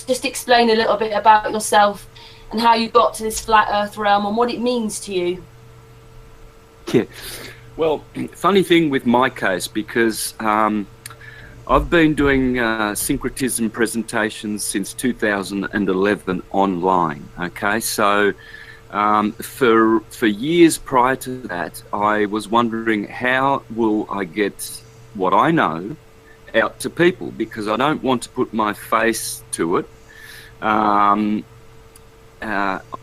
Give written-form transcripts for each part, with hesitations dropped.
just explain a little bit about yourself and how you got to this flat earth realm and what it means to you? Yeah, well, funny thing with my case, because I've been doing syncretism presentations since 2011 online. Okay, so for years prior to that, I was wondering, how will I get what I know out to people, because I don't want to put my face to it. I'd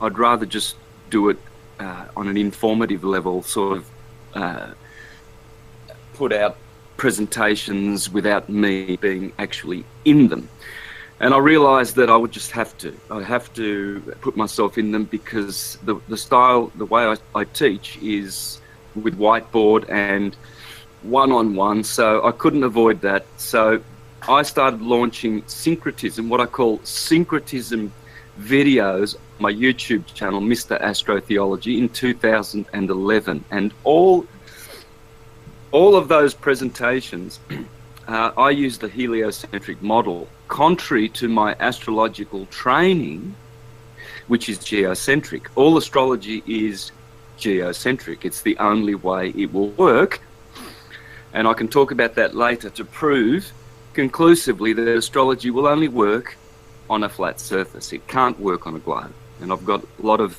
rather just do it on an informative level, sort of put out presentations without me being actually in them. And I realized that I would just have to. I have to put myself in them, because the style, the way I teach is with whiteboard and one-on-one, so I couldn't avoid that. So I started launching syncretism, what I call syncretism videos, on my YouTube channel, Mr. Astrotheology, in 2011. And all of those presentations, I used the heliocentric model, contrary to my astrological training, which is geocentric. All astrology is geocentric. It's the only way it will work. And I can talk about that later to prove conclusively that astrology will only work on a flat surface. It can't work on a globe. And I've got a lot of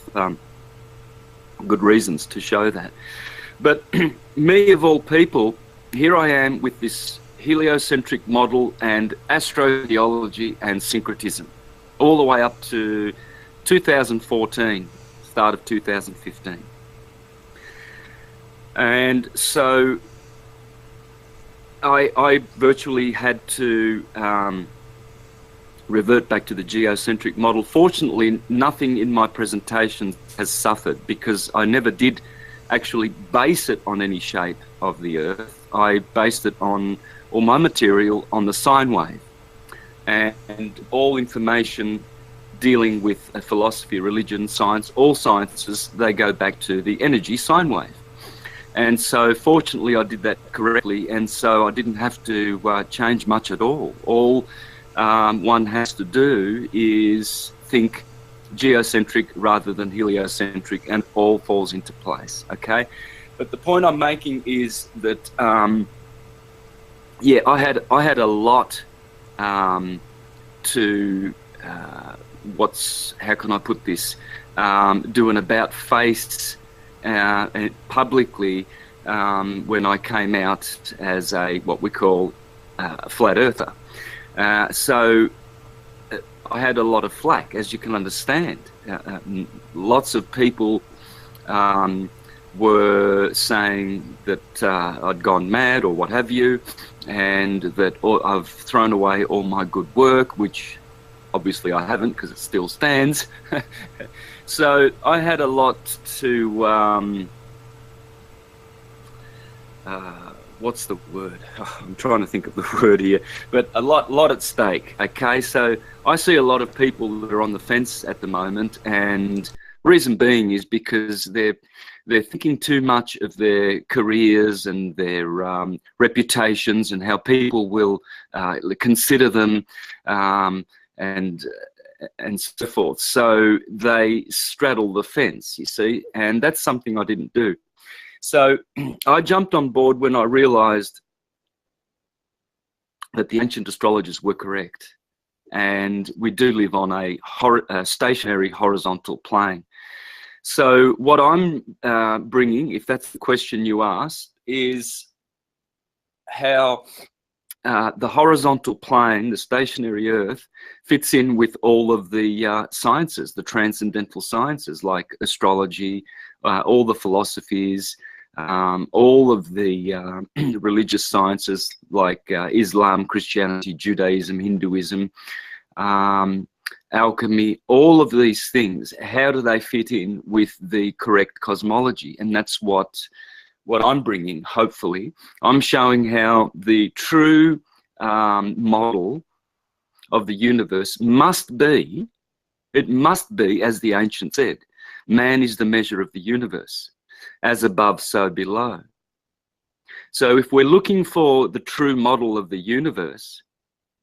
good reasons to show that. But me, of all people, here I am with this heliocentric model and astrotheology and syncretism, all the way up to 2014, start of 2015. And so I virtually had to revert back to the geocentric model. Fortunately, nothing in my presentations has suffered, because I never did actually base it on any shape of the Earth. I based it on, all my material, on the sine wave. And all information dealing with philosophy, religion, science, all sciences, they go back to the energy sine wave. And so fortunately I did that correctly, and so I didn't have to change much at all. All one has to do is think geocentric rather than heliocentric, and all falls into place, okay? But the point I'm making is that, yeah, I had a lot to, how can I put this, do an about face publicly when I came out as a, what we call a flat earther. So I had a lot of flack, as you can understand. Lots of people were saying that I'd gone mad or what have you, and that I've thrown away all my good work, which obviously I haven't, because it still stands. So I had a lot to, what's the word? Oh, I'm trying to think of the word here, but a lot at stake, okay? So I see a lot of people that are on the fence at the moment, and reason being is because they're thinking too much of their careers and their reputations and how people will consider them, and so forth. So they straddle the fence, you see, and that's something I didn't do. So I jumped on board when I realized that the ancient astrologers were correct, and we do live on a stationary horizontal plane. So what I'm bringing, if that's the question you asked, is how the horizontal plane, the stationary Earth, fits in with all of the sciences, the transcendental sciences like astrology, all the philosophies, all of the religious sciences like Islam, Christianity, Judaism, Hinduism, alchemy, all of these things. How do they fit in with the correct cosmology? And that's what I'm bringing, hopefully. I'm showing how the true model of the universe must be, it must be, as the ancients said, man is the measure of the universe, as above, so below. So if we're looking for the true model of the universe,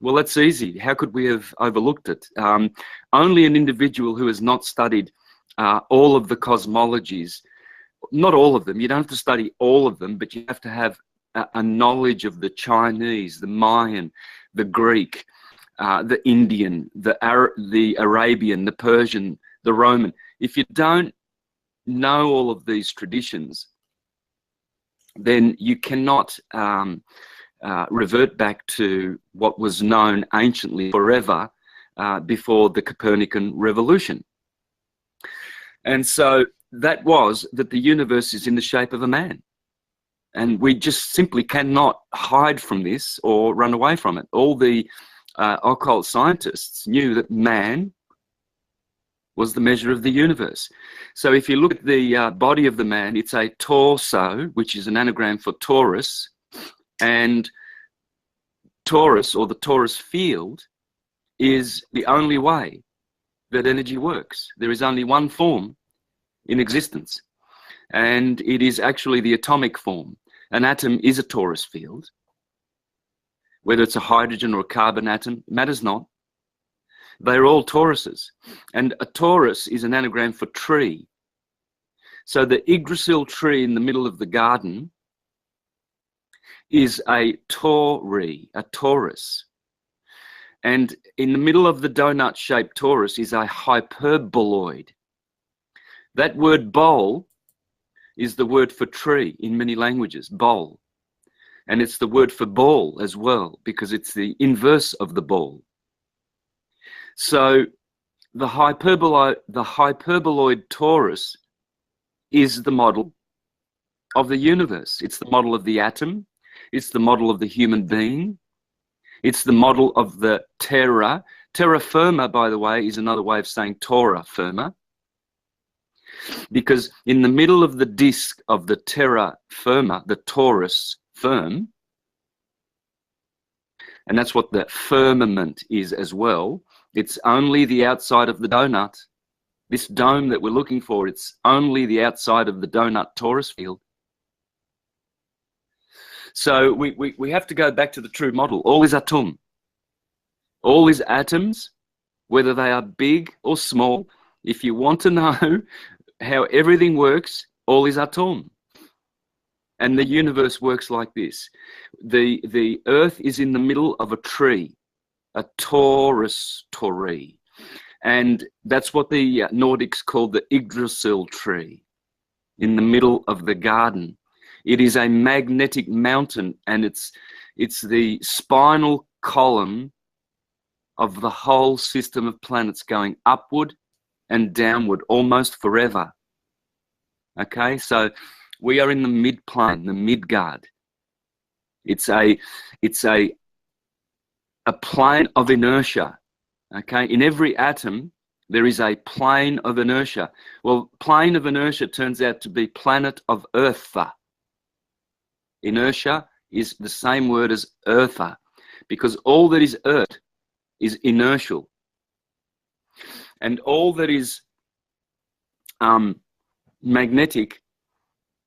Well, that's easy. How could we have overlooked it? Only an individual who has not studied all of the cosmologies, not all of them, you don't have to study all of them, but you have to have a knowledge of the Chinese, the Mayan, the Greek, the Indian, the Arabian, the Persian, the Roman. If you don't know all of these traditions, then you cannot revert back to what was known anciently forever before the Copernican revolution. And so that was that the universe is in the shape of a man. And we just simply cannot hide from this or run away from it. All the occult scientists knew that man was the measure of the universe. So if you look at the body of the man, it's a torso, which is an anagram for Taurus, and Taurus, or the Taurus field, is the only way that energy works. There is only one form in existence, and it is actually the atomic form. An atom is a torus field. Whether it's a hydrogen or a carbon atom, matters not. They're all toruses. And a torus is an anagram for tree. So the Yggdrasil tree in the middle of the garden is a tauri, a torus. And in the middle of the donut-shaped torus is a hyperboloid. That word bowl is the word for tree in many languages, bowl. And it's the word for ball as well, because it's the inverse of the ball. So the hyperboloid torus is the model of the universe. It's the model of the atom. It's the model of the human being. It's the model of the terra. Terra firma, by the way, is another way of saying Torah firma. Because in the middle of the disk of the terra firma, the torus firm, and that's what the firmament is as well, it's only the outside of the donut. This dome that we're looking for, it's only the outside of the donut torus field. So we have to go back to the true model. All is atum. All is atoms, whether they are big or small. If you want to know how everything works, all is atum. And the universe works like this. The earth is in the middle of a tree, a torus tori. And that's what the Nordics called the Yggdrasil tree, in the middle of the garden. It is a magnetic mountain, and it's the spinal column of the whole system of planets going upward and downward almost forever. Okay, so we are in the mid-plane, the Midgard. It's a plane of inertia. Okay, in every atom there is a plane of inertia. Well, plane of inertia turns out to be planet of Eartha. Inertia is the same word as Eartha, because all that is earth is inertial. And all that is magnetic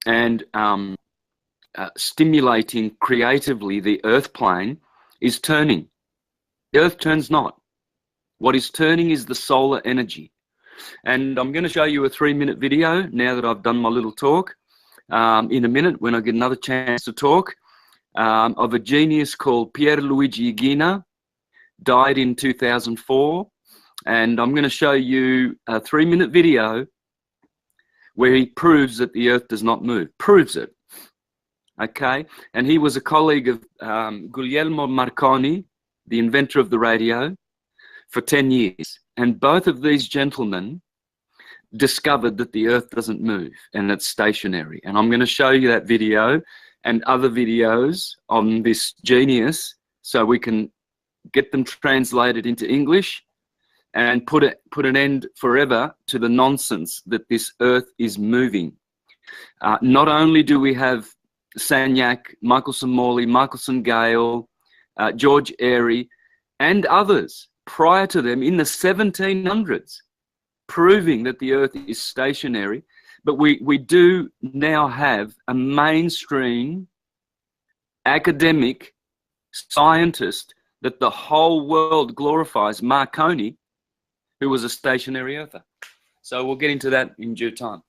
and stimulating creatively the earth plane is turning. The earth turns not. What is turning is the solar energy. And I'm going to show you a 3-minute video now that I've done my little talk. In a minute, when I get another chance to talk, of a genius called Pierluigi Gina, died in 2004. And I'm going to show you a 3-minute video where he proves that the earth does not move. Proves it. Okay? And he was a colleague of Guglielmo Marconi, the inventor of the radio, for 10 years. And both of these gentlemen discovered that the earth doesn't move and it's stationary. And I'm going to show you that video and other videos on this genius so we can get them translated into English and put an end forever to the nonsense that this earth is moving. Not only do we have Sagnac, Michelson Morley, Michelson Gale, George Airy, and others prior to them in the 1700s proving that the earth is stationary, but we do now have a mainstream academic scientist that the whole world glorifies Marconi, who was a stationary earther. So we'll get into that in due time.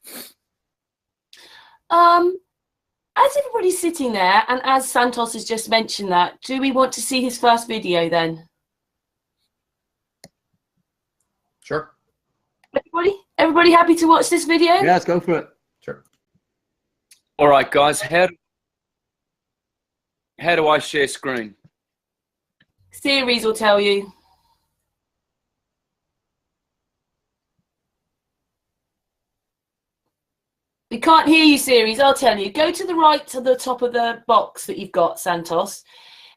As everybody's sitting there, and as Santos has just mentioned that, do we want to see his first video then? Sure. Everybody happy to watch this video? Yeah, let's go for it. Sure. All right, guys, how do I share screen? Series will tell you. We can't hear you, Series. I'll tell you. Go to the right to the top of the box that you've got, Santos,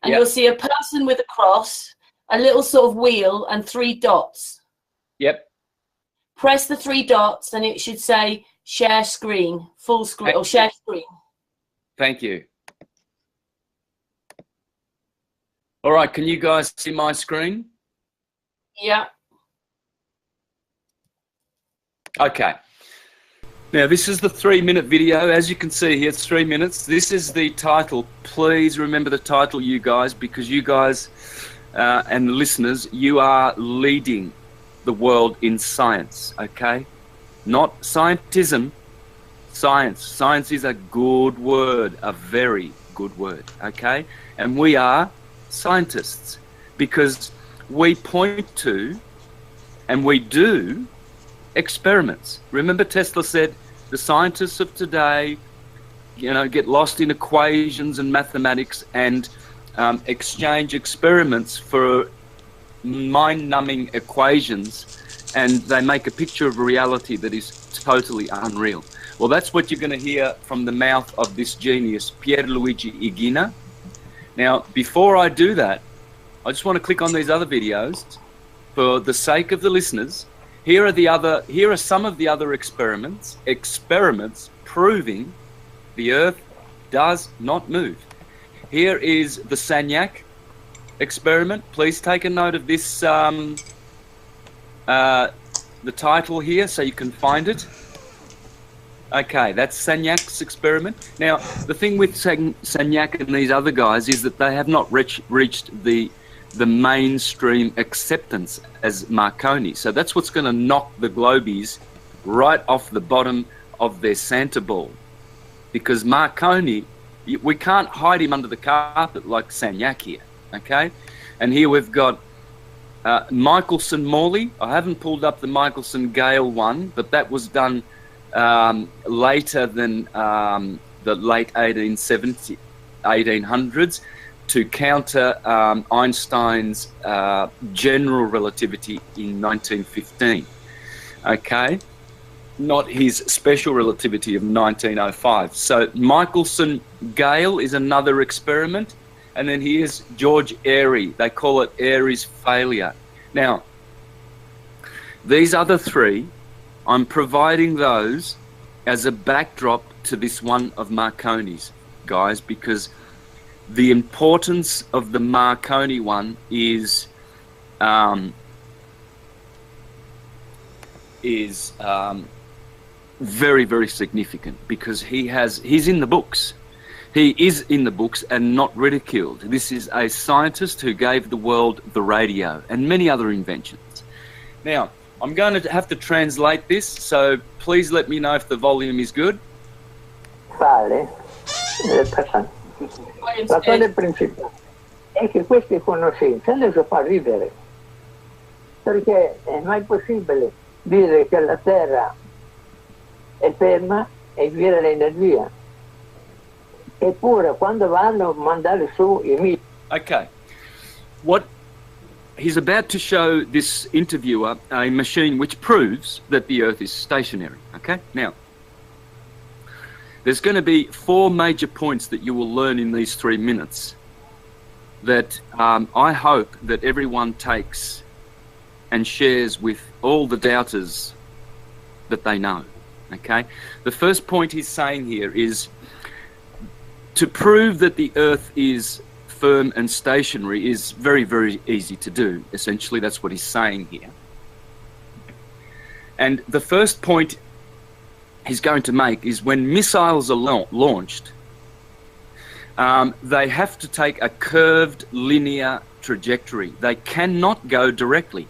and Yep. you'll see a person with a cross, a little sort of wheel, and 3 dots. Yep. Press the 3 dots, and it should say share screen, full screen, or share screen. Thank you. All right, can you guys see my screen? Yeah. Okay. Now, this is the 3-minute video. As you can see here, it's 3 minutes. This is the title. Please remember the title, you guys, because you guys and the listeners, you are leading the world in science, okay? Not scientism, science. Science is a good word, a very good word, okay? And we are scientists because we point to and we do experiments. Remember, Tesla said the scientists of today, you know, get lost in equations and mathematics and exchange experiments for mind-numbing equations, and they make a picture of reality that is totally unreal. Well, that's what you're going to hear from the mouth of this genius, Pierluigi Igina. Now, before I do that, I just want to click on these other videos for the sake of the listeners. Here are some of the other experiments proving the Earth does not move. Here is the Sagnac experiment. Please take a note of this, the title here, so you can find it. Okay, that's Sagnac's experiment. Now, the thing with Sagnac and these other guys is that they have not reached the mainstream acceptance as Marconi. So that's what's going to knock the Globies right off the bottom of their Santa ball. Because Marconi, we can't hide him under the carpet like Sagnac here, okay? And here we've got Michelson-Morley. I haven't pulled up the Michelson-Gale one, but that was done later than the late 1800s to counter Einstein's general relativity in 1915. Okay, not his special relativity of 1905. So Michelson-Gale is another experiment, and then here's George Airy. They call it Airy's failure. Now, these other 3, I'm providing those as a backdrop to this one of Marconi's, guys, because the importance of the Marconi one is very, very significant, because he's in the books. He is in the books and not ridiculed. This is a scientist who gave the world the radio and many other inventions. Now, I'm going to have to translate this, so please let me know if the volume is good. La cosa principale è che queste conoscenze adesso fa ridere, perché è mai possibile dire che la Terra è ferma e via l'energia, eppure quando vanno a mandare su i missili. Okay, what he's about to show this interviewer a machine which proves that the Earth is stationary. Okay, now there's going to be 4 major points that you will learn in these 3 minutes that I hope that everyone takes and shares with all the doubters that they know. Okay, the first point he's saying here is to prove that the Earth is firm and stationary is very, very easy to do. Essentially, that's what he's saying here. And the first point he's going to make is when missiles are launched, they have to take a curved linear trajectory. They cannot go directly.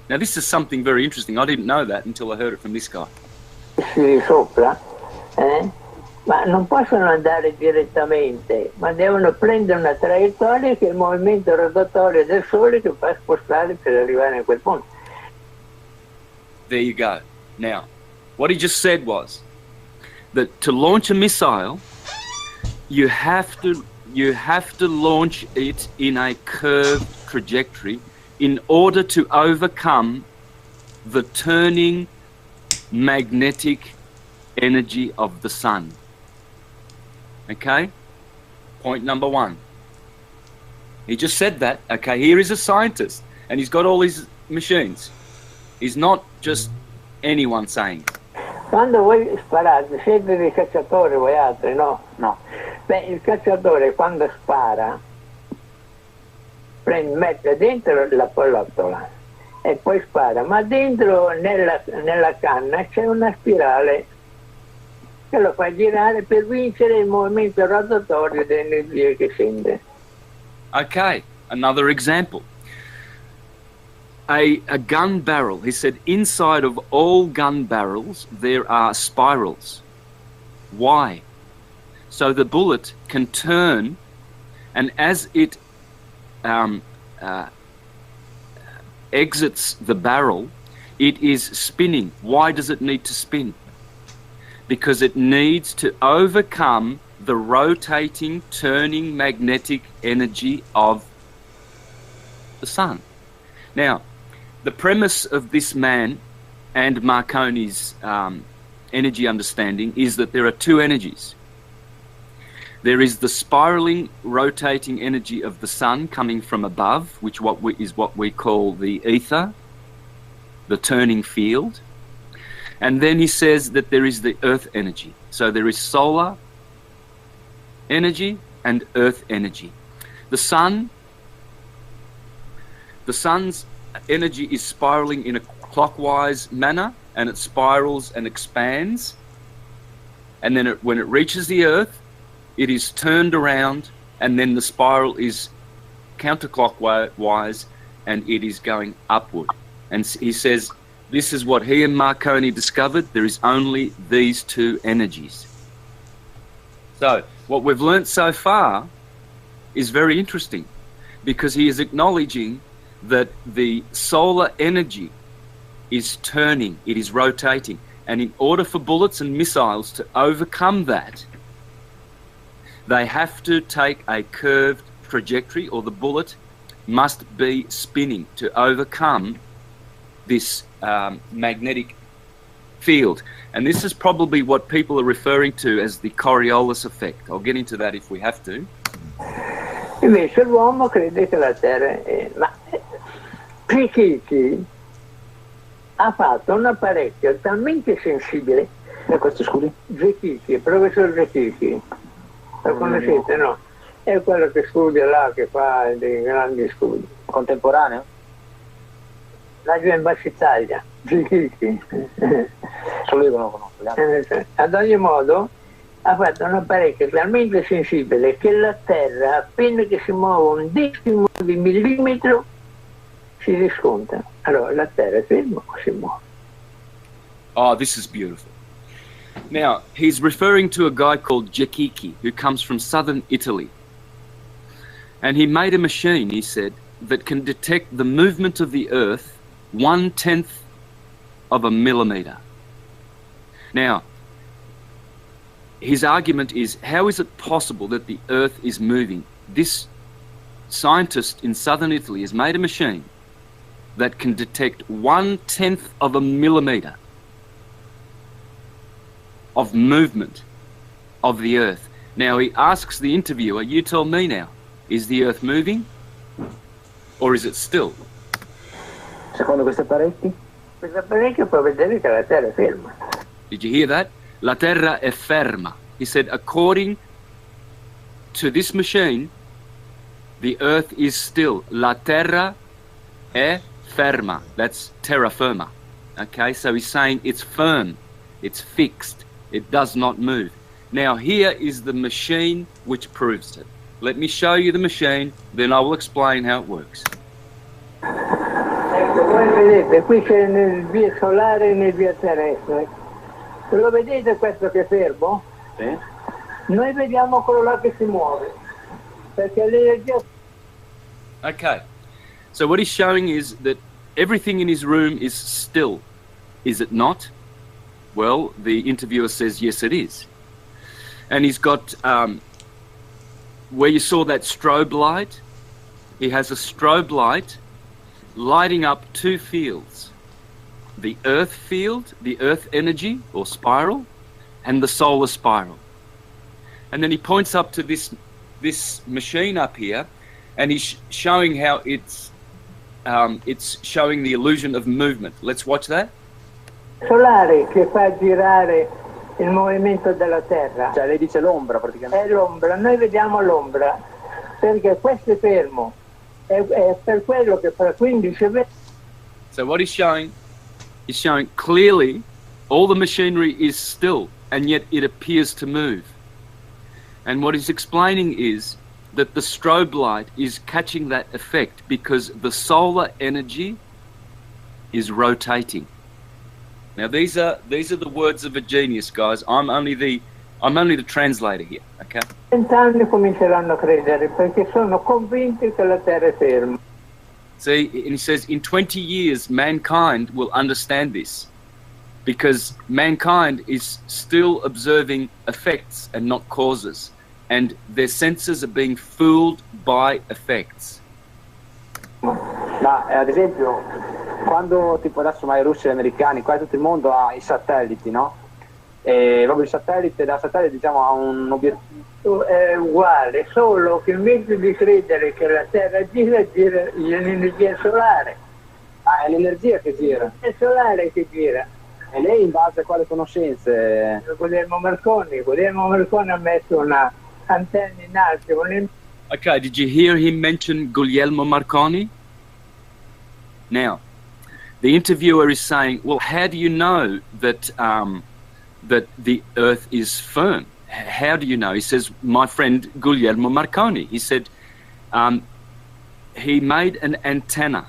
Now this is something very interesting. I didn't know that until I heard it from this guy. Di sopra, ma non possono andare direttamente, ma devono prendere una traiettoria che è il movimento rotatorio del Sole che fa spostare per arrivare a quel punto. There you go. Now, what he just said was that to launch a missile, you have to launch it in a curved trajectory in order to overcome the turning magnetic energy of the sun. Okay? Point number one. He just said that. Okay, here is a scientist and he's got all his machines. He's not just anyone saying. Quando voi sparate, siete dei cacciatori voi altri, no? No. Beh, il cacciatore quando spara mette dentro la pallottola e poi spara, ma dentro nella canna c'è una spirale che lo fa girare per vincere il movimento rotatorio dell'energia che scende. Okay, another example. A gun barrel, he said, inside of all gun barrels there are spirals. Why? So the bullet can turn, and as it exits the barrel, it is spinning. Why does it need to spin? Because it needs to overcome the rotating, turning magnetic energy of the sun. Now, the premise of this man and Marconi's energy understanding is that there are two energies. There is the spiraling, rotating energy of the sun coming from above, which is what we call the ether, the turning field. And then he says that there is the earth energy. So there is solar energy and earth energy. The sun's energy is spiraling in a clockwise manner, and it spirals and expands. And then when it reaches the earth, it is turned around, and then the spiral is counterclockwise and it is going upward. And he says this is what he and Marconi discovered. There is only these two energies. So what we've learnt so far is very interesting, because he is acknowledging that the solar energy is turning, it is rotating, and in order for bullets and missiles to overcome that, they have to take a curved trajectory, or the bullet must be spinning to overcome this magnetic field. And this is probably what people are referring to as the Coriolis effect. I'll get into that if we have to. Invece l'uomo crede che la Terra è... Ma Zwickicki ha fatto un apparecchio talmente sensibile. E questo scusi? Zwickicki, il professor Zwickicki. Lo conoscete, no? È quello che studia là, che fa dei grandi studi. Contemporaneo? Laggiù in Bassa Italia, Zwickicki. Solo io non lo conosco. Ad ogni modo, ha fatto un apparecchio talmente sensibile che la Terra, appena che si muove un decimo di millimetro, si riscontra. Allora, la Terra è ferma o si muove? Oh, this is beautiful. Now, he's referring to a guy called Zwickicki, who comes from southern Italy. And he made a machine, he said, that can detect the movement of the Earth 1/10 of a millimeter. Now, his argument is, how is it possible that the Earth is moving? This scientist in southern Italy has made a machine that can detect 1/10 of a millimeter of movement of the Earth. Now he asks the interviewer, you tell me now, is the Earth moving or is it still? Secondo questi apparecchi? Questo apparecchio fa vedere che la Terra è ferma. Did you hear that? La Terra è ferma. He said, according to this machine, the Earth is still. La Terra è ferma. That's terra firma. Okay, so he's saying it's firm, it's fixed, it does not move. Now here is the machine which proves it. Let me show you the machine, then I will explain how it works. Ecco, voi vedete, qui c'è energia solare e energia terrestre. Lo vedete questo che è fermo? Sì. Noi vediamo quello là che si muove, perché l'energia... Okay, so what he's showing is that everything in his room is still. Is it not? Well, the interviewer says yes it is. And he's got, where you saw that strobe light, he has a strobe light lighting up two fields. The earth field, the earth energy or spiral, and the solar spiral. And then he points up to this machine up here, and he's showing how it's showing the illusion of movement. Let's watch that. solare che fa girare il movimento della Terra. Cioè lei dice l'ombra praticamente. È l'ombra, noi vediamo l'ombra, perché questo è fermo, è per quello che fra 15 e 20... So what he's showing clearly all the machinery is still, and yet it appears to move. And what he's explaining is that the strobe light is catching that effect because the solar energy is rotating. Now these are the words of a genius, guys. I'm only the translator here, okay? 20 anni cominceranno a credere perché sono convinti che la Terra è ferma. See, and he says in 20 years mankind will understand this because mankind is still observing effects and not causes, and their senses are being fooled by effects. Ma ad esempio, quando tipo adesso i russi e gli americani, qua tutto il mondo ha i satelliti, no? E proprio il satellite, da satellite diciamo ha un obiettivo. È uguale, solo che invece di credere che la Terra gira l'energia solare. Ah, è l'energia che gira. È solare che gira. E lei in base a quale conoscenze? Guglielmo Marconi ha messo una antenna in alto. Okay, did you hear him mention Guglielmo Marconi? Now, the interviewer is saying, well, how do you know that that the Earth is firm? How do you know? He says, my friend Guglielmo Marconi. He said he made an antenna,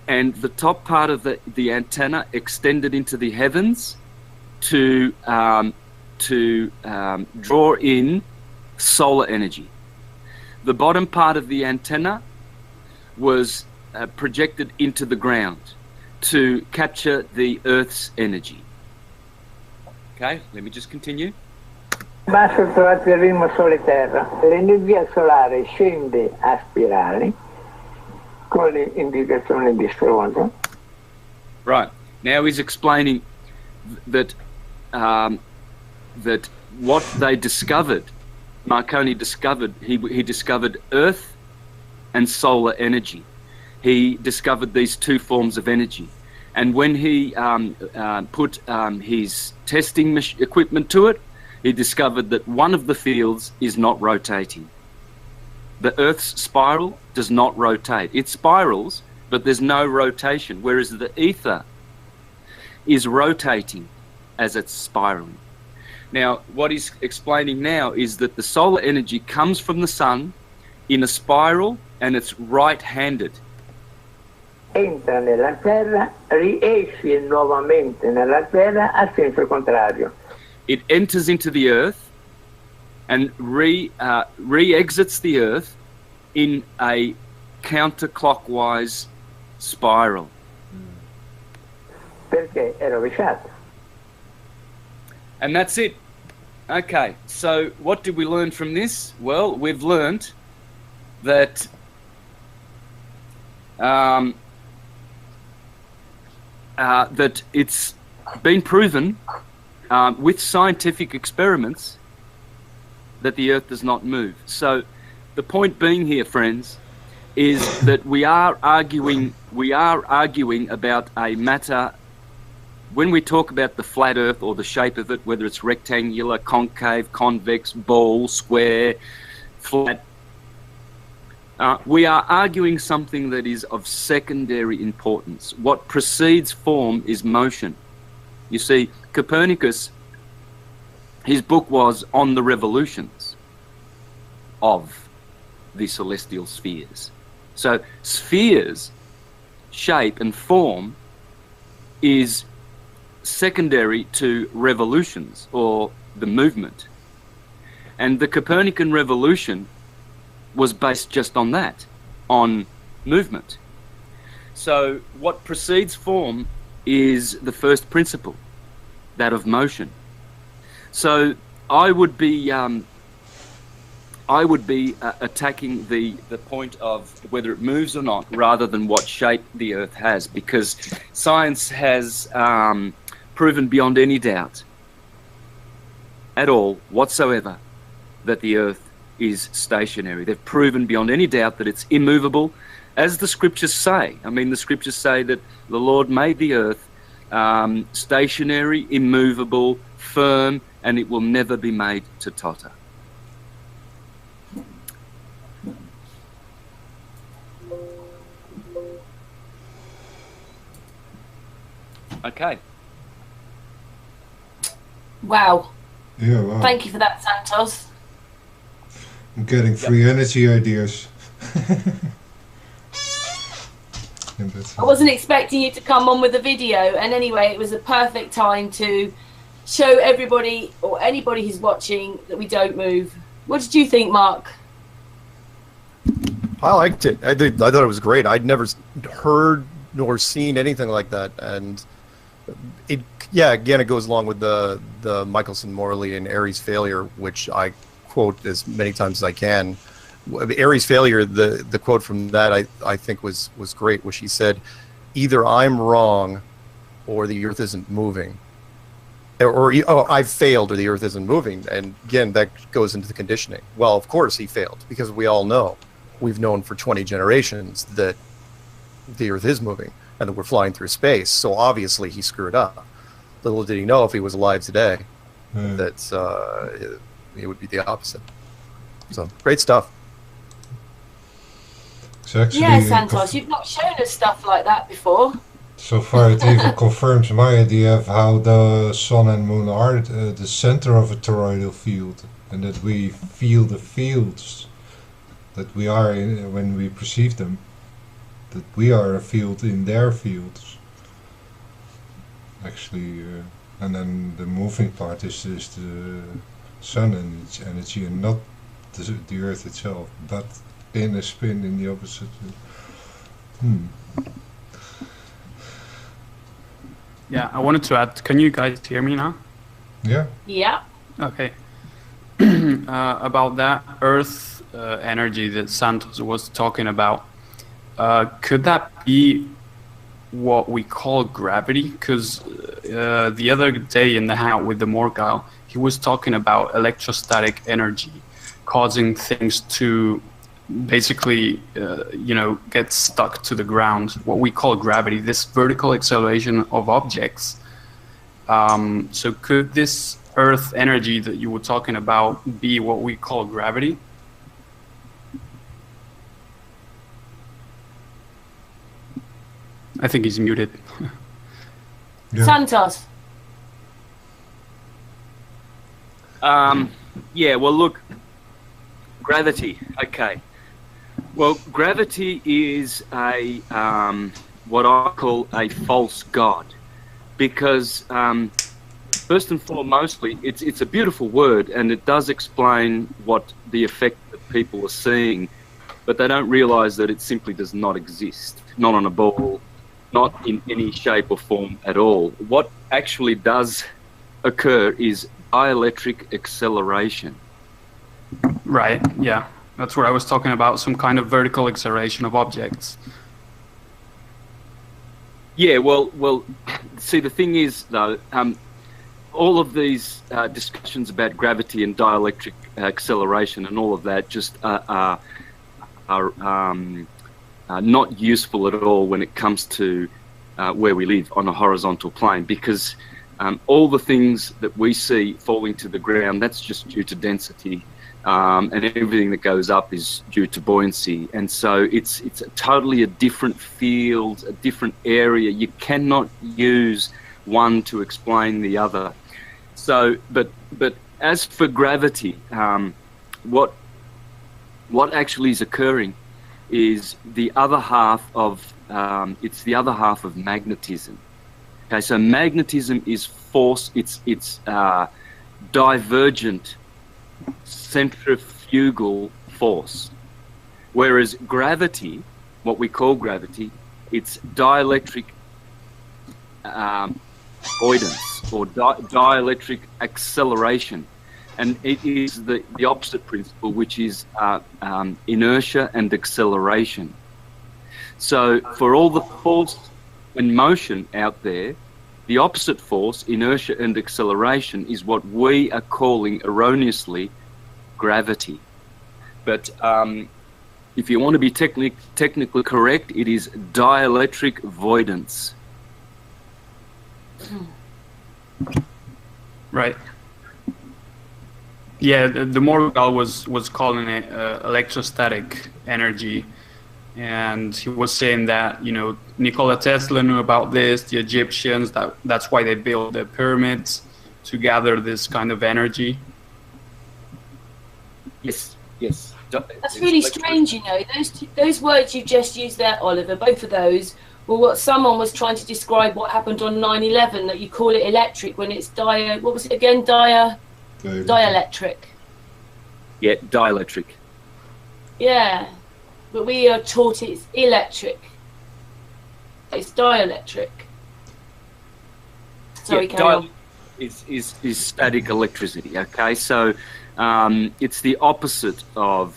and the top part of the antenna extended into the heavens to draw in solar energy. The bottom part of the antenna was projected into the ground to capture the Earth's energy. Okay, let me just continue. Basso trovate il ritmo Sole-Terra. L'energia solare scende a spirali con le indicazioni di strondo. Right, now he's explaining that that what they discovered, Marconi discovered, he discovered Earth and solar energy. He discovered these two forms of energy. And when he put his testing equipment to it, he discovered that one of the fields is not rotating. The Earth's spiral does not rotate. It spirals, but there's no rotation, whereas the ether is rotating as it's spiraling. Now, what he's explaining now is that the solar energy comes from the sun in a spiral, and it's right-handed. Entra nella Terra, riesce nuovamente nella Terra a senso contrario. It enters into the Earth and re-exits the Earth in a counterclockwise spiral. Perché è rovesciato. And that's it. Okay, so what did we learn from this? Well, we've learned that that it's been proven with scientific experiments that the Earth does not move. So the point being here, friends, is that we are arguing about a matter. When we talk about the flat Earth or the shape of it, whether it's rectangular, concave, convex, ball, square, flat, we are arguing something that is of secondary importance. What precedes form is motion. You see, Copernicus His book was on the revolutions of the celestial spheres. So spheres, shape and form is secondary to revolutions or the movement. And the Copernican revolution was based just on that, on movement. So what precedes form is the first principle, that of motion. So I would be attacking the point of whether it moves or not, rather than what shape the Earth has, because science has proven beyond any doubt at all whatsoever that the Earth is stationary. They've proven beyond any doubt that it's immovable, as the scriptures say. I mean, the scriptures say that the Lord made the Earth stationary, immovable, firm, and it will never be made to totter. Okay. Wow. Yeah, wow. Thank you for that, Santos. I'm getting free energy ideas. I wasn't expecting you to come on with a video, and anyway, it was a perfect time to show everybody or anybody who's watching that we don't move. What did you think, Mark? I liked it. I thought it was great. I'd never heard nor seen anything like that, and again, it goes along with the Michelson, Morley, and Airy's failure, which I quote as many times as I can. Airy's failure, the quote from that I think was great, where she said, "Either I'm wrong, or the Earth isn't moving, or I've failed, or the Earth isn't moving." And again, that goes into the conditioning. Well, of course he failed, because we all know, we've known for 20 generations that the Earth is moving and that we're flying through space. So obviously he screwed up. Little did he know, if he was alive today, that it would be the opposite. So great stuff. Yeah, Santos, you've not shown us stuff like that before. So far it even confirms my idea of how the sun and moon are the center of a toroidal field, and that we feel the fields that we are in when we perceive them, that we are a field in their fields actually, and then the moving part is the sun and its energy, and not the Earth itself, but in a spin in the opposite. Yeah, I wanted to add, can you guys hear me now? Yeah. Yeah. Okay. About that Earth energy that Santos was talking about, could that be what we call gravity? Because the other day in the hangout with the Morgile, he was talking about electrostatic energy causing things to basically, get stuck to the ground, what we call gravity, this vertical acceleration of objects. So could this Earth energy that you were talking about be what we call gravity? I think he's muted. Yeah. Santos. Yeah, well, look, gravity. Okay. Well, gravity is a what I call a false god, because first and foremostly, it's a beautiful word, and it does explain what the effect that people are seeing, but they don't realise that it simply does not exist, not on a ball, not in any shape or form at all. What actually does occur is dielectric acceleration. Right, yeah. That's what I was talking about, some kind of vertical acceleration of objects. Yeah, well, see, the thing is, though, all of these discussions about gravity and dielectric acceleration and all of that just are not useful at all when it comes to where we live on a horizontal plane, because all the things that we see falling to the ground, that's just due to density. And everything that goes up is due to buoyancy, and so it's totally a different field, a different area. You cannot use one to explain the other. So, but as for gravity, what actually is occurring is the other half of it's the other half of magnetism. Okay, so magnetism is force. It's divergent centrifugal force, whereas gravity, what we call gravity, it's dielectric avoidance or dielectric acceleration, and it is the opposite principle, which is inertia and acceleration. So for all the force and motion out there, the opposite force, inertia and acceleration, is what we are calling erroneously gravity. But if you want to be technically correct, it is dielectric avoidance. Right. Yeah, the Morgal was calling it electrostatic energy, and he was saying that, you know, Nikola Tesla knew about this, the Egyptians, that's why they built the pyramids, to gather this kind of energy. Yes. That's really strange, you know. Those words you just used there, Oliver, both of those were what someone was trying to describe what happened on 9/11, that you call it electric when it's what was it again? Dielectric. Yeah, dielectric. Yeah, but we are taught it's electric. It's dielectric. Sorry, carry on. Is static electricity. Okay, so it's the opposite of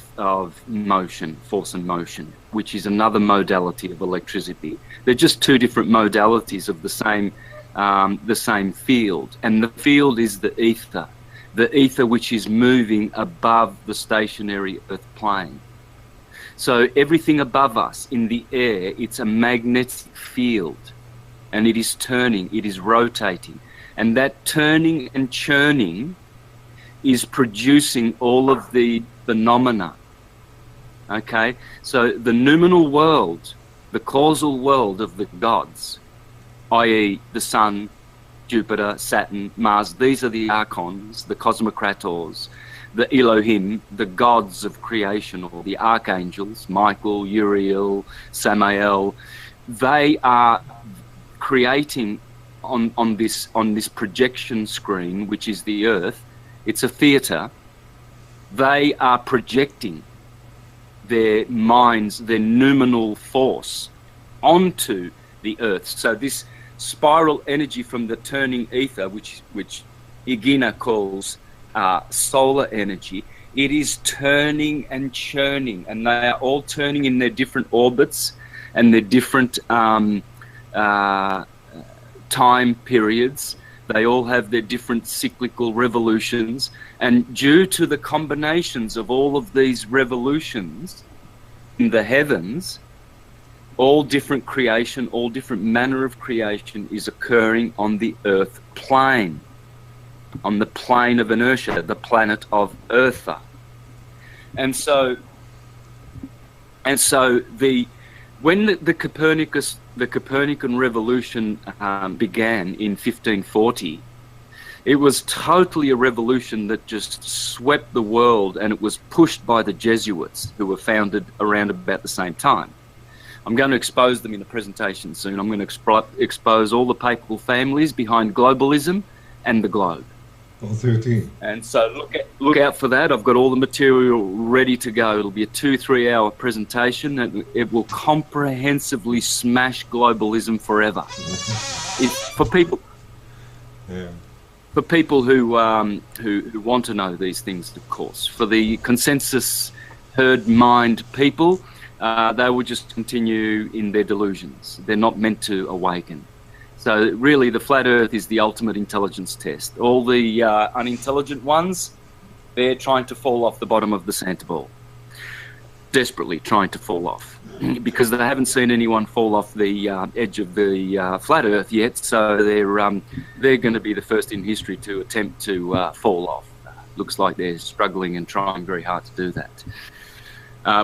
motion, force and motion, which is another modality of electricity. They're just two different modalities of the same field, and the field is the ether which is moving above the stationary Earth plane. So everything above us in the air, it's a magnetic field, and it is turning, it is rotating, and that turning and churning is producing all of the phenomena. Okay, so the noumenal world, the causal world of the gods, i.e. the sun, Jupiter, Saturn, Mars, these are the archons, the cosmocrators, the Elohim, the gods of creation, or the archangels, Michael, Uriel, Samael. They are creating on this projection screen, which is the Earth. It's a theatre. They are projecting their minds, their noumenal force onto the Earth. So this spiral energy from the turning ether, which Igina calls solar energy, it is turning and churning, and they are all turning in their different orbits and their different time periods. They all have their different cyclical revolutions, and due to the combinations of all of these revolutions in the heavens, all different creation, all different manner of creation is occurring on the Earth plane, on the plane of inertia, the planet of Eartha. And so when the Copernican revolution began in 1540, it was totally a revolution that just swept the world, and it was pushed by the Jesuits, who were founded around about the same time. I'm going to expose them in the presentation soon. I'm going to expose all the papal families behind globalism and the globe. All 13. And so look out for that. I've got all the material ready to go. It'll be a 2-3 hour presentation, and it will comprehensively smash globalism forever. For people, for people who want to know these things, of course. For the consensus herd mind people, they will just continue in their delusions. They're not meant to awaken. So really, the flat Earth is the ultimate intelligence test. All the unintelligent ones, they're trying to fall off the bottom of the Santa ball. Desperately trying to fall off. Because they haven't seen anyone fall off the edge of the flat Earth yet, so they're going to be the first in history to attempt to fall off. Looks like they're struggling and trying very hard to do that.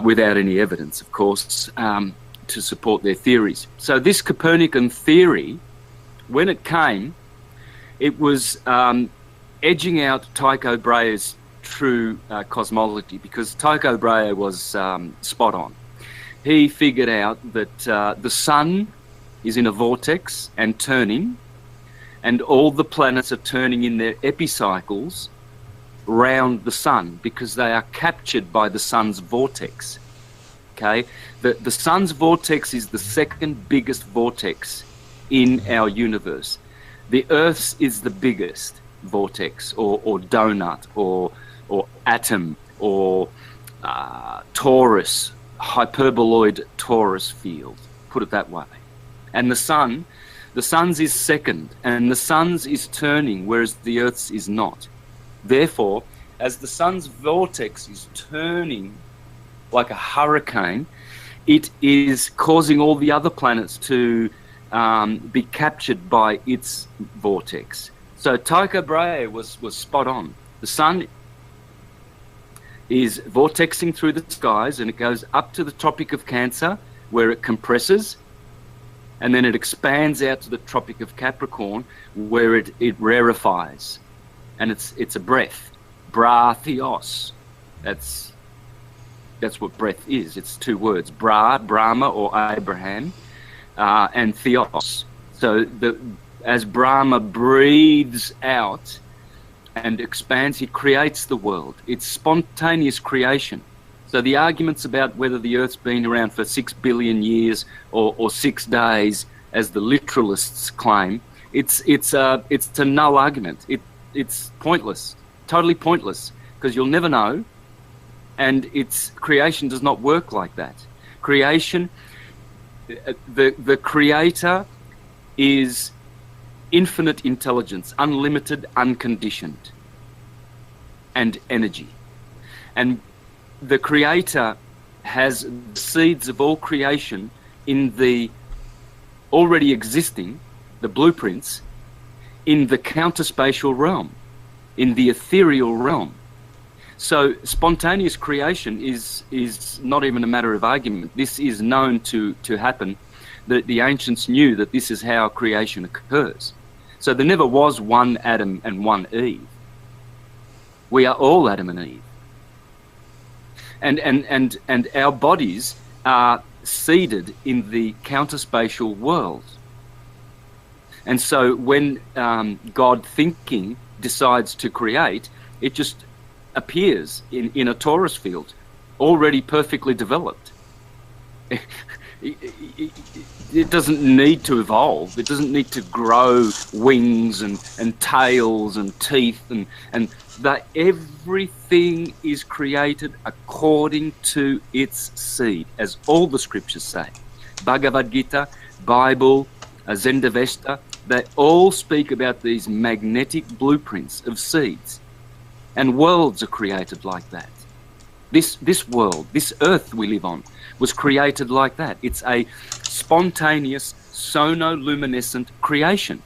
Without any evidence, of course, to support their theories. So this Copernican theory, when it came, it was edging out Tycho Brahe's true cosmology, because Tycho Brahe was spot on. He figured out that the sun is in a vortex and turning, and all the planets are turning in their epicycles round the sun because they are captured by the sun's vortex. Okay, the sun's vortex is the second biggest vortex in our universe. The Earth's is the biggest vortex, or donut, or atom, or torus, hyperboloid torus field, put it that way. And the sun's is second, and the sun's is turning, whereas the Earth's is not. Therefore, as the sun's vortex is turning like a hurricane, it is causing all the other planets to be captured by its vortex. So Tycho Brahe was spot on. The sun is vortexing through the skies, and it goes up to the Tropic of Cancer, where it compresses, and then it expands out to the Tropic of Capricorn, where it rarefies, and it's a breath, Bra-theos. That's what breath is. It's two words, Brahma or Abraham, and theos. So as Brahma breathes out and expands, he creates the world. It's spontaneous creation. So the arguments about whether the Earth's been around for 6 billion years or 6 days, as the literalists claim, it's a null argument. It's pointless, totally pointless, because you'll never know. And creation does not work like that. Creation, the creator is infinite intelligence, unlimited, unconditioned, and energy. And the creator has the seeds of all creation in the already existing, the blueprints, in the counterspatial realm, in the ethereal realm. So spontaneous creation is not even a matter of argument. This is known to happen. The ancients knew that this is how creation occurs. So there never was one Adam and one Eve. We are all Adam and Eve. And our bodies are seeded in the counterspatial world. And so when God thinking decides to create, it just appears in a torus field, already perfectly developed. It doesn't need to evolve. It doesn't need to grow wings and tails and teeth and that everything is created according to its seed, as all the scriptures say. Bhagavad Gita, Bible, Zendavesta, they all speak about these magnetic blueprints of seeds. And worlds are created like that. This world, this earth we live on, was created like that. It's a spontaneous, sonoluminescent creation.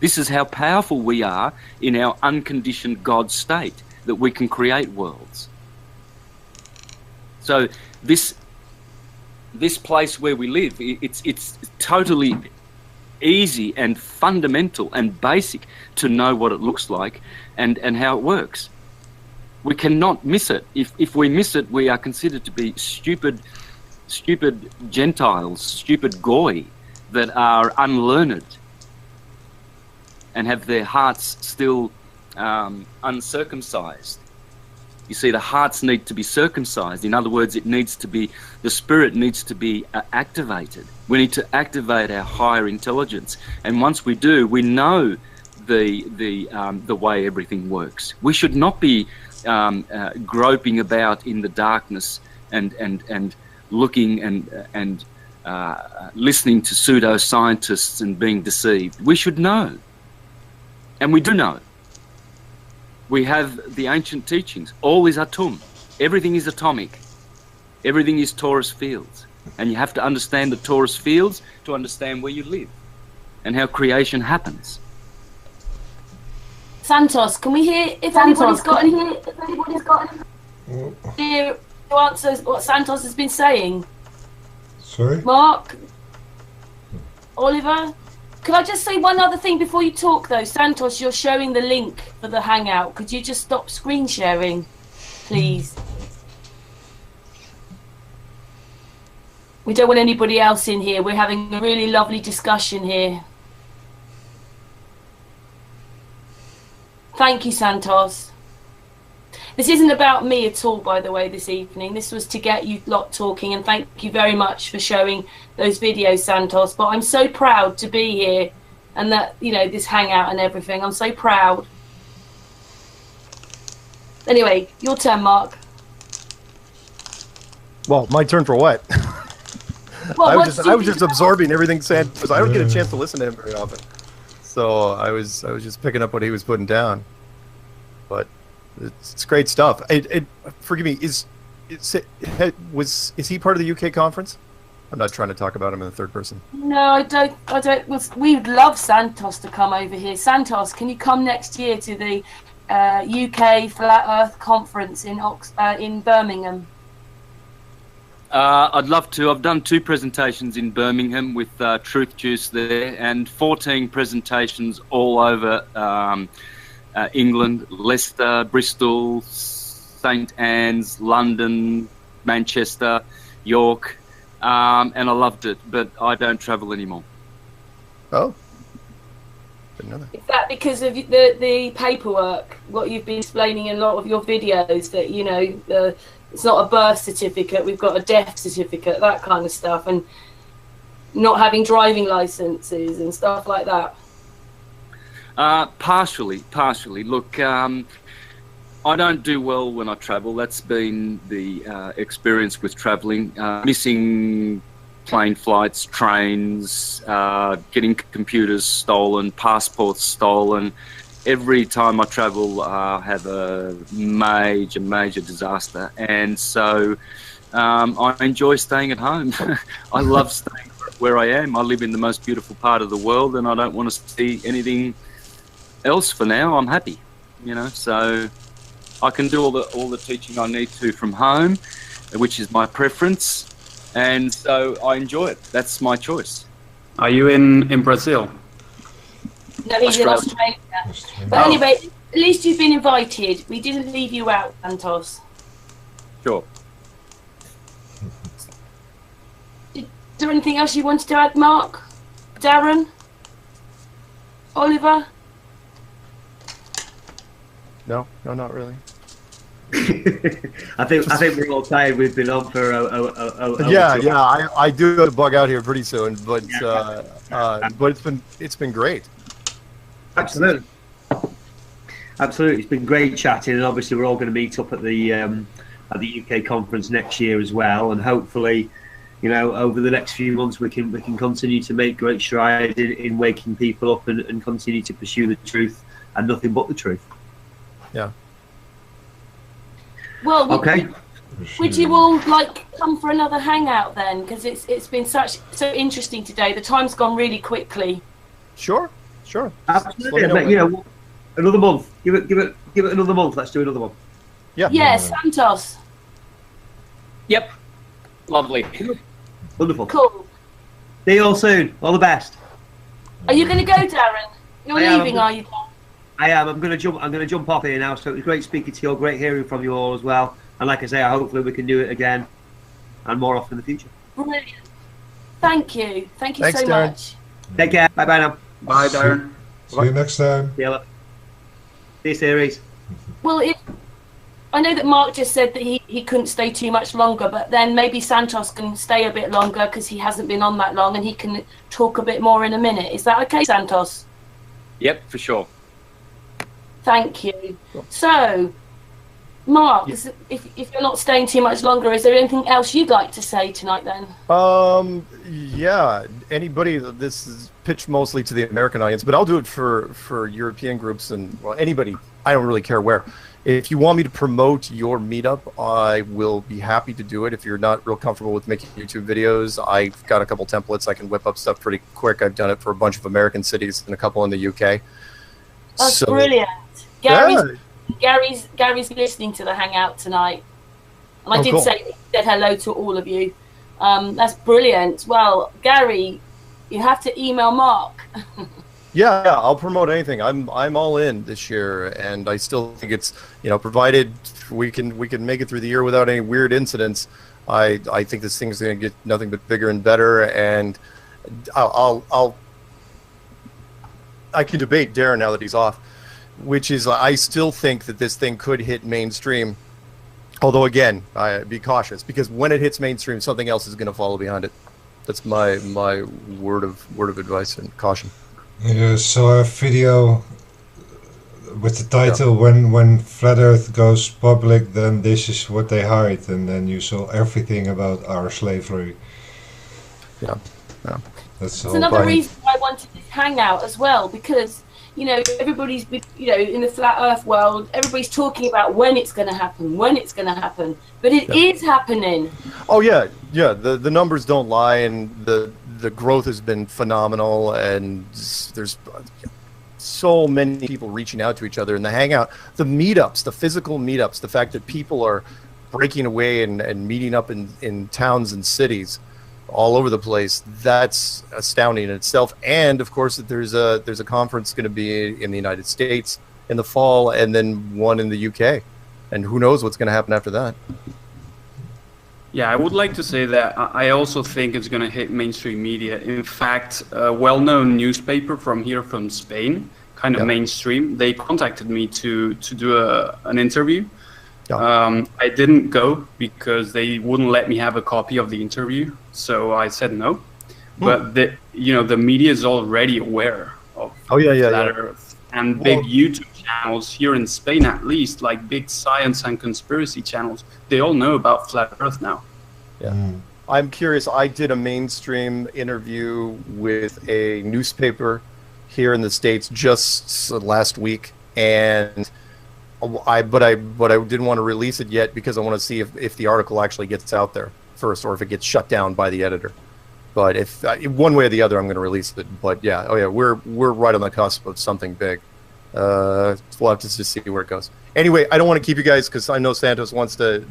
This is how powerful we are in our unconditioned God state, that we can create worlds. So this place where we live, it's totally easy and fundamental and basic to know what it looks like and how it works. We cannot miss it. If we miss it, we are considered to be stupid Gentiles, stupid goy that are unlearned and have their hearts still uncircumcised. You see, the hearts need to be circumcised. In other words, the spirit needs to be activated. We need to activate our higher intelligence. And once we do, we know the way everything works. We should not be groping about in the darkness and looking and listening to pseudoscientists and being deceived. We should know. And we do know. We have the ancient teachings. All is atum. Everything is atomic. Everything is torus fields. And you have to understand the torus fields to understand where you live and how creation happens. Santos, can we hear if anybody's got any answers what Santos has been saying? Sorry? Mark? Oliver? Could I just say one other thing before you talk, though? Santos, you're showing the link for the Hangout. Could you just stop screen sharing, please? We don't want anybody else in here. We're having a really lovely discussion here. Thank you, Santos. This isn't about me at all, by the way, this evening. This was to get you lot talking, and thank you very much for showing those videos, Santos. But I'm so proud to be here and that, you know, this Hangout and everything. I'm so proud. Anyway, your turn, Mark. Well, my turn for what? Well, I was just absorbing everything Sam, because I don't get a chance to listen to him very often. So I was just picking up what he was putting down. But it's great stuff. Forgive me, is he part of the UK conference? I'm not trying to talk about him in the third person. No, I don't. We'd love Santos to come over here. Santos, can you come next year to the UK Flat Earth conference in Birmingham? I'd love to. I've done 2 presentations in Birmingham with Truth Juice there, and 14 presentations all over England, Leicester, Bristol, St Anne's, London, Manchester, York, and I loved it, but I don't travel anymore. Oh. Didn't know that. Is that because of the paperwork, what you've been explaining in a lot of your videos, that, you know, it's not a birth certificate, we've got a death certificate, that kind of stuff, and not having driving licenses and stuff like that? Partially. Look, I don't do well when I travel. That's been the experience with traveling. Missing plane flights, trains, getting computers stolen, passports stolen. Every time I travel, I have a major disaster. And so I enjoy staying at home. I love staying where I am. I live in the most beautiful part of the world, and I don't want to see anything else for now. I'm happy, you know, so I can do all the teaching I need to from home, which is my preference, and so I enjoy it. That's my choice. Are you in Brazil? No, he's in Australia. But anyway, at least you've been invited. We didn't leave you out, Santos. Sure. Is there anything else you wanted to add, Mark? Darren? Oliver? No, not really. I think we're all tired. We've been on for I do have to bug out here pretty soon, but but it's been great. Absolutely. It's been great chatting, and obviously we're all going to meet up at the UK conference next year as well, and hopefully, you know, over the next few months we can continue to make great strides in waking people up and continue to pursue the truth and nothing but the truth. Yeah. Well, okay. Would you all come for another hangout then? Because it's been so interesting today. The time's gone really quickly. Sure. Absolutely. But, you know, another month. Give it another month. Let's do another one. Yeah. Yes, Santos. Yep. Lovely. Wonderful. Cool. See you all soon. All the best. Are you going to go, Darren? You're leaving, are you? I am. I'm going to jump off here now. So it was great speaking to you all. Great hearing from you all as well. And like I say, hopefully we can do it again and more often in the future. Brilliant. Thanks so Darren. much. Take care. Bye now. Bye, Darren. See you next time. See you, series. Well, I know that Mark just said that he couldn't stay too much longer, but then maybe Santos can stay a bit longer because he hasn't been on that long, and he can talk a bit more in a minute. Is that okay, Santos? Yep, for sure. Thank you. So, Mark, if you're not staying too much longer, is there anything else you'd like to say tonight then? Yeah, anybody, this is pitched mostly to the American audience, but I'll do it for European groups and, well, anybody. I don't really care where. If you want me to promote your meetup, I will be happy to do it. If you're not real comfortable with making YouTube videos, I've got a couple templates. I can whip up stuff pretty quick. I've done it for a bunch of American cities and a couple in the UK. That's brilliant. Gary's listening to the Hangout tonight. And I did say hello to all of you. That's brilliant. Well, Gary, you have to email Mark Yeah, I'll promote anything. I'm all in this year, and I still think it's, provided we can make it through the year without any weird incidents. I think this thing's going to get nothing but bigger and better, and I can debate Darren now that he's off, which is I still think that this thing could hit mainstream. Although again, be cautious, because when it hits mainstream, something else is going to follow behind it. That's my word of advice and caution. You saw a video with the title, when Flat Earth goes public, then this is what they hide, and then you saw everything about our slavery. Yeah. That's another reason why I wanted this hangout as well, because everybody's in the flat Earth world, everybody's talking about when it's going to happen, but it is happening. Oh yeah. The numbers don't lie, and the growth has been phenomenal, and there's so many people reaching out to each other in the hangout, the meetups, the physical meetups, the fact that people are breaking away and meeting up in towns and cities all over the place. That's astounding in itself. And of course, there's a conference going to be in the United States in the fall, and then one in the UK, and who knows what's going to happen after that. Yeah, I would like to say that I also think it's going to hit mainstream media. In fact, a well-known newspaper from Spain, kind of mainstream, they contacted me to do an interview. I didn't go because they wouldn't let me have a copy of the interview, so I said no. But the media is already aware of Flat Earth, and big YouTube channels here in Spain, at least, like big science and conspiracy channels, they all know about Flat Earth now. Yeah. I'm curious. I did a mainstream interview with a newspaper here in the States just last week, and I didn't want to release it yet because I want to see if the article actually gets out there first, or if it gets shut down by the editor. But if one way or the other, I'm going to release it. But we're right on the cusp of something big. We'll have to just see where it goes. Anyway, I don't want to keep you guys because I know Santos wants to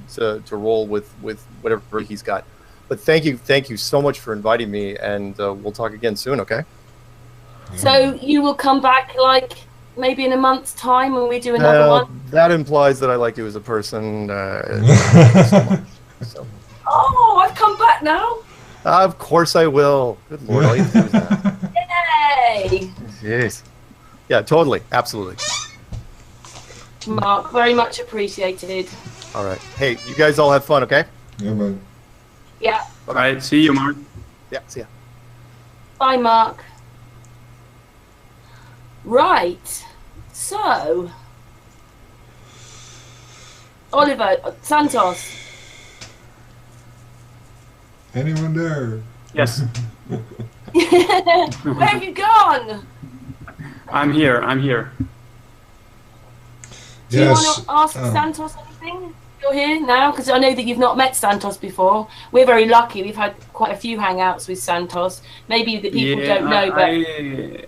roll with whatever he's got. But thank you so much for inviting me, and we'll talk again soon. Okay. So you will come back maybe in a month's time when we do another one? That implies that I like you as a person. So. Oh, I've come back now. Of course I will. Good Lord, all you have to do is that. Yay! Jeez. Yeah, totally. Absolutely. Mark, very much appreciated. All right. Hey, you guys all have fun, okay? Yeah, man. Yeah. All right. See you, Mark. Yeah, see ya. Bye, Mark. Right. So, Oliver, Santos. Anyone there? Yes. Where have you gone? I'm here. Do you want to ask Santos anything? You're here now, because I know that you've not met Santos before. We're very lucky. We've had quite a few hangouts with Santos. Maybe the people don't know, but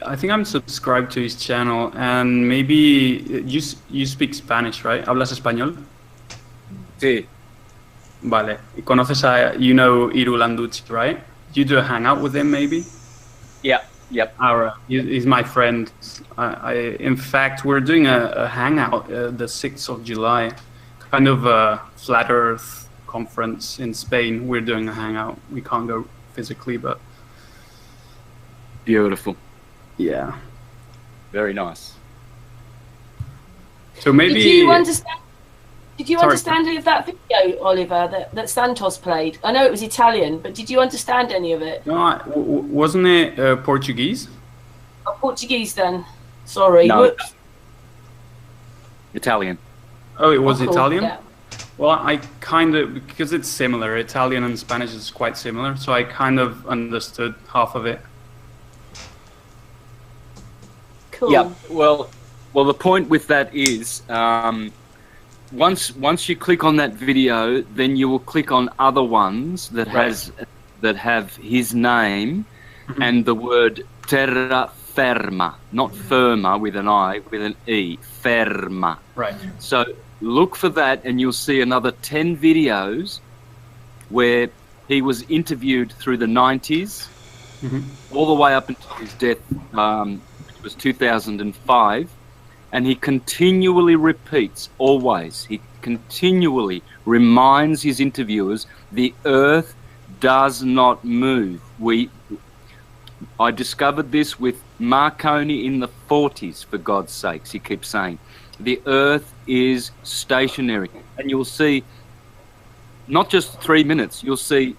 I think I'm subscribed to his channel, and maybe you speak Spanish, right? ¿Hablas español? Sí. Vale. ¿Conoces Iru Landucci, right? You do a hangout with him, maybe? Yeah. Yep. He's my friend. In fact, we're doing a hangout the 6th of July, kind of a flat Earth conference in Spain. We're doing a hangout. We can't go physically, but beautiful. Yeah. Very nice. So maybe. Did you understand any of that video, Oliver, that Santos played? I know it was Italian, but did you understand any of it? No, wasn't it Portuguese? Oh, Portuguese then. Sorry. No. Whoops. Italian. Oh, it was cool. Italian? Yeah. Well, I kind of, because it's similar, Italian and Spanish is quite similar, so I kind of understood half of it. Cool. Yeah, well, the point with that is, once you click on that video, then you will click on other ones that have his name and the word terra firma, not firma with an I, with an E, firma. Right. So look for that, and you'll see another 10 videos where he was interviewed through the 90s all the way up until his death, which was 2005. And he continually repeats, always, he continually reminds his interviewers, the earth does not move. I discovered this with Marconi in the 40s, for God's sakes, he keeps saying. The earth is stationary. And you'll see, not just 3 minutes, you'll see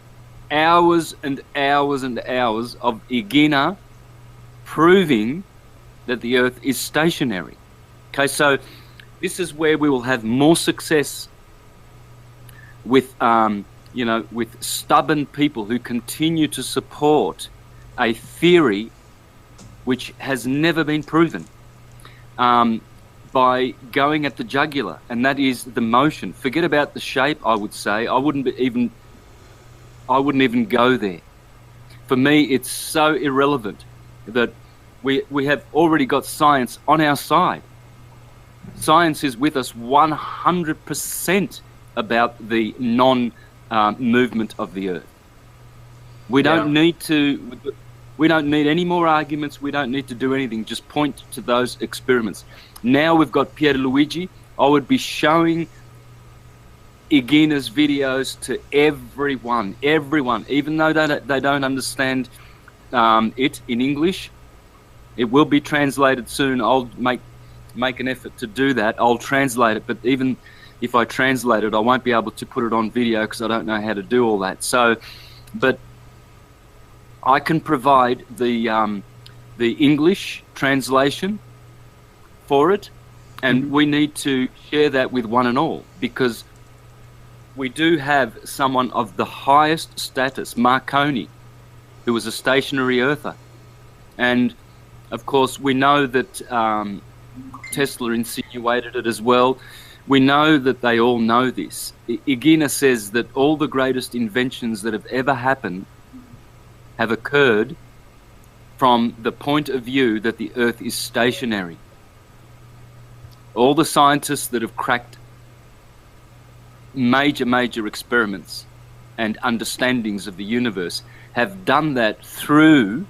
hours and hours and hours of Egina proving that the earth is stationary. Okay, so this is where we will have more success with, with stubborn people who continue to support a theory which has never been proven, by going at the jugular, and that is the motion. Forget about the shape, I would say. I wouldn't even go there. For me, it's so irrelevant that we have already got science on our side. Science is with us 100% about the non-movement of the earth. We don't need any more arguments. We don't need to do anything. Just point to those experiments. Now we've got Pierluigi. I would be showing Egina's videos to everyone, even though they don't understand it in English. It will be translated soon. I'll make an effort to do that. I'll translate it, but even if I translate it, I won't be able to put it on video because I don't know how to do all that. So, but I can provide the English translation for it, and we need to share that with one and all, because we do have someone of the highest status, Marconi, who was a stationary earther, and of course we know that Tesla insinuated it as well. We know that they all know this. Egina says that all the greatest inventions that have ever happened have occurred from the point of view that the earth is stationary. All the scientists that have cracked major experiments and understandings of the universe have done that through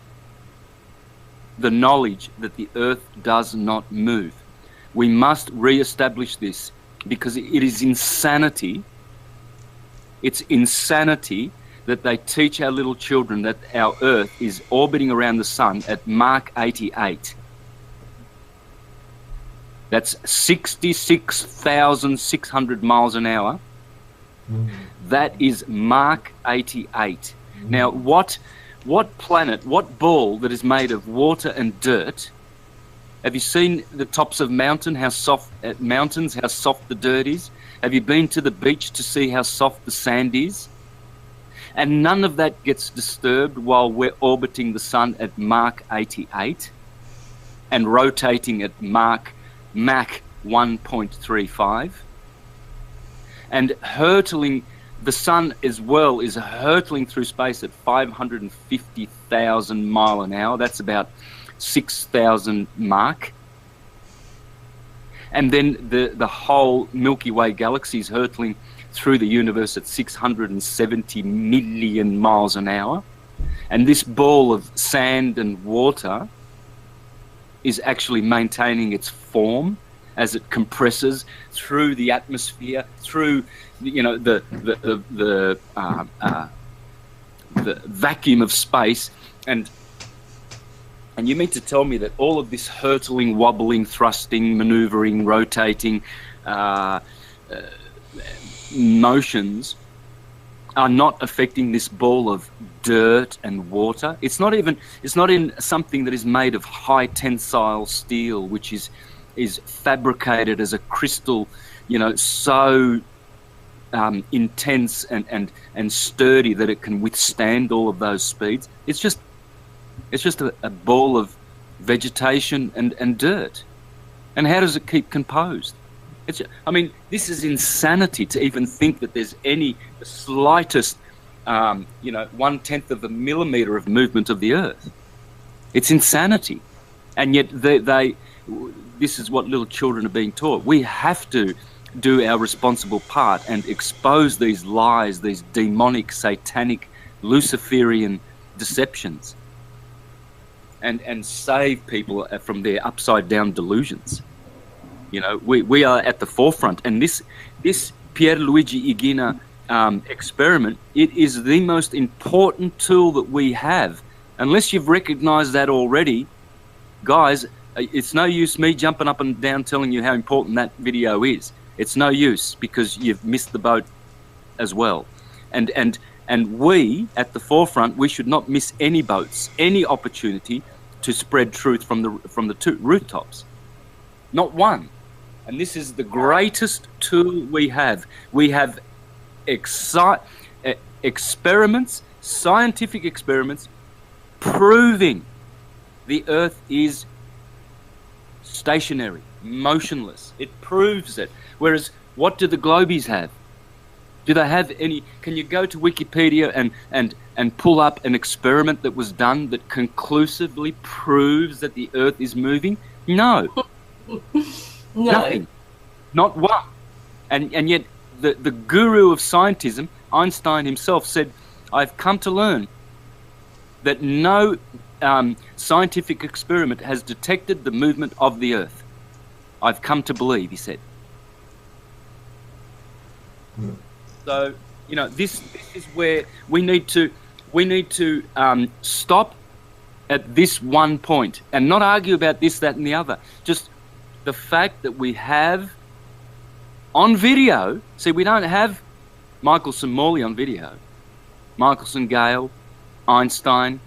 the knowledge that the earth does not move. We must re-establish this, because it is insanity. It's insanity that they teach our little children that our earth is orbiting around the sun at Mach 88. That's 66,600 miles an hour. That is Mach 88. Now, what planet, what ball that is made of water and dirt? Have you seen the tops of mountains, how soft the dirt is? Have you been to the beach to see how soft the sand is? And none of that gets disturbed while we're orbiting the sun at Mach 88 and rotating at Mach 1.35 and hurtling. The sun as well is hurtling through space at 550,000 miles an hour. That's about 6,000 Mach. And then the whole Milky Way galaxy is hurtling through the universe at 670 million miles an hour. And this ball of sand and water is actually maintaining its form as it compresses through the atmosphere, through the vacuum of space, and you mean to tell me that all of this hurtling, wobbling, thrusting, maneuvering, rotating motions are not affecting this ball of dirt and water? It's not in something that is made of high tensile steel, which is fabricated as a crystal, so intense and sturdy that it can withstand all of those speeds. It's just a ball of vegetation and dirt. And how does it keep composed? This is insanity to even think that there's the slightest 1/10 of a millimeter of movement of the earth. It's insanity. And yet this is what little children are being taught. We have to do our responsible part and expose these lies, these demonic, satanic, Luciferian deceptions. and save people from their upside down delusions. You know, we are at the forefront, and this Pierluigi Igina experiment, it is the most important tool that we have. Unless you've recognized that already, guys, it's no use me jumping up and down telling you how important that video is. It's no use, because you've missed the boat as well. And we at the forefront, we should not miss any boats, any opportunity to spread truth from the two rooftops. Not one. And this is the greatest tool we have. We have experiments, scientific experiments, proving the Earth is stationary, motionless. It proves it. Whereas, what do the globies have? Do they have any? Can you go to Wikipedia and pull up an experiment that was done that conclusively proves that the Earth is moving? No. No. Nothing. Not one. And yet the guru of scientism, Einstein himself, said, I've come to learn that no scientific experiment has detected the movement of the Earth. I've come to believe, he said. So, you know, this is where we need to stop at this one point and not argue about this, that, and the other. Just the fact that we have on video. See, we don't have Michelson Morley on video. Michelson, Gale, Einstein,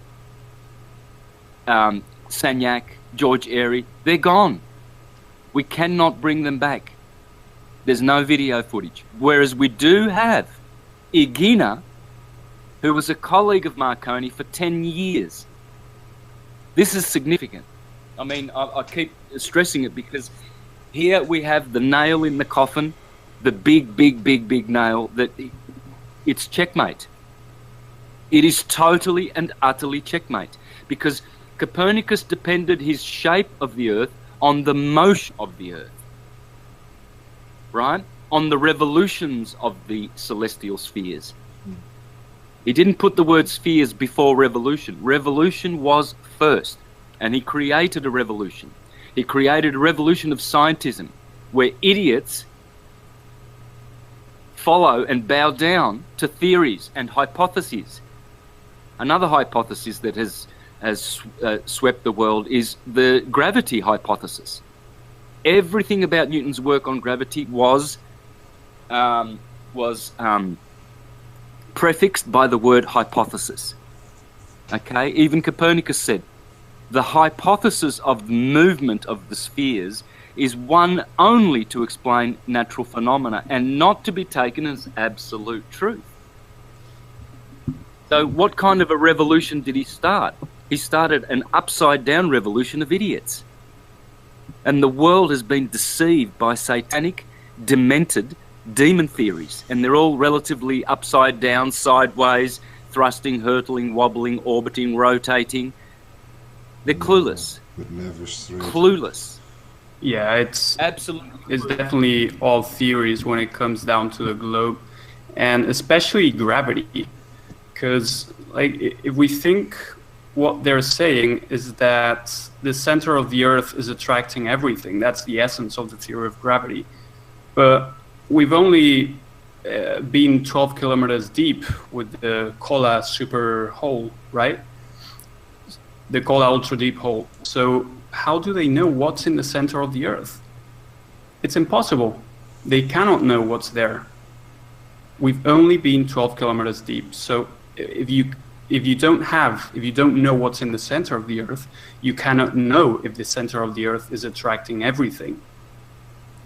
Sagnac, George Airy, they're gone. We cannot bring them back. There's no video footage. Whereas we do have Igina, who was a colleague of Marconi for 10 years. This is significant. I mean, I keep stressing it because here we have the nail in the coffin, the big nail, that it's checkmate. It is totally and utterly checkmate, because Copernicus depended his shape of the Earth on the motion of the Earth, right? On the revolutions of the celestial spheres. He didn't put the word spheres before revolution. Revolution was first, and he created a revolution. He created a revolution of scientism, where idiots follow and bow down to theories and hypotheses. Another hypothesis that has swept the world is the gravity hypothesis. Everything about Newton's work on gravity was prefixed by the word hypothesis. Okay, even Copernicus said the hypothesis of the movement of the spheres is one only to explain natural phenomena and not to be taken as absolute truth. So what kind of a revolution did he start? He started an upside-down revolution of idiots. And the world has been deceived by satanic, demented demon theories. And they're all relatively upside down, sideways, thrusting, hurtling, wobbling, orbiting, rotating. They're clueless. But never straight. Clueless. Yeah, it's Absolutely. It's definitely all theories when it comes down to the globe, and especially gravity. Because, like, if we think what they're saying is that the center of the Earth is attracting everything, that's the essence of the theory of gravity. But we've only been 12 kilometers deep with the Kola super hole, right? The Kola ultra deep hole. So how do they know what's in the center of the Earth? It's impossible. They cannot know what's there. We've only been 12 kilometers deep. So if you don't know what's in the center of the Earth, you cannot know if the center of the Earth is attracting everything,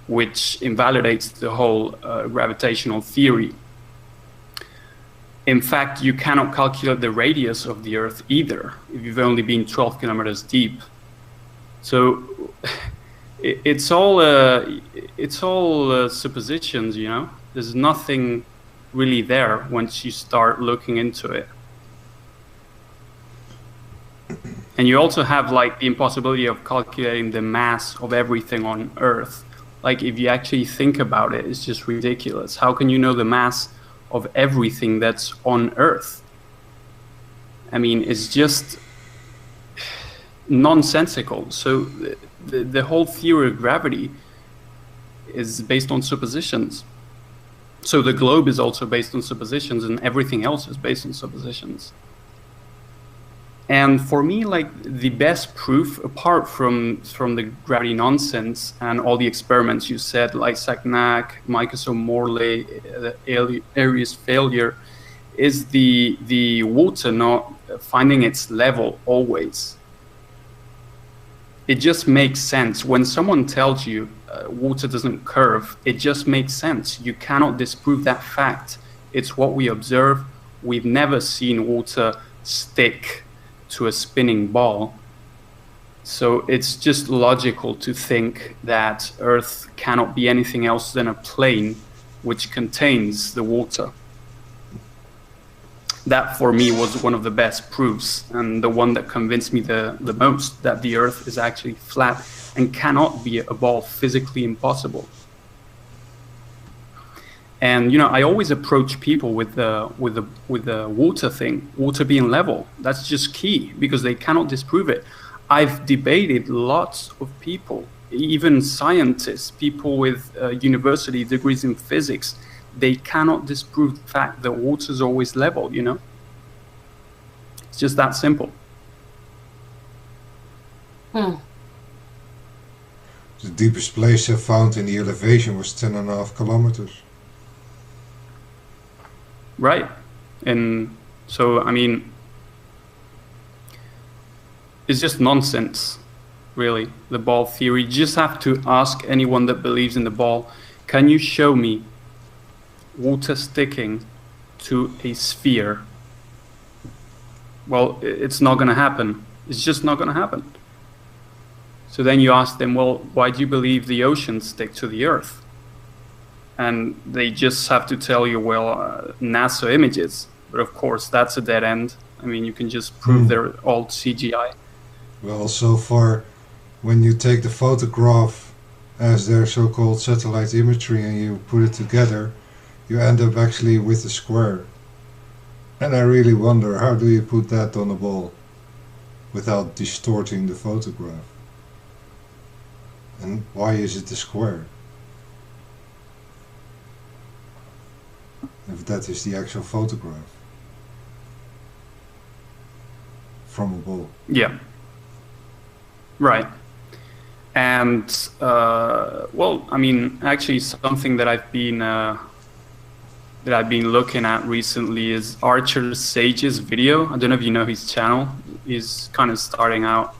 which invalidates the whole gravitational theory. In fact, you cannot calculate the radius of the Earth either if you've only been 12 kilometers deep. So it's all suppositions, you know. There's nothing really there once you start looking into it. And you also have like the impossibility of calculating the mass of everything on Earth. Like if you actually think about it, it's just ridiculous. How can you know the mass of everything that's on Earth? I mean, it's just, nonsensical. So the whole theory of gravity is based on suppositions. So the globe is also based on suppositions, and everything else is based on suppositions. And for me, like, the best proof, apart from the gravity nonsense and all the experiments you said, like Sagnac, Michelson-Morley, Airy's failure, is the water not finding its level always. It just makes sense. When someone tells you water doesn't curve, it just makes sense. You cannot disprove that fact. It's what we observe. We've never seen water stick to a spinning ball. So it's just logical to think that Earth cannot be anything else than a plane which contains the water. That for me was one of the best proofs, and the one that convinced me the most, that the Earth is actually flat and cannot be a ball, physically impossible. And you know, I always approach people with the water thing, water being level. That's just key, because they cannot disprove it. I've debated lots of people, even scientists, people with university degrees in physics. They cannot disprove the fact that water is always level, you know? It's just that simple. The deepest place I found in the elevation was 10.5 kilometers. Right. And so, I mean, it's just nonsense, really, the ball theory. You just have to ask anyone that believes in the ball, can you show me water sticking to a sphere? Well, it's not going to happen. It's just not going to happen. So then you ask them, well, why do you believe the oceans stick to the Earth? And they just have to tell you, well, NASA images. But of course, that's a dead end. I mean, you can just prove they're all CGI. Well, so far, when you take the photograph as their so-called satellite imagery and you put it together, you end up actually with a square. And I really wonder, how do you put that on a ball without distorting the photograph? And why is it a square? If that is the actual photograph from a ball. Yeah. Right. And, well, I mean, actually something that I've been looking at recently is Archer Sage's video. I don't know if you know his channel. He's kind of starting out.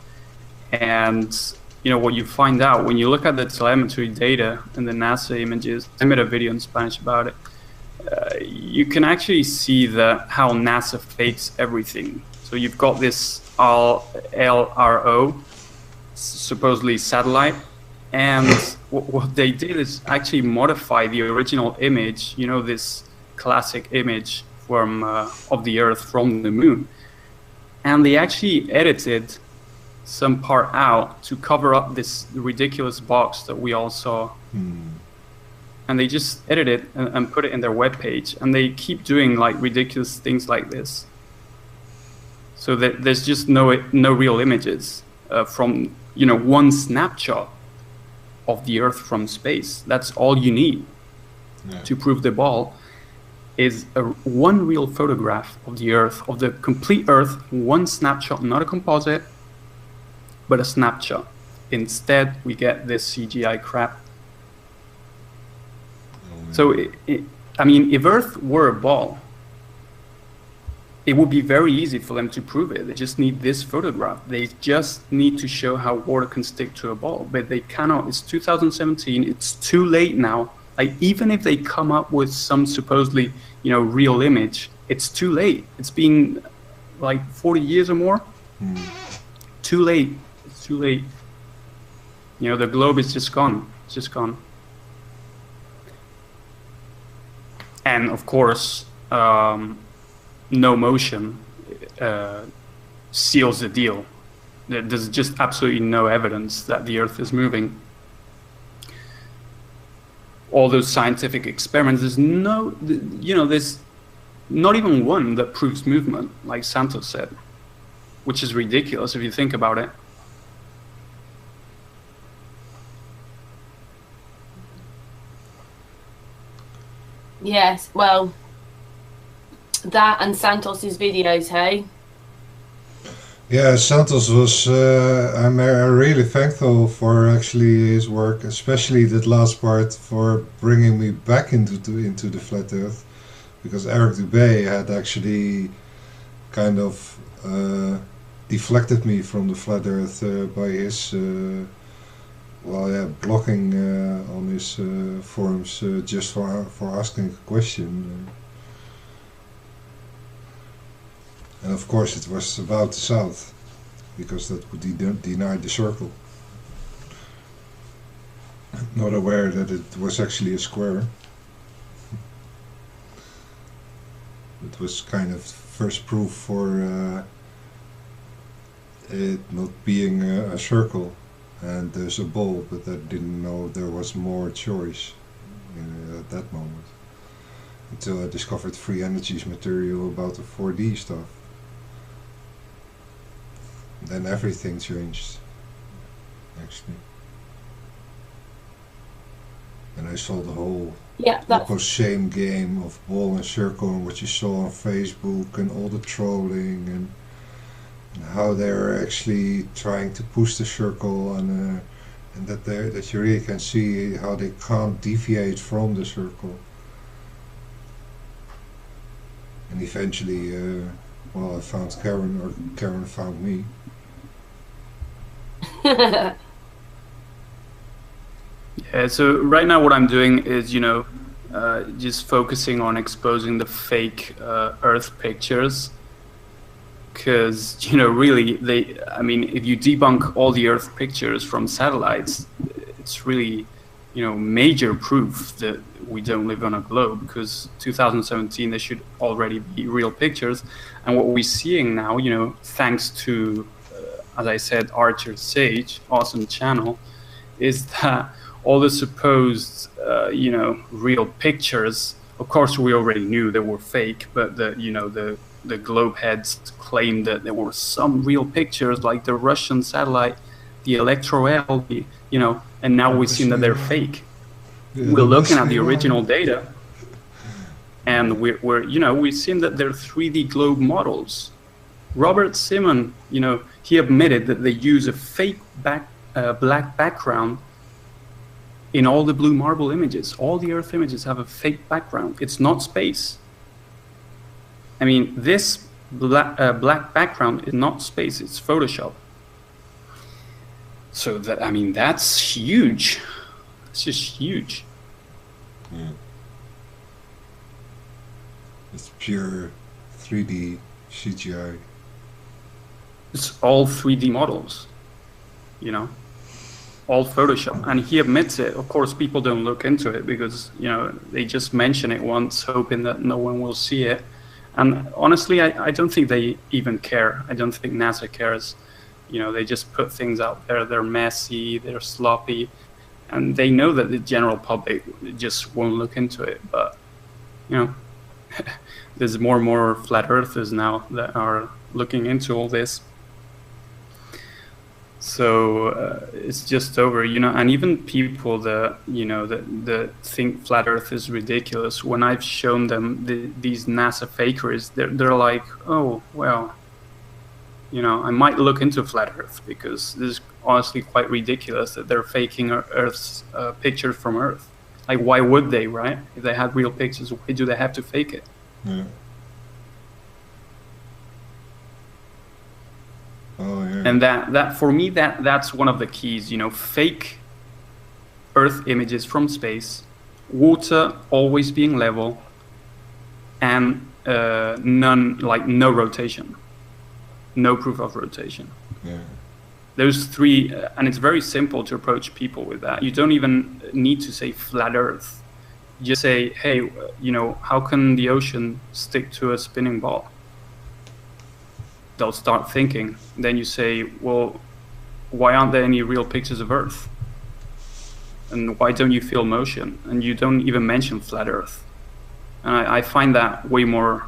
And, you know, what you find out when you look at the telemetry data and the NASA images, I made a video in Spanish about it. You can actually see how NASA fakes everything. So you've got this LRO, supposedly satellite, and what they did is actually modify the original image, you know, this classic image from of the Earth from the moon, and they actually edited some part out to cover up this ridiculous box that we all saw. And they just edit it and put it in their webpage, and they keep doing like ridiculous things like this. So that there's just no real images from, you know, one snapshot of the Earth from space. That's all you need to prove the ball is one real photograph of the Earth, of the complete Earth, one snapshot, not a composite, but a snapshot. Instead, we get this CGI crap. So, I mean, if Earth were a ball, it would be very easy for them to prove it. They just need this photograph. They just need to show how water can stick to a ball, but they cannot. It's 2017. It's too late now. Like, even if they come up with some supposedly, you know, real image, it's too late. It's been like 40 years or more. Too late. It's too late. You know, the globe is just gone. It's just gone. And of course, no motion seals the deal. There's just absolutely no evidence that the Earth is moving. All those scientific experiments, there's no, you know, there's not even one that proves movement, like Santos said, which is ridiculous if you think about it. Yes, well, that and Santos's videos, hey? Yeah, Santos was. I'm really thankful for actually his work, especially that last part for bringing me back into the flat Earth, because Eric Dubé had actually kind of deflected me from the flat Earth by his blocking on his forums just for asking a question. And of course it was about the South, because that would deny the circle. Not aware that it was actually a square. It was kind of first proof for it not being a circle. And there's a ball, but I didn't know there was more choice at that moment. Until I discovered free energies material about the 4D stuff. Then everything changed, actually. And I saw the whole shame game of ball and circle, and what you saw on Facebook, and all the trolling, and how they're actually trying to push the circle, and that you really can see how they can't deviate from the circle. And eventually, I found Karen, or Karen found me. Yeah, so right now what I'm doing is, just focusing on exposing the fake Earth pictures. Because, really, if you debunk all the Earth pictures from satellites, it's really, major proof that we don't live on a globe, because 2017 there should already be real pictures. And what we're seeing now, thanks to, as I said, Archer Sage, awesome channel, is that all the supposed, real pictures, of course we already knew they were fake, but the globe heads claimed that there were some real pictures, like the Russian satellite, the Electro-L, and now we've seen that they're fake. Yeah, we're looking at the original data, and we've seen that they're 3D globe models. Robert Simon, he admitted that they use a fake black background in all the blue marble images. All the Earth images have a fake background. It's not space. I mean, this black background is not space, it's Photoshop. So that's huge. It's just huge. Yeah. It's pure 3D CGI. It's all 3D models, all Photoshop. And he admits it. Of course, people don't look into it because, they just mention it once, hoping that no one will see it. And honestly, I don't think they even care. I don't think NASA cares. They just put things out there. They're messy, they're sloppy, and they know that the general public just won't look into it. But, there's more and more flat earthers now that are looking into all this. So it's just over, and even people that, that think flat earth is ridiculous, when I've shown them these NASA fakeries, they're like, oh, well, I might look into flat earth, because this is honestly quite ridiculous that they're faking Earth's pictures from Earth. Like, why would they, right? If they had real pictures, why do they have to fake it? Yeah. Oh, yeah. And that for me, that's one of the keys, fake Earth images from space, water always being level, and no rotation, no proof of rotation. Yeah. Those three, and it's very simple to approach people with that. You don't even need to say flat Earth. You just say, hey, how can the ocean stick to a spinning ball? They'll start thinking. Then you say, well, why aren't there any real pictures of Earth? And why don't you feel motion? And you don't even mention flat Earth. And I find that way more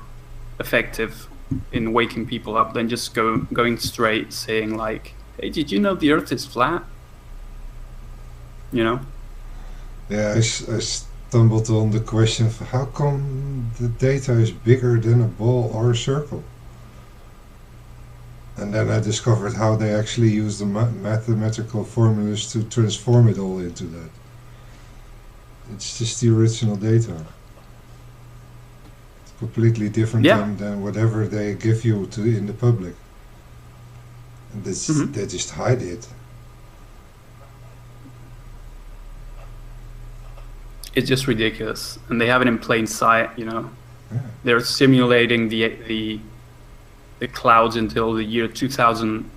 effective in waking people up than just going straight saying like, hey, did you know the Earth is flat? Yeah, stumbled on the question of how come the data is bigger than a ball or a circle? And then I discovered how they actually use the mathematical formulas to transform it all into that. It's just the original data. It's completely different than whatever they give you in the public. And they just hide it. It's just ridiculous, and they have it in plain sight. You know, Yeah. they're simulating the clouds until the year 2000,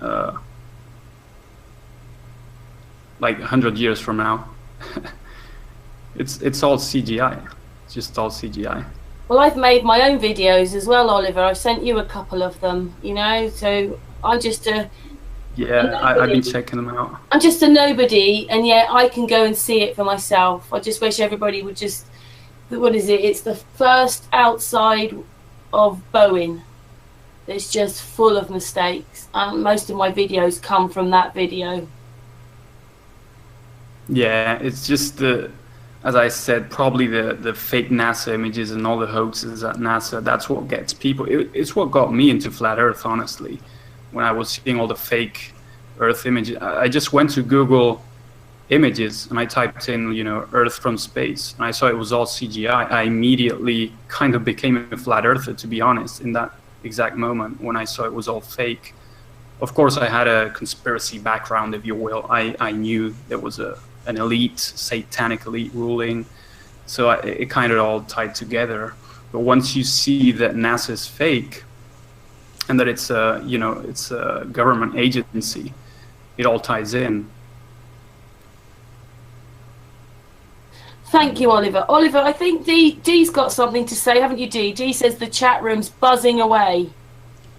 like 100 years from now. It's all CGI. It's just all CGI. Well, I've made my own videos as well, Oliver. I've sent you a couple of them, you know, so I'm just a... Yeah, I've been checking them out. I'm just a nobody, and yet I can go and see it for myself. I just wish everybody would just... What is it? It's the first outside of Bowen. It's just full of mistakes. Most of my videos come from that video. Yeah, it's just as I said, probably the fake NASA images and all the hoaxes at NASA. That's what gets people. It's what got me into flat Earth, honestly. When I was seeing all the fake Earth images, I just went to Google Images and I typed in, you know, Earth from space, and I saw it was all CGI. I immediately kind of became a flat earther, to be honest, in that exact moment when I saw it was all fake. Of course, I had a conspiracy background, if you will. I knew there was an elite, satanic elite ruling, so it kind of all tied together. But once you see that NASA is fake and that it's it's a government agency, it all ties in. Thank you, Oliver. Oliver, I think Dee's got something to say, haven't you, Dee? Dee says the chat room's buzzing away.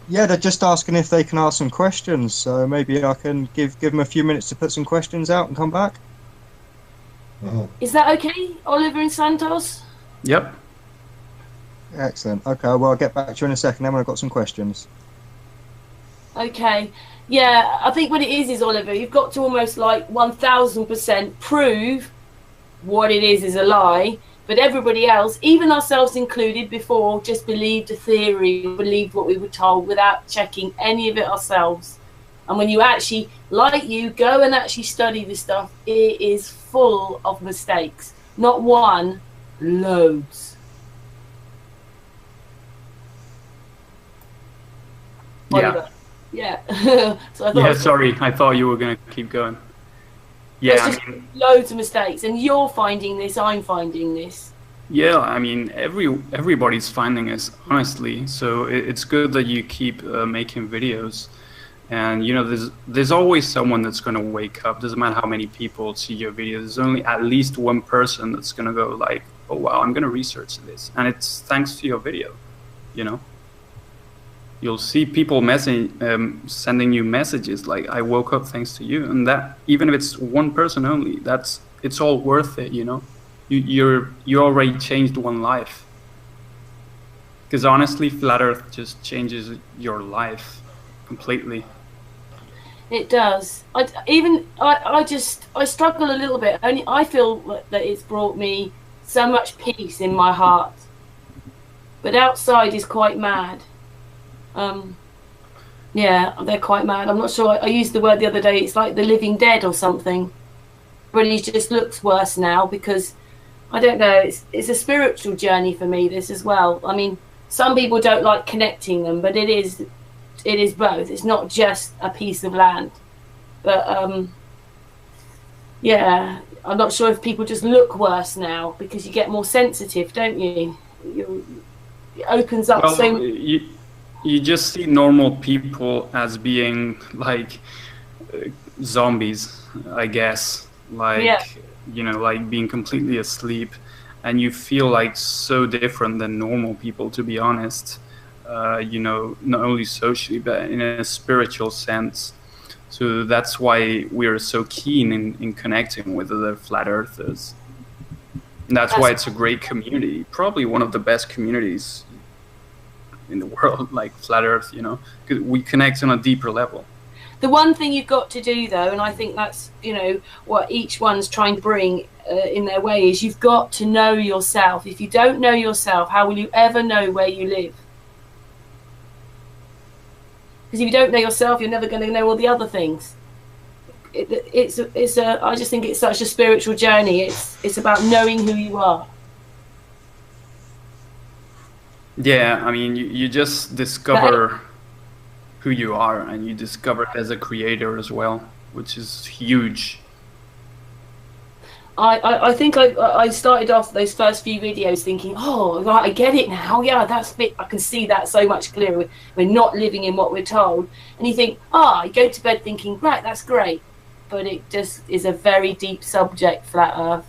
Yeah, they're just asking if they can ask some questions, so maybe I can give them a few minutes to put some questions out and come back. Is that okay, Oliver and Santos? Yep. Excellent. Okay, well, I'll get back to you in a second then when I've got some questions. Okay. Yeah, I think what it is, Oliver, you've got to almost like 1000% prove what it is a lie, but everybody else, even ourselves included before, just believed a theory, believed what we were told without checking any of it ourselves. And when you actually, like you, go and actually study this stuff, it is full of mistakes. Not one, loads. Yeah. Yeah. So I thought Yeah, sorry, I thought you were going to keep going. Yeah, there's just loads of mistakes, and you're finding this, I'm finding this. Yeah, I mean, everybody's finding this, honestly. So it's good that you keep making videos, and you know, there's always someone that's going to wake up. Doesn't matter how many people see your videos. There's only at least one person that's going to go like, "Oh wow, I'm going to research this," and it's thanks to your video. You know, you'll see people sending you messages like, "I woke up thanks to you," and that, even if it's one person only, it's all worth it. You know. You already changed one life, because honestly, flat Earth just changes your life completely. It does. I struggle a little bit. Only I feel that it's brought me so much peace in my heart, but outside is quite mad. Yeah, they're quite mad. I'm not sure. I used the word the other day. It's like the living dead or something. But it just looks worse now because. I don't know, it's a spiritual journey for me, this as well. I mean, some people don't like connecting them, but it is both. It's not just a piece of land. But, yeah, I'm not sure if people just look worse now because you get more sensitive, don't you? It opens up so... You just see normal people as being, like, zombies, I guess. Like... Yeah. You know, like being completely asleep, and you feel like so different than normal people, to be honest. You know, not only socially, but in a spiritual sense. So that's why we're so keen in connecting with other flat earthers. And that's why it's a great community, probably one of the best communities in the world, like flat earth, you know, because we connect on a deeper level. The one thing you've got to do, though, and I think that's, you know, what each one's trying to bring in their way, is you've got to know yourself. If you don't know yourself, how will you ever know where you live? Because if you don't know yourself, you're never going to know all the other things. I just think it's such a spiritual journey. It's about knowing who you are. Yeah, I mean, you just discover who you are, and you discover it as a creator as well, which is huge. I think I started off those first few videos thinking, oh, right, I get it now. Yeah, that's a bit, I can see that so much clearer. We're not living in what we're told. And you think, you go to bed thinking, right, that's great. But it just is a very deep subject, flat Earth.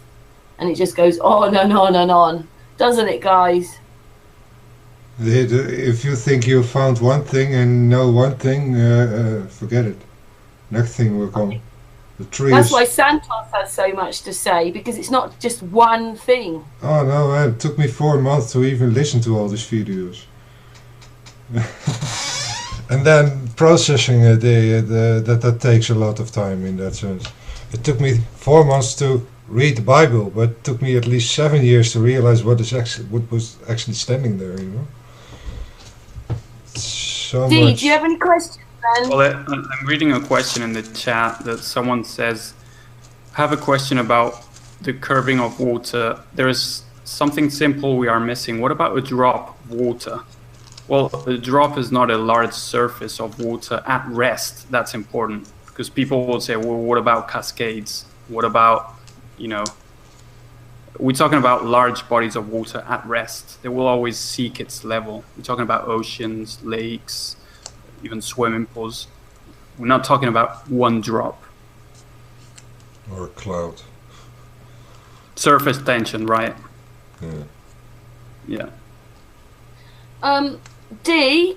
And it just goes on and on and on. Doesn't it, guys? If you think you found one thing and know one thing, forget it. Next thing will come. The trees. That's why Santos has so much to say, because it's not just one thing. Oh no, it took me 4 months to even listen to all these videos. And then processing it, that takes a lot of time in that sense. It took me 4 months to read the Bible, but it took me at least 7 years to realize what was actually standing there, you know. So Dee, much. do you have any questions, then? Well, I'm reading a question in the chat that someone says, I have a question about the curving of water. There is something simple we are missing. What about a drop of water? Well, a drop is not a large surface of water at rest. That's important, because people will say, well, what about cascades? What about, you know, we're talking about large bodies of water at rest. They will always seek its level. We're talking about oceans, lakes, even swimming pools. We're not talking about one drop. Or a cloud. Surface tension, right? Yeah. Yeah. Dee,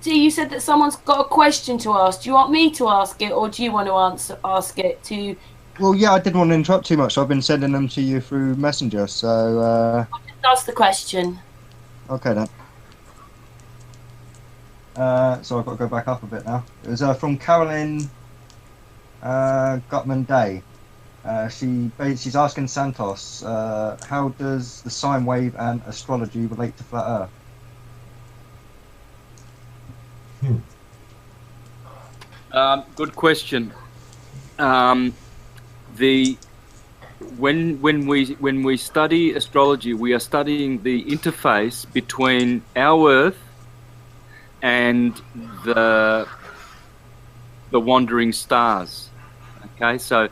you said that someone's got a question to ask. Do you want me to ask it, or do you want to ask it to? Well, yeah, I didn't want to interrupt too much. So I've been sending them to you through Messenger. So. I'll just ask the question. Okay then. So I've got to go back up a bit now. It was from Carolyn Gutman Day. She's asking Santos, how does the sine wave and astrology relate to flat Earth? Good question. When we study astrology, we are studying the interface between our Earth and the wandering stars. Okay, so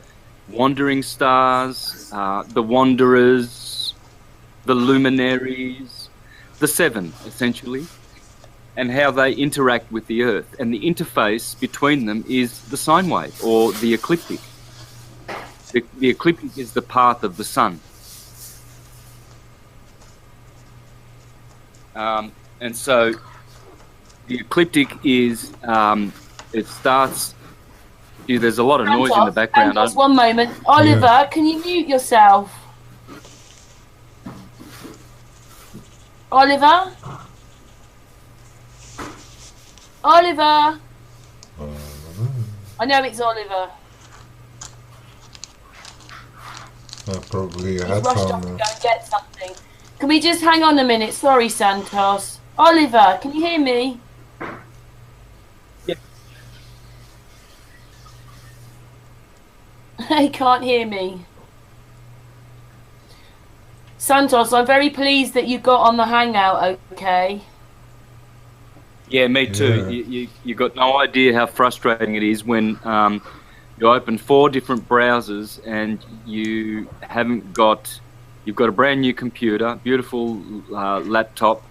wandering stars, the wanderers, the luminaries, the seven essentially, and how they interact with the Earth. And the interface between them is the sine wave, or the ecliptic. The ecliptic is the path of the sun. And so the ecliptic is, it starts, there's a lot of noise in the background. Santos, one moment. Oliver, can you mute yourself? Oliver? Oliver? I know it's Oliver. Probably a He's rushed off headphone. to go and get something. Can we just hang on a minute? Sorry, Santos. Oliver, can you hear me? Yeah. He can't hear me. Santos, I'm very pleased that you got on the Hangout, okay? Yeah, me too. Yeah. You got no idea how frustrating it is when you open 4 different browsers and you've got a brand new computer, beautiful laptop,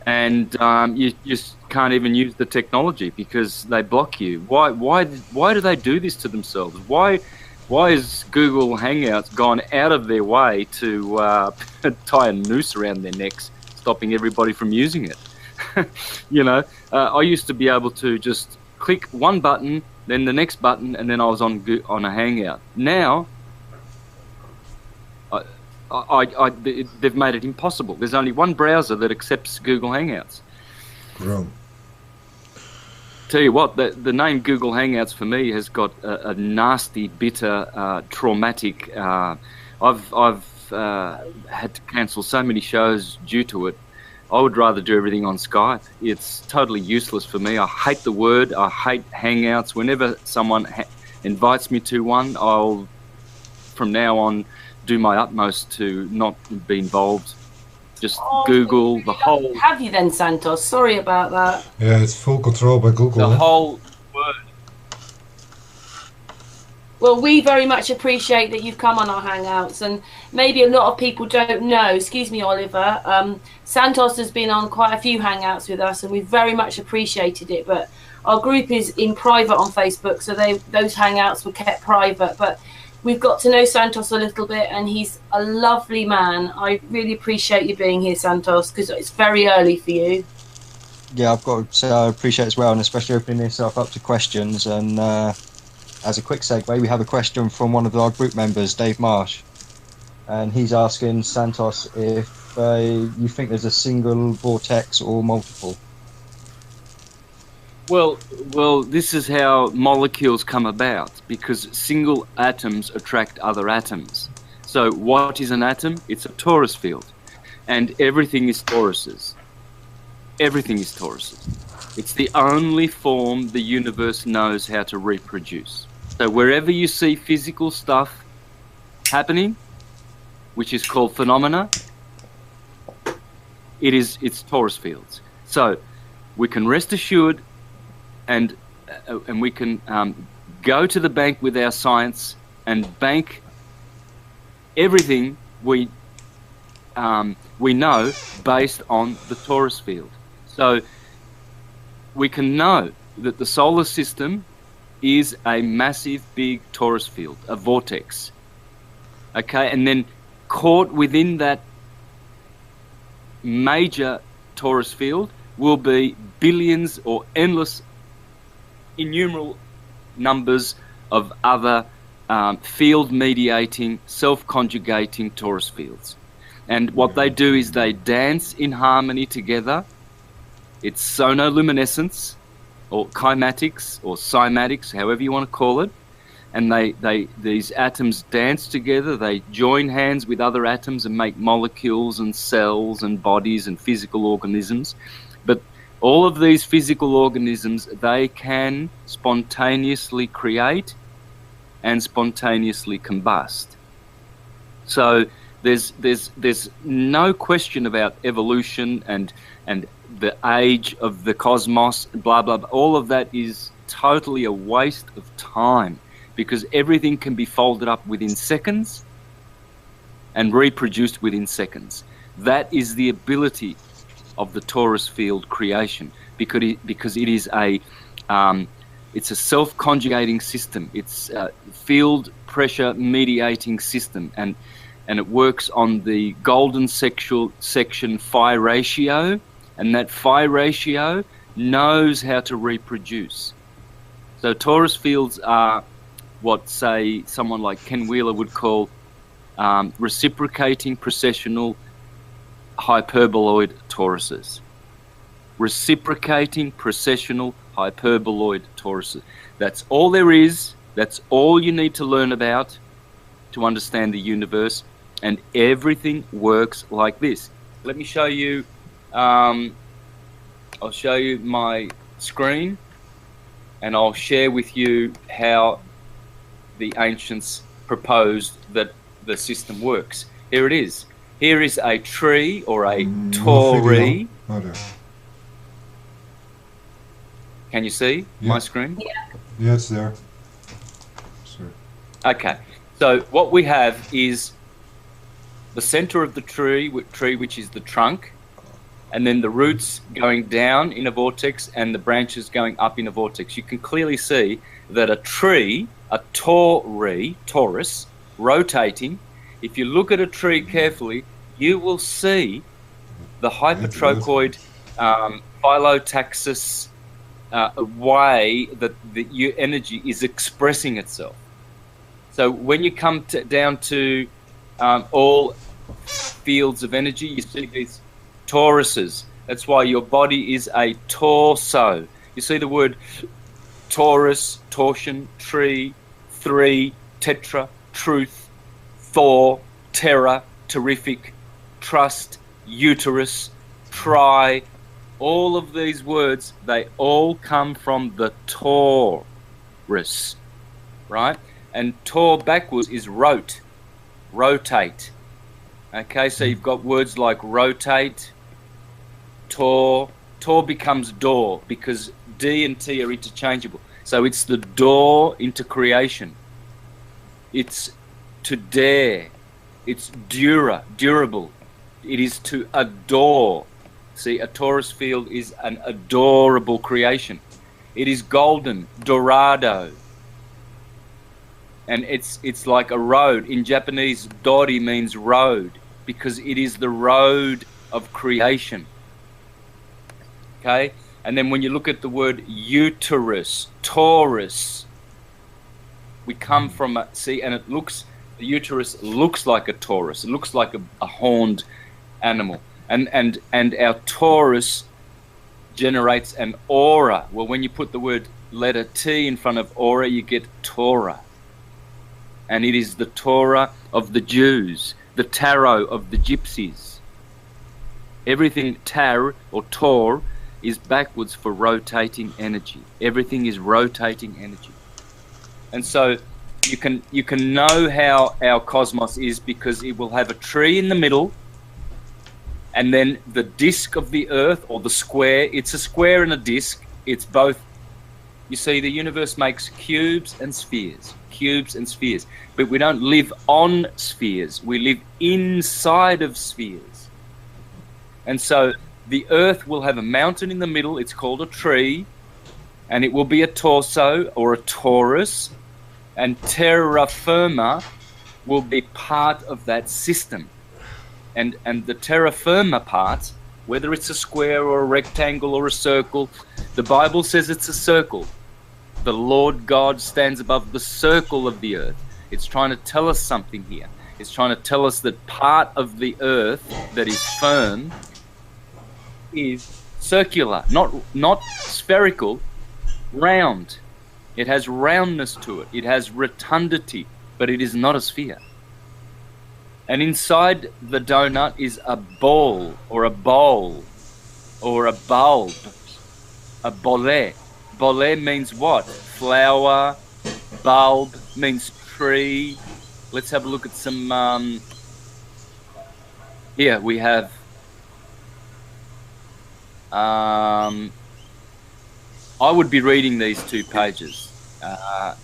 and you just can't even use the technology because they block you. Why do they do this to themselves? Why has Google Hangouts gone out of their way to tie a noose around their necks, stopping everybody from using it? You know, I used to be able to just click one button, then the next button, and then I was on a Hangout. Now, they've made it impossible. There's only one browser that accepts Google Hangouts. Chrome. Tell you what, the name Google Hangouts for me has got a nasty, bitter, traumatic. I've had to cancel so many shows due to it. I would rather do everything on Skype. It's totally useless for me. I hate the word. I hate Hangouts. Whenever someone invites me to one, I'll, from now on, do my utmost to not be involved. Just Google the whole... Have you then, Santos? Sorry about that. Yeah, it's full control by Google. The whole word. Well, we very much appreciate that you've come on our Hangouts, and maybe a lot of people don't know, excuse me, Oliver, Santos has been on quite a few Hangouts with us, and we've very much appreciated it, but our group is in private on Facebook, so those Hangouts were kept private, but we've got to know Santos a little bit, and he's a lovely man. I really appreciate you being here, Santos, because it's very early for you. Yeah, I've got to say I appreciate as well, and especially opening yourself up to questions. And as a quick segue, we have a question from one of our group members, Dave Marsh, and he's asking Santos if you think there's a single vortex or multiple. Well, this is how molecules come about, because single atoms attract other atoms. So what is an atom? It's a torus field, and everything is toruses. Everything is toruses. It's the only form the universe knows how to reproduce. So wherever you see physical stuff happening, which is called phenomena, it's torus fields. So we can rest assured, and we can go to the bank with our science and bank everything we know based on the torus field. So we can know that the solar system is a massive, big torus field, a vortex. Okay, and then caught within that major torus field will be billions or endless, innumerable numbers of other field-mediating, self-conjugating torus fields. And what they do is they dance in harmony together. It's sonoluminescence, or kymatics, or cymatics, however you want to call it. And these atoms dance together. They join hands with other atoms and make molecules and cells and bodies and physical organisms. But all of these physical organisms, they can spontaneously create and spontaneously combust. So there's no question about evolution and the age of the cosmos, blah, blah, blah. All of that is totally a waste of time, because everything can be folded up within seconds and reproduced within seconds. That is the ability of the torus field creation, because it is it's a self-conjugating system. It's a field pressure mediating system, and it works on the golden section phi ratio, and that phi ratio knows how to reproduce. So torus fields are what, say, someone like Ken Wheeler would call reciprocating precessional hyperboloid toruses. Reciprocating precessional hyperboloid toruses. That's all there is. That's all you need to learn about to understand the universe, and everything works like this. Let me show you. I'll show you my screen, and I'll share with you how the ancients proposed that the system works. Here it is. Here is a tree, or a torii. Can you see my screen? Yeah, it's there. Sorry. Okay, so what we have is the center of the tree, which is the trunk, and then the roots going down in a vortex and the branches going up in a vortex. You can clearly see that a tree, a torus, rotating, if you look at a tree carefully, you will see the hypertrochoid phyllotaxis way that the energy is expressing itself. So when you come down to all fields of energy, you see these toruses. That's why your body is a torso. You see the word Taurus, torsion, tree, three, tetra, truth, Thor, terror, terrific, trust, uterus, try. All of these words, they all come from the Taurus, right? And Tor backwards is rotate. Okay, so you've got words like rotate, Tor becomes door because D and T are interchangeable. So it's the door into creation. It's to dare. It's durable. It is to adore. See, a torus field is an adorable creation. It is golden, dorado. And it's like a road. In Japanese, dori means road because it is the road of creation. Okay? And then when you look at the word uterus, Taurus, we come from the uterus looks like a Taurus. It looks like a horned animal. And our Taurus generates an aura. Well, when you put the word letter T in front of aura, you get Torah. And it is the Torah of the Jews, the tarot of the gypsies. Everything tar or tor is backwards for rotating energy. Everything is rotating energy. And so you can know how our cosmos is because it will have a tree in the middle, and then the disk of the earth, or the square. It's a square and a disk. It's both. You see, the universe makes cubes and spheres. But we don't live on spheres. We live inside of spheres. And so the earth will have a mountain in the middle. It's called a tree. And it will be a torso or a torus. And terra firma will be part of that system. And the terra firma part, whether it's a square or a rectangle or a circle, the Bible says it's a circle. The Lord God stands above the circle of the earth. It's trying to tell us something here. It's trying to tell us that part of the earth that is firm is circular, not spherical, round. It has roundness to it. It has rotundity, but it is not a sphere. And inside the donut is a ball or a bowl or a bulb, a bolet. Bolet means what? Flower. Bulb means tree. Let's have a look at some. Here we have. I would be reading these 2 pages.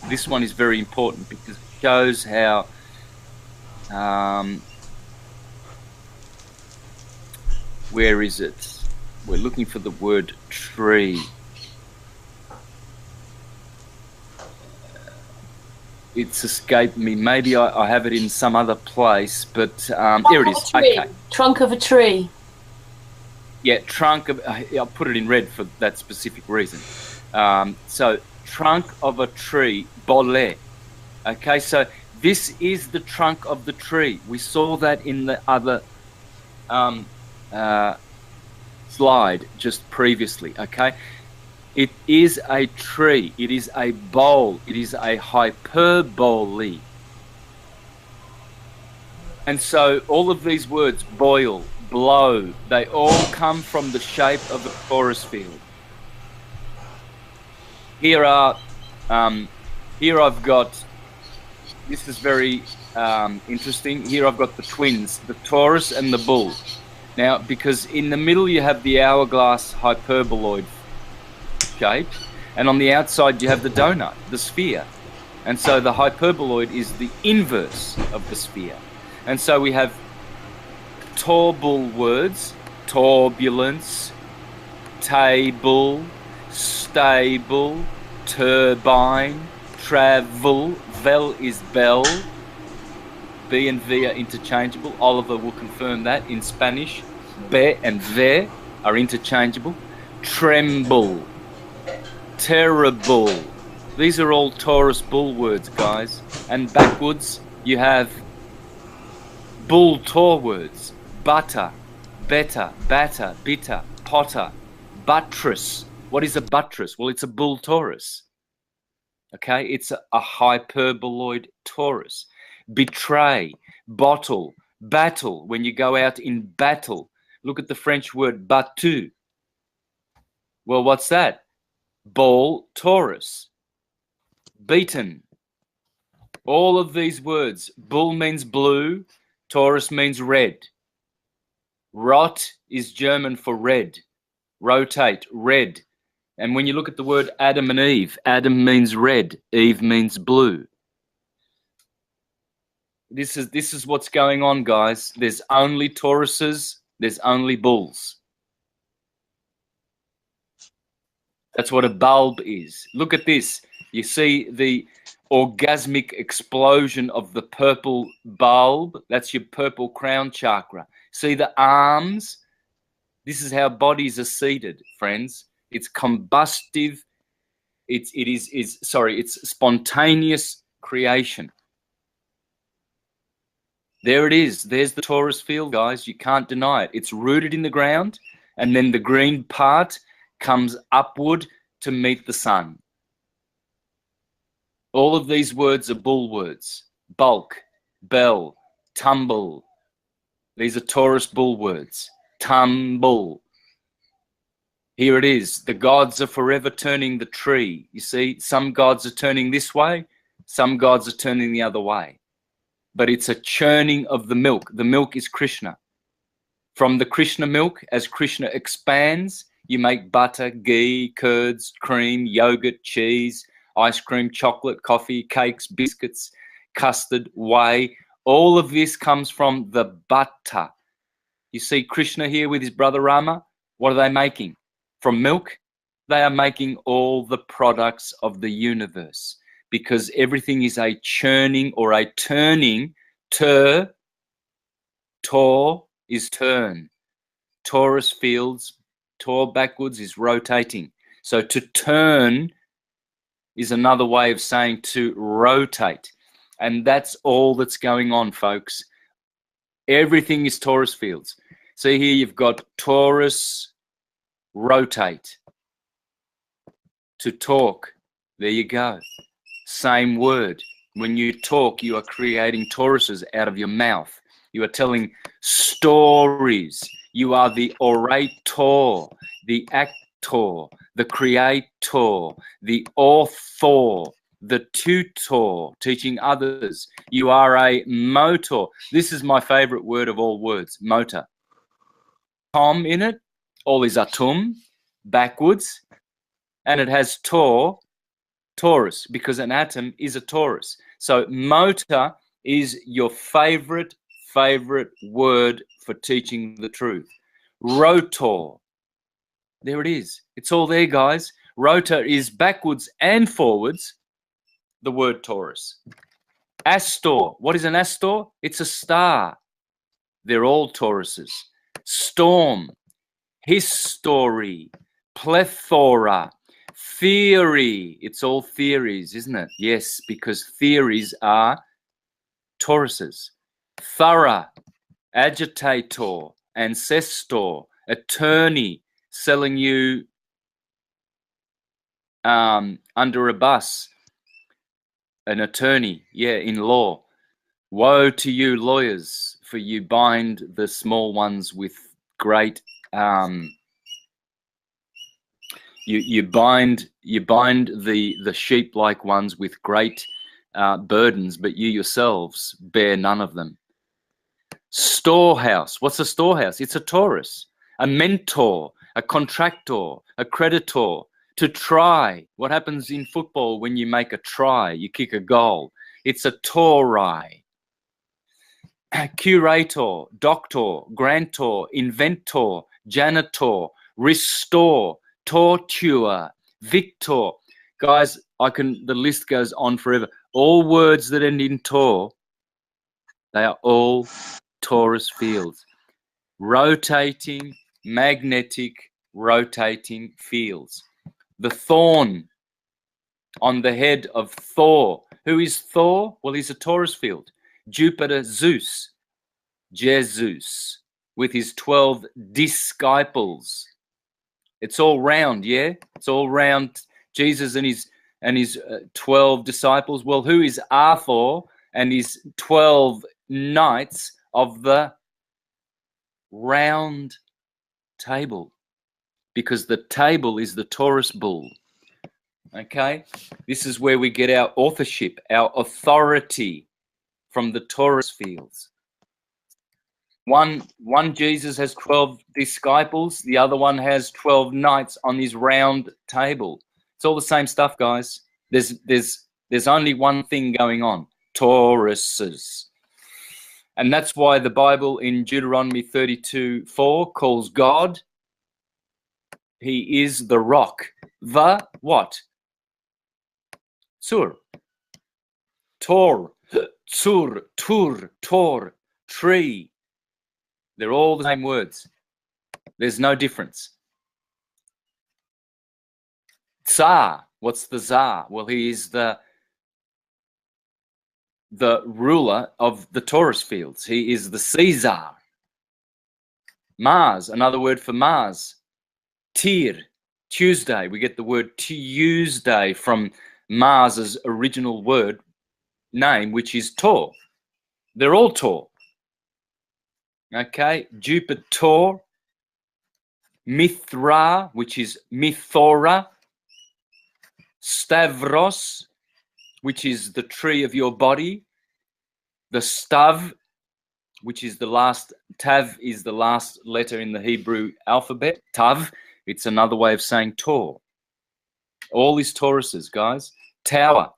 This one is very important because it shows how. Where is it? We're looking for the word tree. It's escaped me. Maybe I have it in some other place, but here it is. Okay. Trunk of a tree. Yeah, trunk of. I'll put it in red for that specific reason. So, trunk of a tree, bolet. Okay, so this is the trunk of the tree. We saw that in the other slide just previously. Okay. It is a tree. It is a bowl. It is a hyperbole. And so all of these words, boil, blow, they all come from the shape of a torus field. Here I've got, this is very interesting. Here I've got the twins, the Taurus and the bull. Now, because in the middle you have the hourglass hyperboloid shape, and on the outside you have the donut, the sphere. And so the hyperboloid is the inverse of the sphere. And so we have torbull words, turbulence, table, stable, turbine, travel, vel is bell, B and V are interchangeable. Oliver will confirm that in Spanish. Be and ve are interchangeable. Tremble, terrible. These are all Taurus bull words, guys. And backwards, you have bull Tor words. Butter, better, batter, bitter, potter, buttress, What is a buttress? Well, it's a bull torus. Okay, it's a hyperboloid torus. Betray, bottle, battle. When you go out in battle, look at the French word battu. Well, what's that? Ball torus. Beaten. All of these words. Bull means blue. Taurus means red. Rot is German for red. Rotate, red. And when you look at the word Adam and Eve, Adam means red, Eve means blue. This is what's going on, guys. There's only Tauruses, there's only bulls. That's what a bulb is. Look at this. You see the orgasmic explosion of the purple bulb? That's your purple crown chakra. See the arms? This is how bodies are seated, friends. It's combustive. It's spontaneous creation. There it is. There's the Taurus field, guys. You can't deny it. It's rooted in the ground, and then the green part comes upward to meet the sun. All of these words are bull words. Bulk, bell, tumble. These are Taurus bull words. Tumble. Here it is. The gods are forever turning the tree. You see, some gods are turning this way, some gods are turning the other way. But it's a churning of the milk. The milk is Krishna. From the Krishna milk, as Krishna expands, you make butter, ghee, curds, cream, yogurt, cheese, ice cream, chocolate, coffee, cakes, biscuits, custard, whey. All of this comes from the butter. You see Krishna here with his brother Rama. What are they making? From milk? They are making all the products of the universe, because everything is a churning or a turning. Tor is turn. Taurus fields, tor backwards is rotating. So to turn is another way of saying to rotate. And that's all that's going on, folks. Everything is Taurus fields. See here, you've got Taurus, rotate. To talk, there you go. Same word. When you talk, you are creating Tauruses out of your mouth. You are telling stories. You are the orator, the actor, the creator, the author, the tutor, teaching others. You are a motor. This is my favorite word of all words, motor. Tom in it, all is atum, backwards, and it has Taurus, because an atom is a Taurus. So motor is your favorite word for teaching the truth. Rotor. There it is. It's all there, guys. Rotor is backwards and forwards, the word Taurus. Astor. What is an Astor? It's a star. They're all Tauruses. Storm. History. Plethora. Theory. It's all theories, isn't it? Yes, because theories are Tauruses. Thorough. Agitator. Ancestor. Attorney. Selling you under a bus. An attorney, yeah, in law. Woe to you lawyers, for you bind the small ones with great you bind the sheep-like ones with great burdens, but you yourselves bear none of them. Storehouse. What's a storehouse? It's a Taurus. A mentor, a contractor, a creditor. To try. What happens in football when you make a try? You kick a goal. It's a Taurai. Curator, doctor, grantor, inventor, janitor, restore, torture, victor. Guys, the list goes on forever. All words that end in tor, they are all Taurus fields. Rotating, magnetic, rotating fields. The thorn on the head of Thor. Who is Thor? Well, he's a Taurus field. Jupiter, Zeus, Jesus, with his 12 disciples. It's all round, yeah? It's all round Jesus and his 12 disciples. Well, who is Arthur and his 12 knights of the round table? Because the table is the Taurus bull. Okay? This is where we get our authorship, our authority from the Taurus fields. One Jesus has 12 disciples. The other one has 12 knights on his round table. It's all the same stuff, guys. There's only one thing going on. Tauruses. And that's why the Bible in Deuteronomy 32:4 calls God, he is the rock. The what? Sur. Tor. Sur. Tur. Tor. Tree. They're all the same words. There's no difference. Tsar. What's the Tsar? Well, he is the ruler of the Taurus fields. He is the Caesar. Mars, another word for Mars. Tyr, Tuesday. We get the word Tuesday from Mars's original word name, which is Tor. They're all Tor. Okay, Jupiter, Mithra, which is Mithora, Stavros, which is the tree of your body, the Stav, which is the last, Tav is the last letter in the Hebrew alphabet, Tav, it's another way of saying Tor. All these Tauruses, guys. Tower,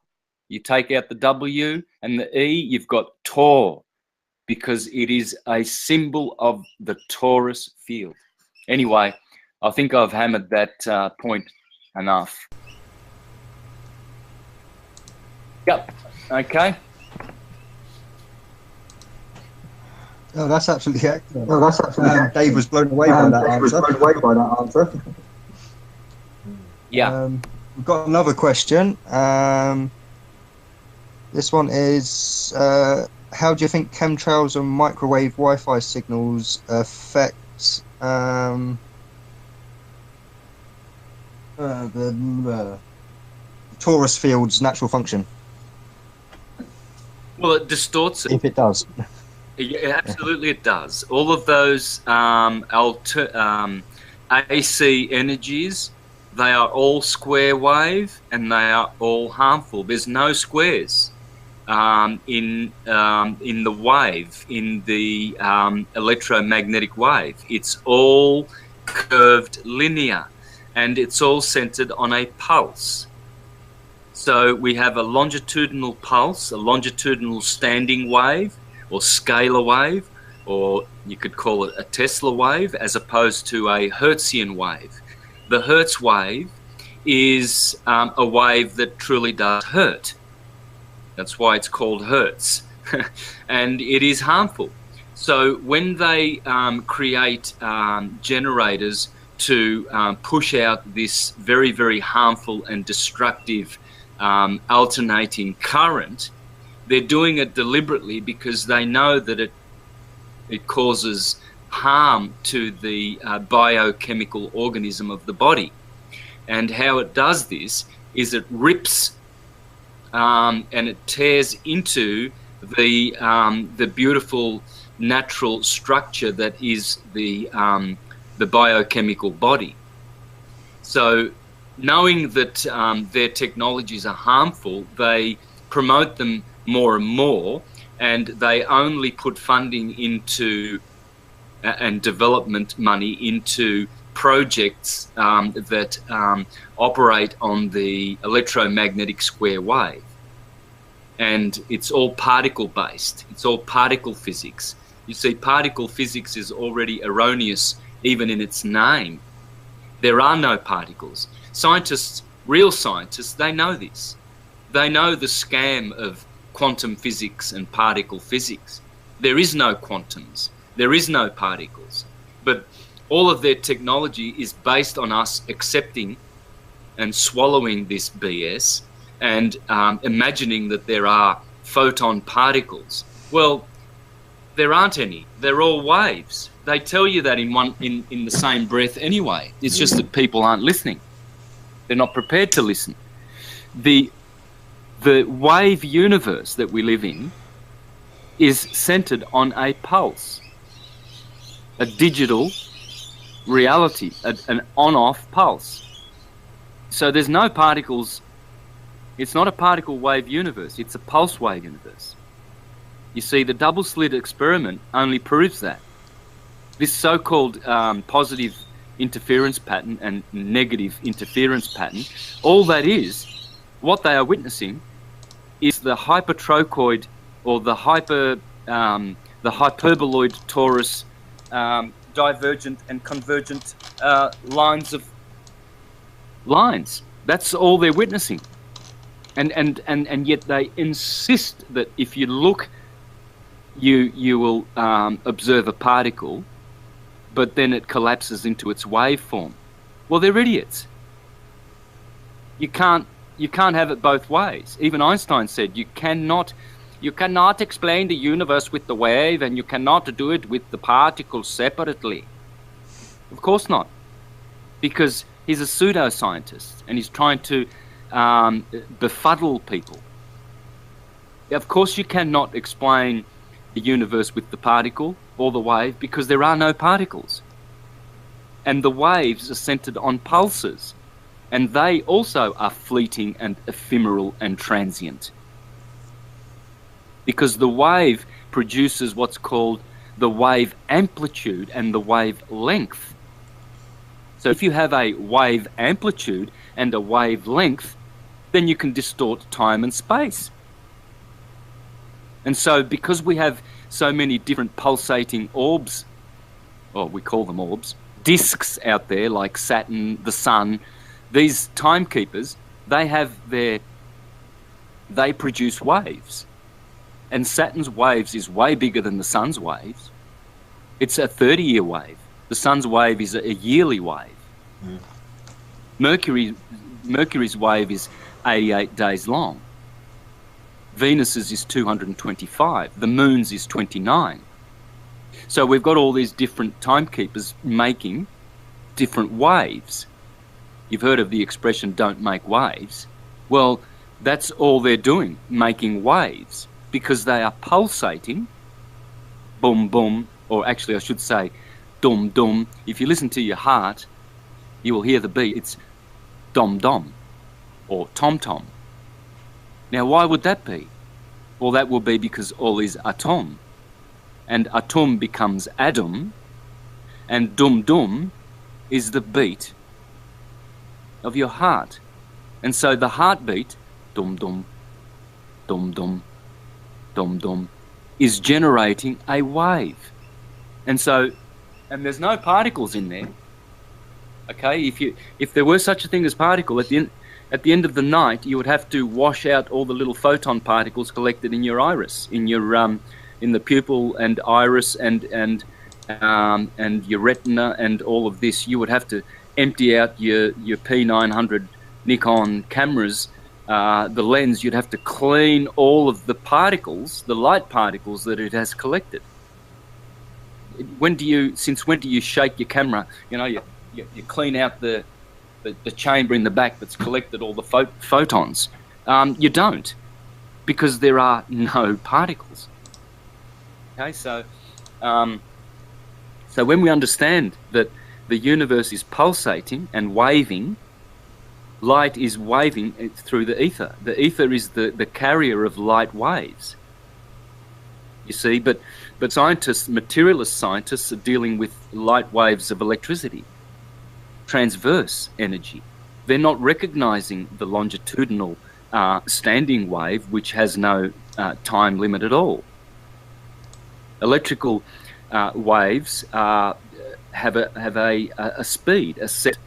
you take out the W and the E, you've got Tor, because it is a symbol of the Taurus field. Anyway, I think I've hammered that point enough. Yep. Okay. Oh, that's absolutely excellent. Oh, that's absolutely Dave was blown away by that answer. Yeah. We've got another question. This one is, how do you think chemtrails and microwave Wi-Fi signals affect the Taurus field's natural function? Well, it distorts it. If it does. Yeah, absolutely it does. All of those AC energies, they are all square wave and they are all harmful. There's no squares in the wave, in the electromagnetic wave. It's all curved linear and it's all centered on a pulse. So we have a longitudinal pulse, a longitudinal standing wave or scalar wave, or you could call it a Tesla wave, as opposed to a Hertzian wave. The Hertz wave is a wave that truly does hurt. That's why it's called Hertz. And it is harmful. So when they create generators to push out this very, very harmful and destructive alternating current, they're doing it deliberately because they know that it causes harm to the biochemical organism of the body. And how it does this is it rips and it tears into the beautiful natural structure that is the biochemical body. So knowing that their technologies are harmful, they promote them more and more, and they only put funding into and development money into projects that operate on the electromagnetic square wave. And it's all particle based. It's all particle physics. You see, particle physics is already erroneous even in its name. There are no particles. Scientists, real scientists, they know this. They know the scam of quantum physics and particle physics. There is no quantums. There is no particles. But all of their technology is based on us accepting and swallowing this BS and imagining that there are photon particles. Well, there aren't any. They're all waves. They tell you that in the same breath anyway. It's just that people aren't listening. They're not prepared to listen. The wave universe that we live in is centered on a pulse, a digital reality, an on-off pulse. So there's no particles. It's not a particle wave universe. It's a pulse wave universe. You see, the double slit experiment only proves that. This so-called positive interference pattern and negative interference pattern, all that is, what they are witnessing is the hypertrochoid or the hyperboloid torus divergent and convergent lines. That's all they're witnessing. And yet they insist that if you look, you will observe a particle, but then it collapses into its waveform. Well, they're idiots. You can't have it both ways. Even Einstein said you cannot explain the universe with the wave, and you cannot do it with the particles separately. Of course not, because he's a pseudoscientist and he's trying to befuddle people. Of course you cannot explain the universe with the particle or the wave, because there are no particles. And the waves are centered on pulses, and they also are fleeting and ephemeral and transient. Because the wave produces what's called the wave amplitude and the wave length. So if you have a wave amplitude and a wave length, then you can distort time and space. And so because we have so many different pulsating orbs, or we call them orbs, disks out there like Saturn, the Sun, these timekeepers, they produce waves. And Saturn's waves is way bigger than the Sun's waves. It's a 30-year wave. The Sun's wave is a yearly wave. Mercury's wave is 88 days long. Venus's is 225. The Moon's is 29. So we've got all these different timekeepers making different waves. You've heard of the expression, don't make waves. Well, that's all they're doing, making waves, because they are pulsating, boom, boom, or actually I should say, dum, dum. If you listen to your heart, you will hear the beat. It's dom, dom, or tom, tom. Now, why would that be? Well, that will be because all is atom, and atom becomes atom, and dum, dum is the beat of your heart. And so the heartbeat, dum, dum, dum, dum, dum, dum, is generating a wave. And so, and there's no particles in there. Okay, if there were such a thing as particle, at the end of the night, you would have to wash out all the little photon particles collected in your iris, in the pupil and iris and your retina and all of this. You would have to empty out your P900 Nikon cameras, the lens. You'd have to clean all of the particles, the light particles that it has collected. Since when do you shake your camera? You know, you clean out the chamber in the back that's collected all the photons. You don't, because there are no particles. Okay, so when we understand that the universe is pulsating and waving, light is waving through the ether. The ether is the carrier of light waves. You see, but scientists, materialist scientists, are dealing with light waves of electricity, transverse energy. They're not recognizing the longitudinal standing wave, which has no time limit at all. Electrical waves have a speed, a set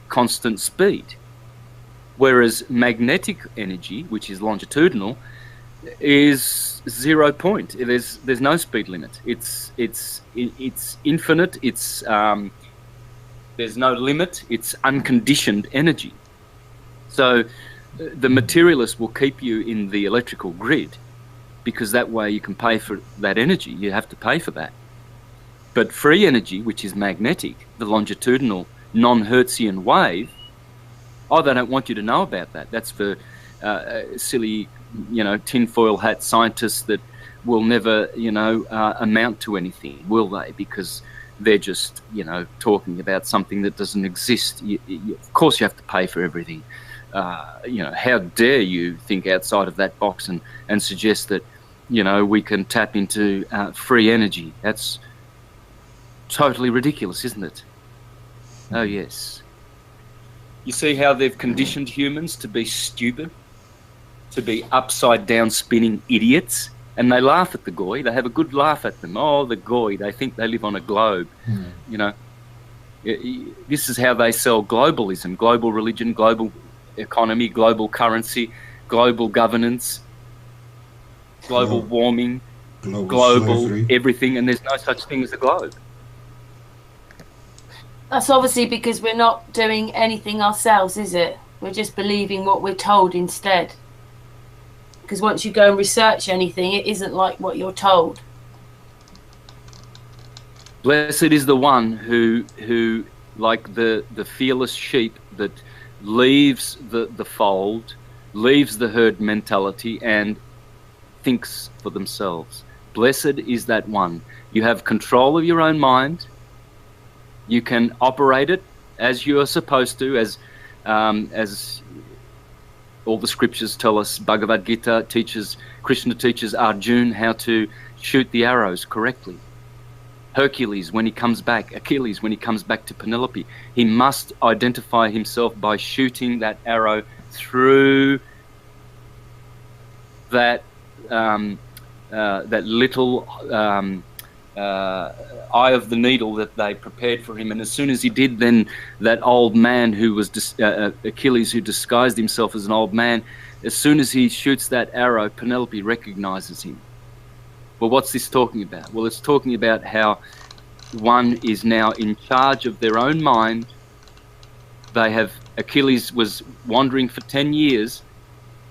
constant speed, whereas magnetic energy, which is longitudinal, is 0 point. There's no speed limit. It's infinite. There's no limit. It's unconditioned energy. So the materialist will keep you in the electrical grid, because that way you can pay for that energy. You have to pay for that. But free energy, which is magnetic, the longitudinal non-Hertzian wave, oh, they don't want you to know about that. That's for silly, tinfoil hat scientists that will never, amount to anything, will they? Because they're just, talking about something that doesn't exist. Of course you have to pay for everything. How dare you think outside of that box and suggest that, we can tap into free energy. That's totally ridiculous, isn't it? Oh, yes. You see how they've conditioned humans to be stupid, to be upside down spinning idiots, and they laugh at the goy. They have a good laugh at them. Oh, the goy, they think they live on a globe. This is how they sell globalism, global religion, global economy, global currency, global governance, global warming, global slavery. Everything, and there's no such thing as a globe. That's obviously because we're not doing anything ourselves, is it? We're just believing what we're told instead. Because once you go and research anything, it isn't like what you're told. Blessed is the one who like the fearless sheep that leaves the fold, leaves the herd mentality and thinks for themselves. Blessed is that one. You have control of your own mind. You can operate it as you are supposed to, as all the scriptures tell us. Bhagavad Gita teaches, Krishna teaches Arjuna how to shoot the arrows correctly. Hercules, when he comes back, Achilles, when he comes back to Penelope, he must identify himself by shooting that arrow through that that little eye of the needle that they prepared for him. And as soon as he did, then that old man who was Achilles, who disguised himself as an old man, as soon as he shoots that arrow, Penelope recognizes him. Well, what's this talking about? Well, it's talking about how one is now in charge of their own mind. Achilles was wandering for 10 years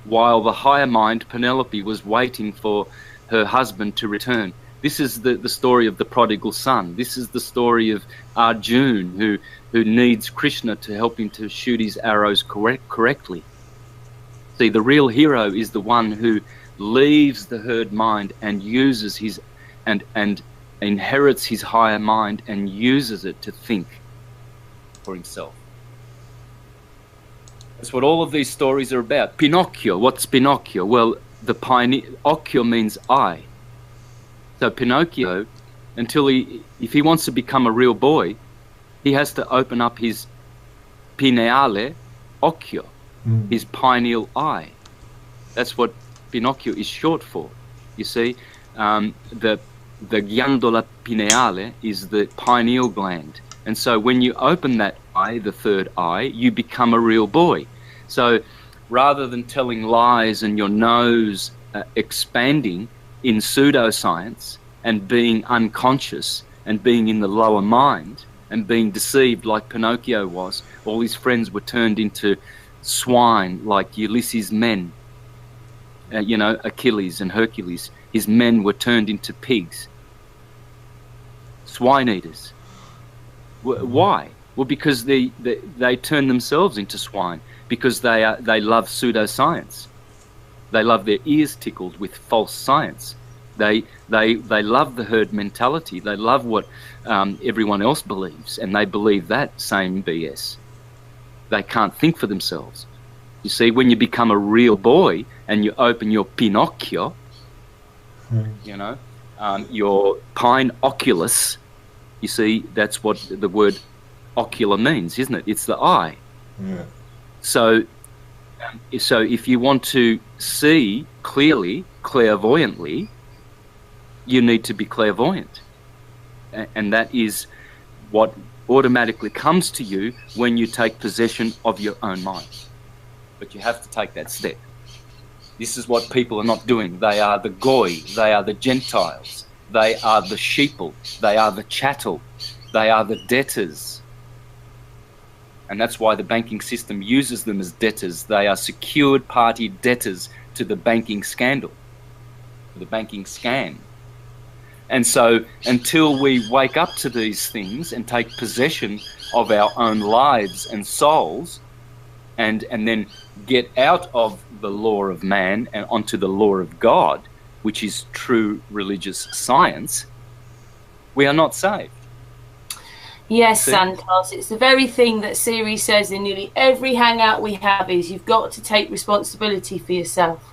while the higher mind, Penelope, was waiting for her husband to return. This is the story of the prodigal son. This is the story of Arjuna, who needs Krishna to help him to shoot his arrows correctly. See, the real hero is the one who leaves the herd mind and uses his and inherits his higher mind and uses it to think for himself. That's what all of these stories are about. Pinocchio, what's Pinocchio? Well, the pioneer, occhio means eye. So Pinocchio, if he wants to become a real boy, he has to open up his pineale occhio, his pineal eye. That's what Pinocchio is short for. You see, the ghiandola pineale is the pineal gland. And so when you open that eye, the third eye, you become a real boy. So rather than telling lies and your nose expanding in pseudoscience and being unconscious and being in the lower mind and being deceived like Pinocchio was, all his friends were turned into swine like Ulysses' men. Achilles and Hercules, his men were turned into pigs, swine eaters. Why? Well, because they turn themselves into swine, because they love pseudoscience. They love their ears tickled with false science. They love the herd mentality. They love what everyone else believes, and they believe that same BS. They can't think for themselves. You see, when you become a real boy and you open your Pinocchio, your pine oculus, you see, that's what the word ocular means, isn't it? It's the eye. Yeah. So if you want to see clearly, clairvoyantly, you need to be clairvoyant. And that is what automatically comes to you when you take possession of your own mind. But you have to take that step. This is what people are not doing. They are the goy, they are the Gentiles, they are the sheeple, they are the chattel, they are the debtors. And that's why the banking system uses them as debtors. They are secured party debtors to the banking scandal. the banking scam. And so until we wake up to these things and take possession of our own lives and souls, and then get out of the law of man and onto the law of God, which is true religious science, we are not saved. Yes, See? Santos, it's the very thing that Siri says in nearly every hangout we have is you've got to take responsibility for yourself.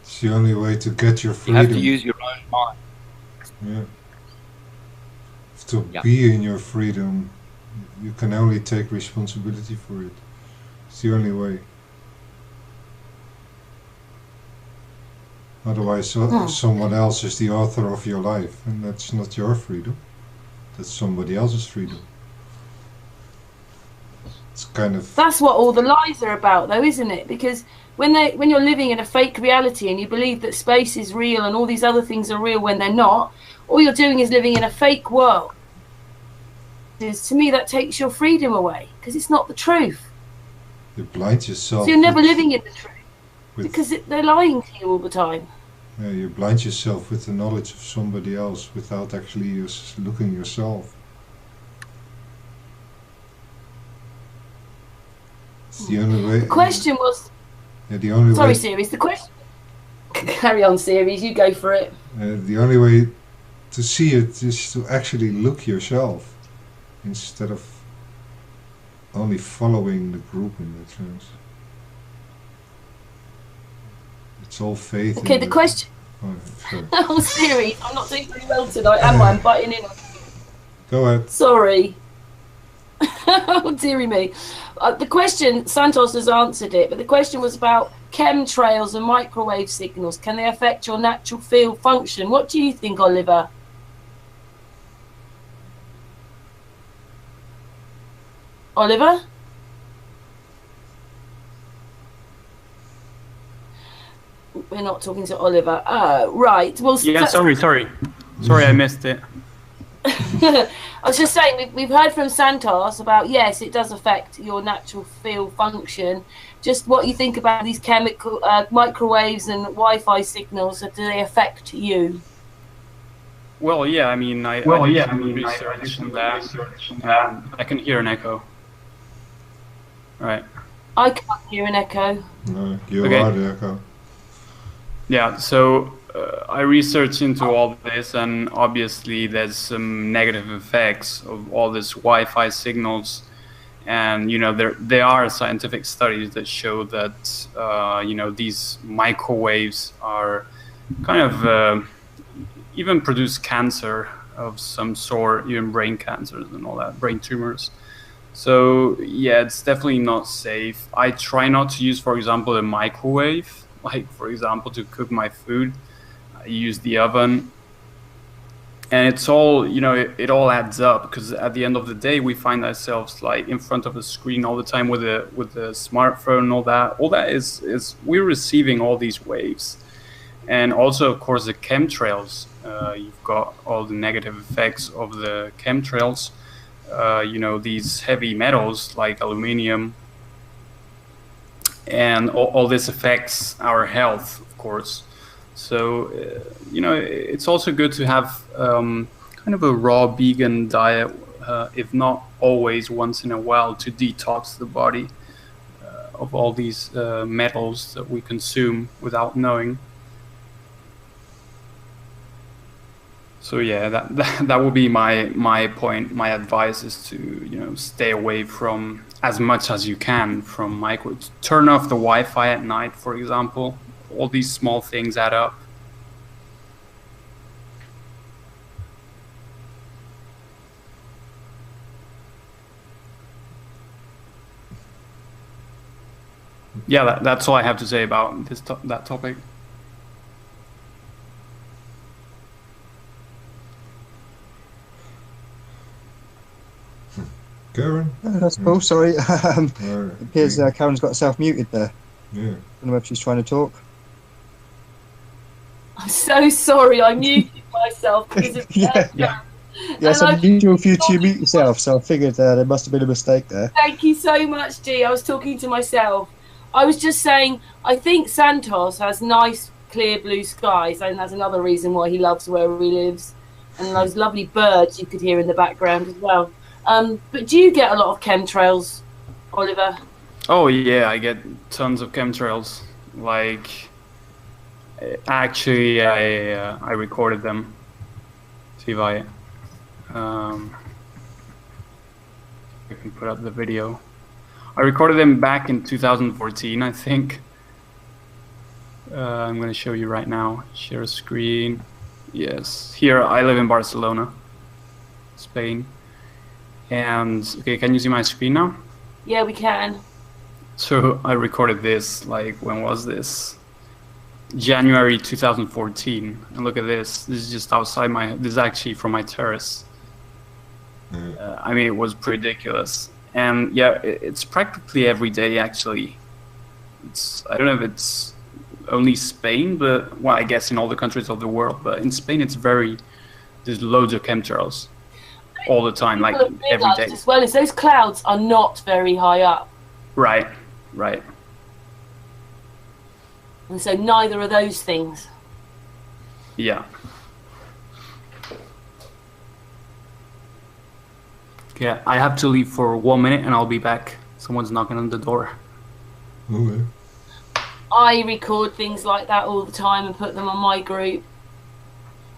It's the only way to get your You freedom. have to use your own mind. Yeah. To Yeah. be in your freedom, you can only take responsibility for it. It's the only way. Otherwise, someone else is the author of your life, and that's not your freedom. That's somebody else's freedom. It's kind of... That's what all the lies are about, though, isn't it? Because when you're living in a fake reality and you believe that space is real and all these other things are real when they're not, all you're doing is living in a fake world. To me, that takes your freedom away because it's not the truth. You blind yourself. So you're never living in the truth with, because they're lying to you all the time. Yeah, you blind yourself with the knowledge of somebody else without actually looking yourself. It's the only way. The question was... Yeah, the only Sorry, way. Series. The question... Carry on, Series. You go for it. The only way to see it is to actually look yourself, instead of only following the group in that sense. It's all faith. Okay, in the question... Oh, sorry. Oh, Series, I'm not doing very well tonight, am I? I'm butting in. Go ahead. Sorry. Oh, dearie me. The question, Santos has answered it, but the question was about chemtrails and microwave signals. Can they affect your natural field function? What do you think, Oliver? Oliver? We're not talking to Oliver. Right. Well, Yeah, sorry, I missed it. I was just saying, we've heard from Santos about, yes, it does affect your natural field function. Just what you think about these chemical microwaves and Wi-Fi signals, do they affect you? Well, yeah, I mean, I did some research on that. I can hear an echo. Right. I can't hear an echo. No, you Okay. are the echo. Yeah, so I researched into all this, and obviously there's some negative effects of all this Wi-Fi signals. And, you know, there are scientific studies that show that, you know, these microwaves are kind of even produce cancer of some sort, even brain cancers and all that, brain tumors. So, yeah, it's definitely not safe. I try not to use, for example, a microwave, like, for example, to cook my food. I use the oven. And it's all, you know, it all adds up, because at the end of the day, we find ourselves like in front of a screen all the time with a smartphone and all that. All that is we're receiving all these waves. And also, of course, the chemtrails. You've got all the negative effects of the chemtrails. You know, these heavy metals like aluminium. And all this affects our health, of course. So, you know, it's also good to have kind of a raw vegan diet, if not always, once in a while, to detox the body of all these metals that we consume without knowing. So yeah, that would be my point. My advice is to, you know, stay away from as much as you can from microwaves. Turn off the Wi-Fi at night, for example. All these small things add up. Yeah, that's all I have to say about that topic. Karen? That's cool, sorry. Or- It appears Karen's got herself muted there. Yeah. I don't know if she's trying to talk. I'm so sorry, I muted myself because of Yeah. Yeah, it's unusual for you to mute yourself, so I figured there must have been a mistake there. Thank you so much, Dee. I was talking to myself. I was just saying, I think Santos has nice, clear blue skies, and that's another reason why he loves where he lives. And those lovely birds you could hear in the background as well. But do you get a lot of chemtrails, Oliver? Oh yeah, I get tons of chemtrails. Like, actually, I recorded them. See if I can put up the video. I recorded them back in 2014, I think. I'm going to show you right now. Share screen. Yes, here I live in Barcelona, Spain. And okay, can you see my screen now? Yeah, we can. So I recorded this, like, when was this? January 2014. And look at this. This is just outside this is actually from my terrace. I mean, it was ridiculous. And yeah, it's practically every day, actually. I don't know if it's only Spain, but, well, I guess in all the countries of the world. But in Spain, there's loads of chemtrails all the time, like every day. As well as those clouds are not very high up. Right. And so neither are those things. Yeah. Okay, I have to leave for 1 minute and I'll be back. Someone's knocking on the door. Okay. I record things like that all the time and put them on my group.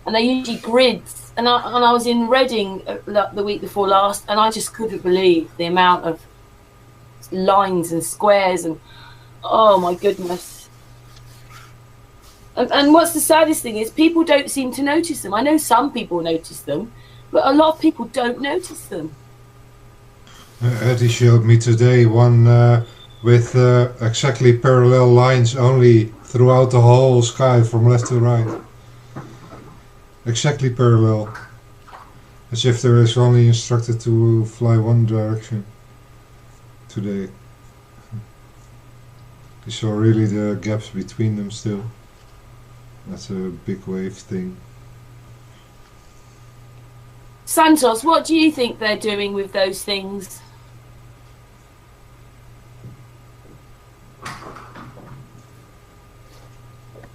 And they're usually grids. And I was in Reading the week before last, and I just couldn't believe the amount of lines and squares, and oh my goodness. And what's the saddest thing is people don't seem to notice them. I know some people notice them, but a lot of people don't notice them. Eddie showed me today one with exactly parallel lines only throughout the whole sky from left to right. Exactly parallel. As if there is only instructed to fly one direction today. You saw really the gaps between them still. That's a big wave thing. Santos, what do you think they're doing with those things?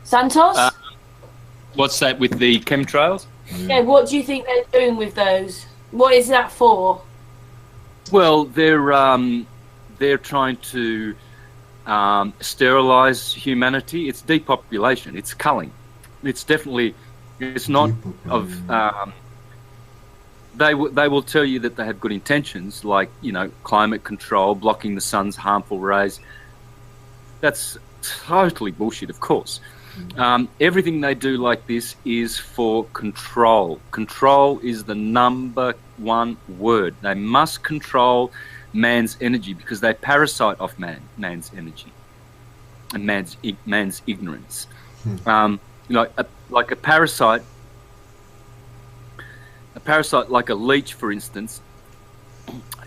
Santos? What's that with the chemtrails? Yeah, what do you think they're doing with those? What is that for? Well, they're trying to sterilize humanity. It's depopulation. It's culling. It's definitely. It's not of. They will tell you that they have good intentions, like, you know, climate control, blocking the sun's harmful rays. That's totally bullshit, of course. Everything they do like this is for control. Control is the number one word. They must control man's energy because they parasite off man's energy and man's ignorance. You know, like a parasite like a leech, for instance,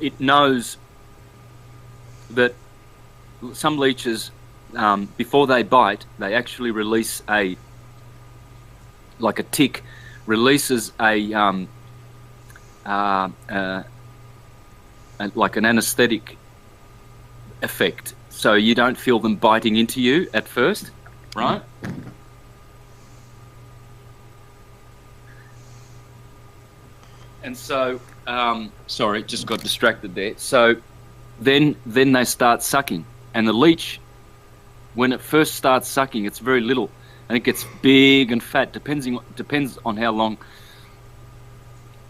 it knows that some leeches, before they bite, they actually release like a tick, releases like an anesthetic effect, so you don't feel them biting into you at first, right? And so, sorry, just got distracted there. So then they start sucking, and the leech, when it first starts sucking, it's very little, and it gets big and fat. Depends on how long,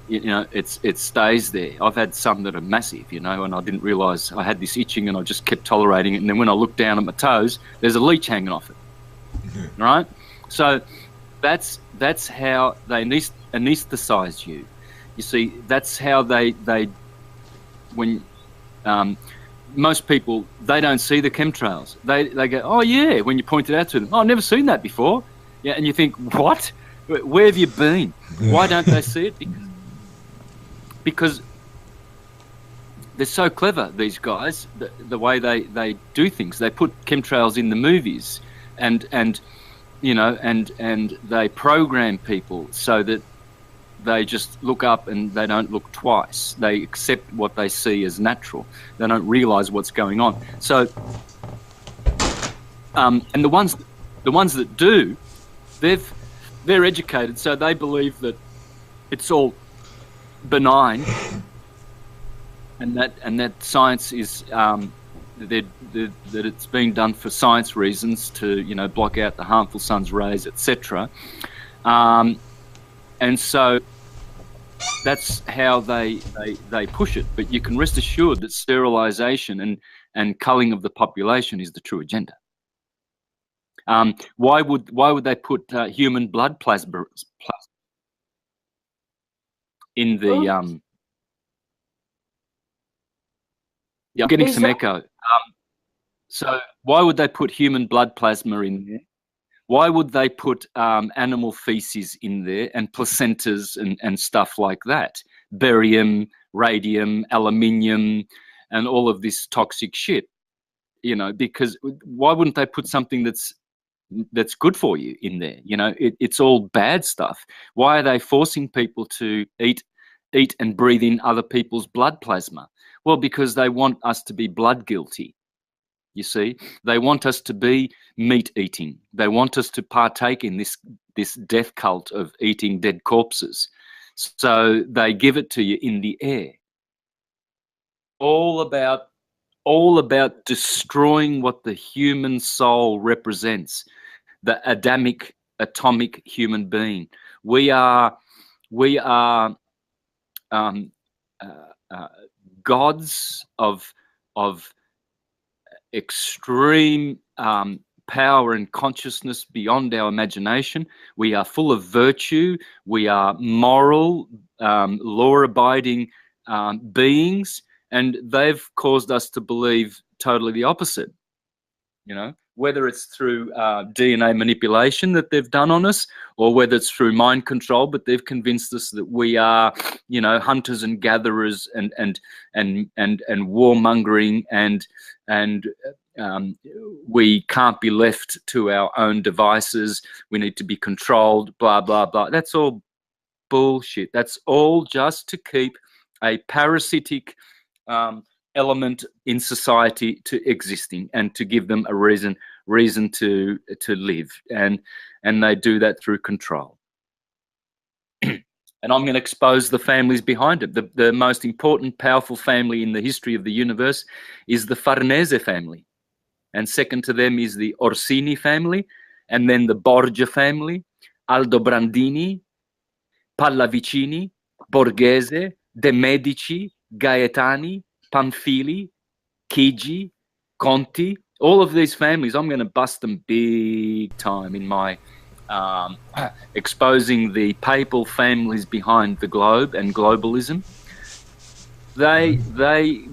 you know, it stays there. I've had some that are massive, you know, and I didn't realise I had this itching, and I just kept tolerating it. And then when I look down at my toes, there's a leech hanging off it. Mm-hmm. Right? So that's how they anaesthetise you. You see, that's how they when most people, they don't see the chemtrails. They go, oh yeah, when you point it out to them, oh, I've never seen that before. Yeah, and you think, what? Where have you been? Why don't they see it? Because they're so clever, these guys, the way they do things. They put chemtrails in the movies, and you know, and they program people so that they just look up and they don't look twice. They accept what they see as natural. They don't realise what's going on. So And the ones that do, they're educated, so they believe that it's all benign, and that science is that it's being done for science reasons to block out the harmful sun's rays, etc. And so that's how they push it. But you can rest assured that sterilisation and culling of the population is the true agenda. Why would they put human blood plasma in the? Yeah, I'm getting some echo. So why would they put human blood plasma in there? Why would they put animal feces in there and placentas and stuff like that? Barium, radium, aluminium, and all of this toxic shit. Because why wouldn't they put something that's good for you in there? It's all bad stuff. Why are they forcing people to eat and breathe in other people's blood plasma? Well, because they want us to be blood guilty. You see, they want us to be meat eating. They want us to partake in this death cult of eating dead corpses. So they give it to you in the air. All about destroying what the human soul represents, the Adamic atomic human being. We are gods of extreme power and consciousness beyond our imagination. We are full of virtue. We are moral, law-abiding beings, and they've caused us to believe totally the opposite. Whether it's through DNA manipulation that they've done on us, or whether it's through mind control, but they've convinced us that we are, hunters and gatherers and warmongering and we can't be left to our own devices. We need to be controlled, blah, blah, blah. That's all bullshit. That's all just to keep a parasitic element in society to existing and to give them a reason to live, and they do that through control. And I'm going to expose the families behind it. The most important, powerful family in the history of the universe is the Farnese family, and second to them is the Orsini family, and then the Borgia family, Aldobrandini, Pallavicini, Borghese, De Medici, Gaetani, Pamphili, Chigi, Conti, all of these families. I'm going to bust them big time in my exposing the papal families behind the globe and globalism. They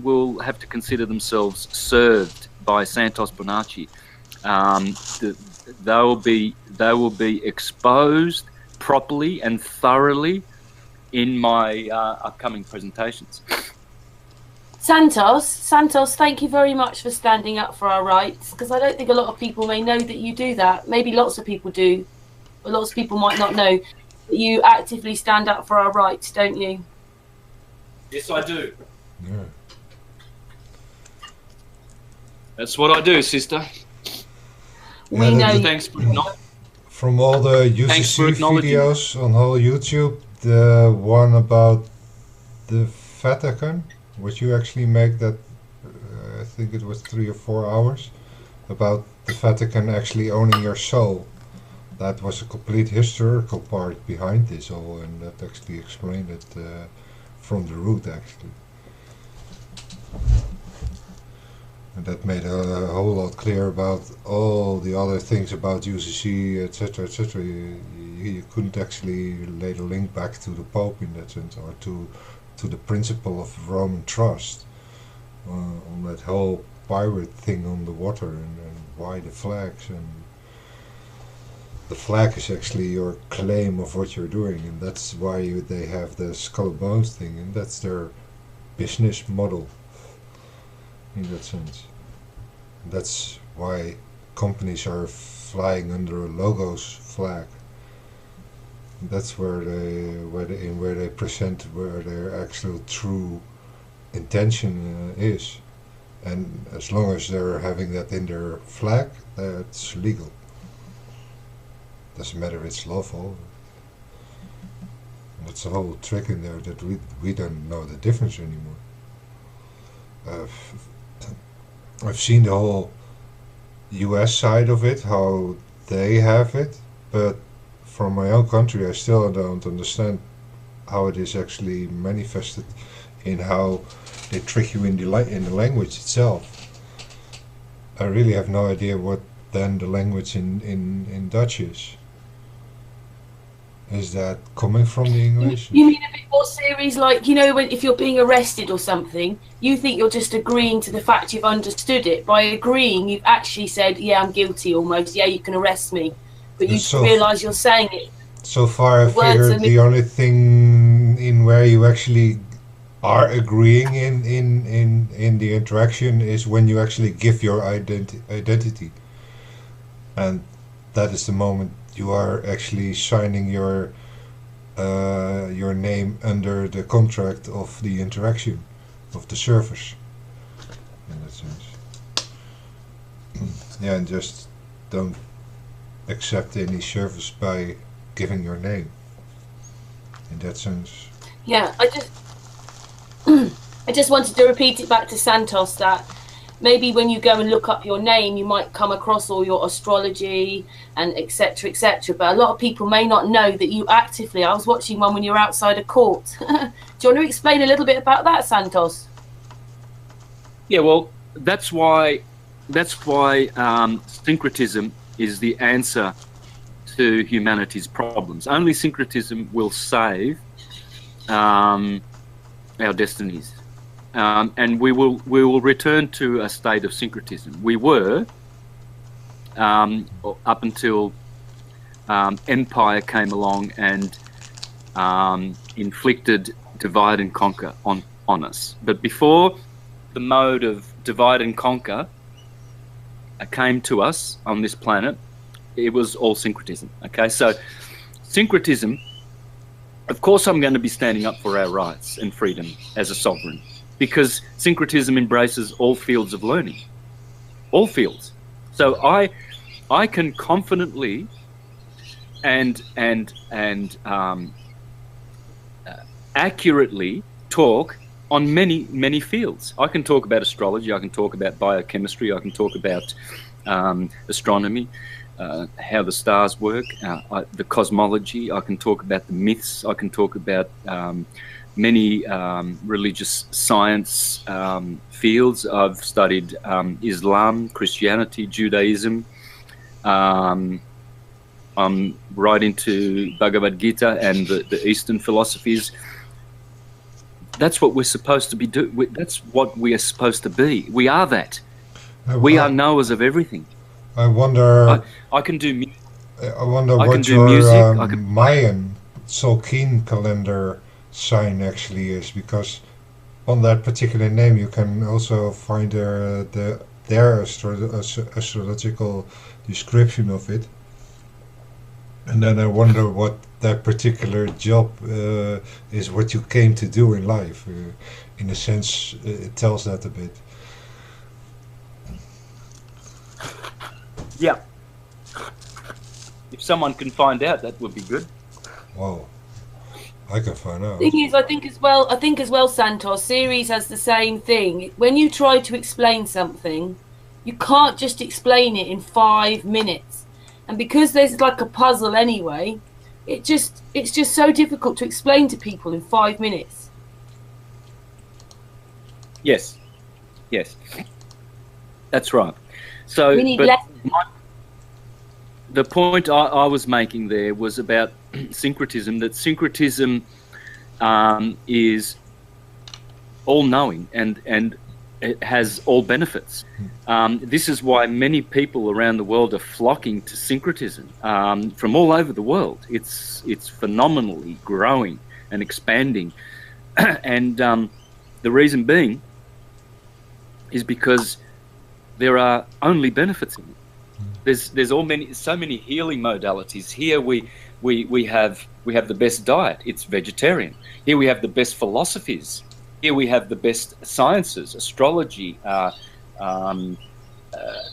will have to consider themselves served by Santos Bonacci. They will be exposed properly and thoroughly in my upcoming presentations. Santos, thank you very much for standing up for our rights, because I don't think a lot of people may know that you do that. Maybe lots of people do, but lots of people might not know that you actively stand up for our rights, don't you? Yes, I do. Yeah. That's what I do, sister. We know you. Thanks for acknowledging. From all the UCC videos on whole YouTube, the one about the Vatican, which you actually make that, I think it was 3 or 4 hours, about the Vatican actually owning your soul. That was a complete historical part behind this all, and that actually explained it from the root, actually. And that made a whole lot clear about all the other things about UCC, etc., etc. You couldn't actually lay the link back to the Pope in that sense, or to the principle of Roman trust on that whole pirate thing on the water, and why the flags. And the flag is actually your claim of what you're doing, and that's why they have the skull and bones thing, and that's their business model in that sense. That's why companies are flying under a logos flag. That's where they present where their actual true intention is. And as long as they're having that in their flag, that's legal. Doesn't matter if it's lawful. That's the whole trick in there, that we don't know the difference anymore. I've seen the whole US side of it, how they have it, but from my own country I still don't understand how it is actually manifested in how they trick you in the language itself. I really have no idea what then the language in Dutch is. Is that coming from the English? You mean a bit more serious, like, you know, if you're being arrested or something, you think you're just agreeing to the fact you've understood it. By agreeing, you've actually said, yeah, I'm guilty almost, yeah, you can arrest me. But you realise you're saying it. So far I figured the only thing in where you actually are agreeing in the interaction is when you actually give your identity. And that is the moment you are actually signing your name under the contract of the interaction of the service. In that sense. Yeah, and just don't accept any service by giving your name. In that sense. Yeah, I just wanted to repeat it back to Santos that maybe when you go and look up your name, you might come across all your astrology and etc., etc. But a lot of people may not know that you actively. I was watching one when you were outside a court. Do you want to explain a little bit about that, Santos? Yeah, well, that's why syncretism is the answer to humanity's problems. Only syncretism will save our destinies. And we will return to a state of syncretism. We were up until empire came along and inflicted divide and conquer on us. But before the mode of divide and conquer came to us on this planet, it was all syncretism. Okay, so syncretism, of course I'm going to be standing up for our rights and freedom as a sovereign, because syncretism embraces all fields of learning, all fields. So I can confidently and accurately talk on many fields. I can talk about astrology, I can talk about biochemistry, I can talk about astronomy, how the stars work, the cosmology, I can talk about the myths, I can talk about many religious science fields. I've studied Islam, Christianity, Judaism. I'm right into Bhagavad Gita and the Eastern philosophies. That's what we're supposed to be doing. That's what we are supposed to be. We are that. We are knowers of everything. I wonder. I can do music. I wonder what your Mayan Tzolk'in calendar sign actually is, because on that particular name you can also find their astrological description of it. And then I wonder what that particular job is, what you came to do in life. In a sense, it tells that a bit. Yeah. If someone can find out, that would be good. Wow. I can find out. The thing is, I think as well, Santos, Ceres has the same thing. When you try to explain something, you can't just explain it in 5 minutes. And because there's like a puzzle anyway, it's just so difficult to explain to people in 5 minutes. Yes. That's right. So, we need less. The point I was making there was about syncretism, that syncretism is all-knowing and it has all benefits. This is why many people around the world are flocking to syncretism from all over the world. It's phenomenally growing and expanding. And the reason being is because there are only benefits in it. There's so many healing modalities. Here we have the best diet. It's vegetarian. Here we have the best philosophies. Here we have the best sciences, astrology,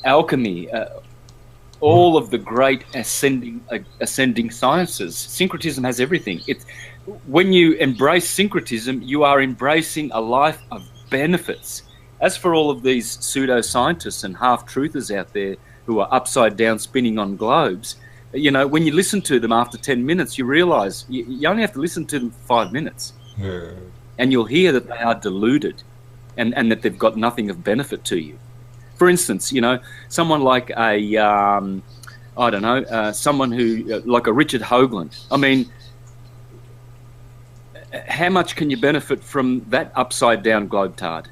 alchemy, all of the great ascending sciences. Syncretism has everything. When you embrace syncretism, you are embracing a life of benefits. As for all of these pseudoscientists and half-truthers out there who are upside down spinning on globes, you know, when you listen to them after 10 minutes, you realise you only have to listen to them for 5 minutes. Yeah. And you'll hear that they are deluded and that they've got nothing of benefit to you. For instance, you know, someone like someone who, like a Richard Hoagland. I mean, how much can you benefit from that upside down globetard?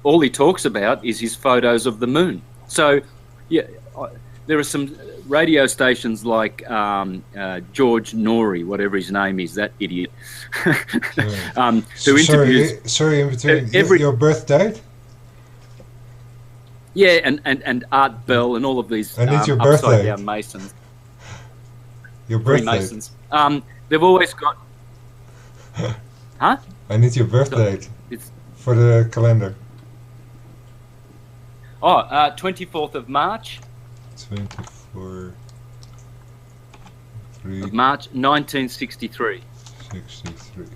All he talks about is his photos of the moon. So, yeah, there are some radio stations like George Norrie, whatever his name is, that idiot, who interviews... Sorry, in between, your birth date? Yeah, and Art Bell and all of these I need your birth upside date. down Masons. Your birth date. Masons. They've always got... Huh? I need your birth date for the calendar. 24th of March. 24... Of March 1963. 63.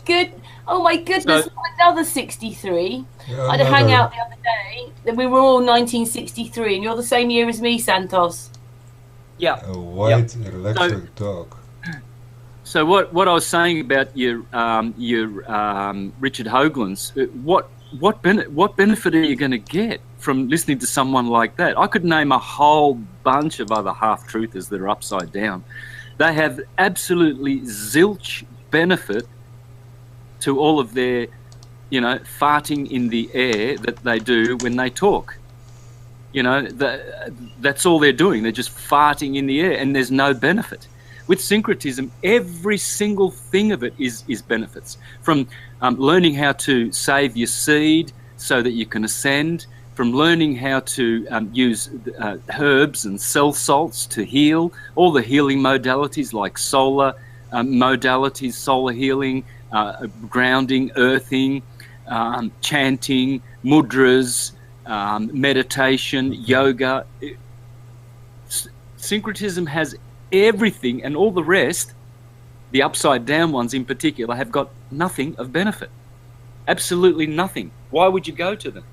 Good. Oh my goodness, So- another 63. Yeah, I had a hangout another- the other day that we were all 1963, and you're the same year as me, Santos. Yeah. A white electric dog. So what I was saying about your Richard Hoagland's, what benefit are you going to get from listening to someone like that? I could name a whole bunch of other half-truthers that are upside down. They have absolutely zilch benefit to all of their, you know, farting in the air that they do when they talk. You know, that's all they're doing. They're just farting in the air, and there's no benefit. With syncretism, every single thing of it is benefits. From learning how to save your seed so that you can ascend, from learning how to use herbs and cell salts to heal, all the healing modalities like solar modalities, solar healing, grounding, earthing, chanting, mudras, meditation, yoga. Syncretism has everything, and all the rest, the upside down ones in particular, have got nothing of benefit. Absolutely nothing. Why would you go to them?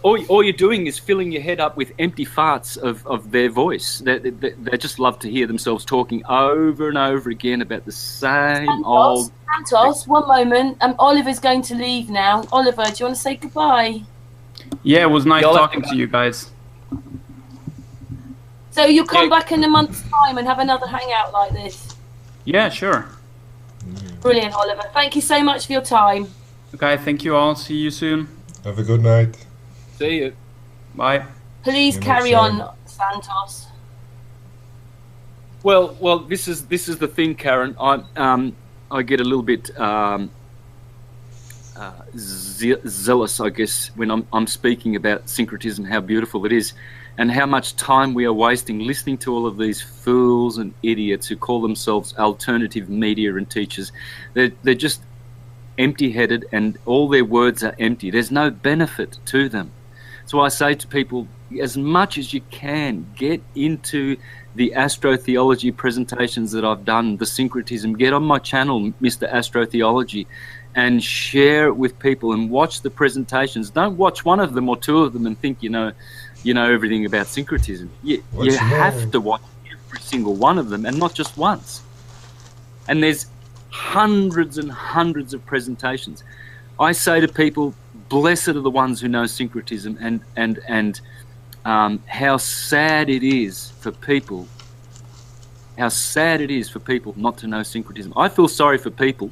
All you're doing is filling your head up with empty farts of their voice. They just love to hear themselves talking over and over again about the same old... Santos, one moment. Oliver's going to leave now. Oliver, do you want to say goodbye? Yeah, it was nice Y'all have talking to you guys. So you'll come back in a month's time and have another hangout like this. Yeah, sure. Brilliant, Oliver. Thank you so much for your time. Okay, thank you all. See you soon. Have a good night. See you. Bye. Please You carry must on, Santos. Well, this is the thing, Karen. I get a little bit zealous, I guess, when I'm speaking about syncretism, how beautiful it is, and how much time we are wasting listening to all of these fools and idiots who call themselves alternative media and teachers. They're just empty-headed, and all their words are empty. There's no benefit to them. So I say to people, as much as you can, get into the astrotheology presentations that I've done, the syncretism. Get on my channel, Mr. Astrotheology, and share it with people and watch the presentations. Don't watch one of them or two of them and think you know everything about syncretism. You have to watch every single one of them, and not just once. And there's hundreds and hundreds of presentations. I say to people, blessed are the ones who know syncretism, and how sad it is for people. How sad it is for people not to know syncretism. I feel sorry for people.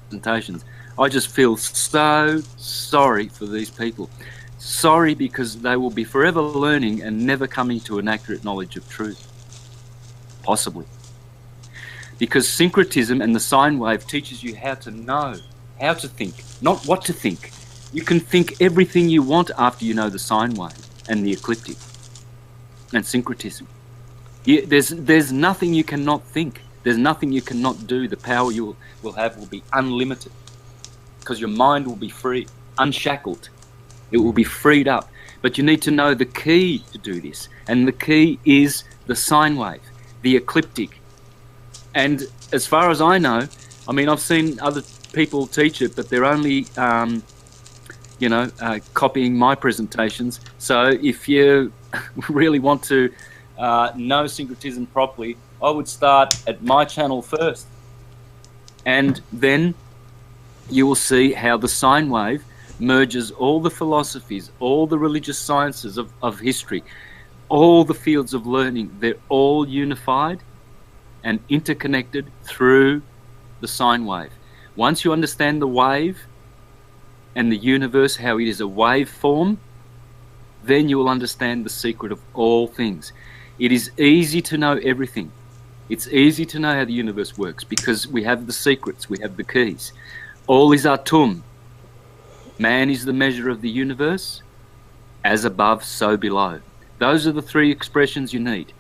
Presentations. I just feel so sorry for these people. Sorry, because they will be forever learning and never coming to an accurate knowledge of truth. Possibly. Because syncretism and the sine wave teaches you how to know, how to think, not what to think. You can think everything you want after you know the sine wave and the ecliptic and syncretism. There's nothing you cannot think. There's nothing you cannot do. The power you will have will be unlimited, because your mind will be free, unshackled. It will be freed up. But you need to know the key to do this. And the key is the sine wave, the ecliptic. And as far as I know, I mean, I've seen other people teach it, but they're only, copying my presentations. So if you really want to know syncretism properly, I would start at my channel first. And then you will see how the sine wave merges all the philosophies, all the religious sciences of history, all the fields of learning. They're all unified and interconnected through the sine wave. Once you understand the wave and the universe, how it is a wave form, then you will understand the secret of all things. It is easy to know everything. It's easy to know how the universe works because we have the secrets, we have the keys. All is atum. Man is the measure of the universe, as above, so below. Those are the three expressions you need.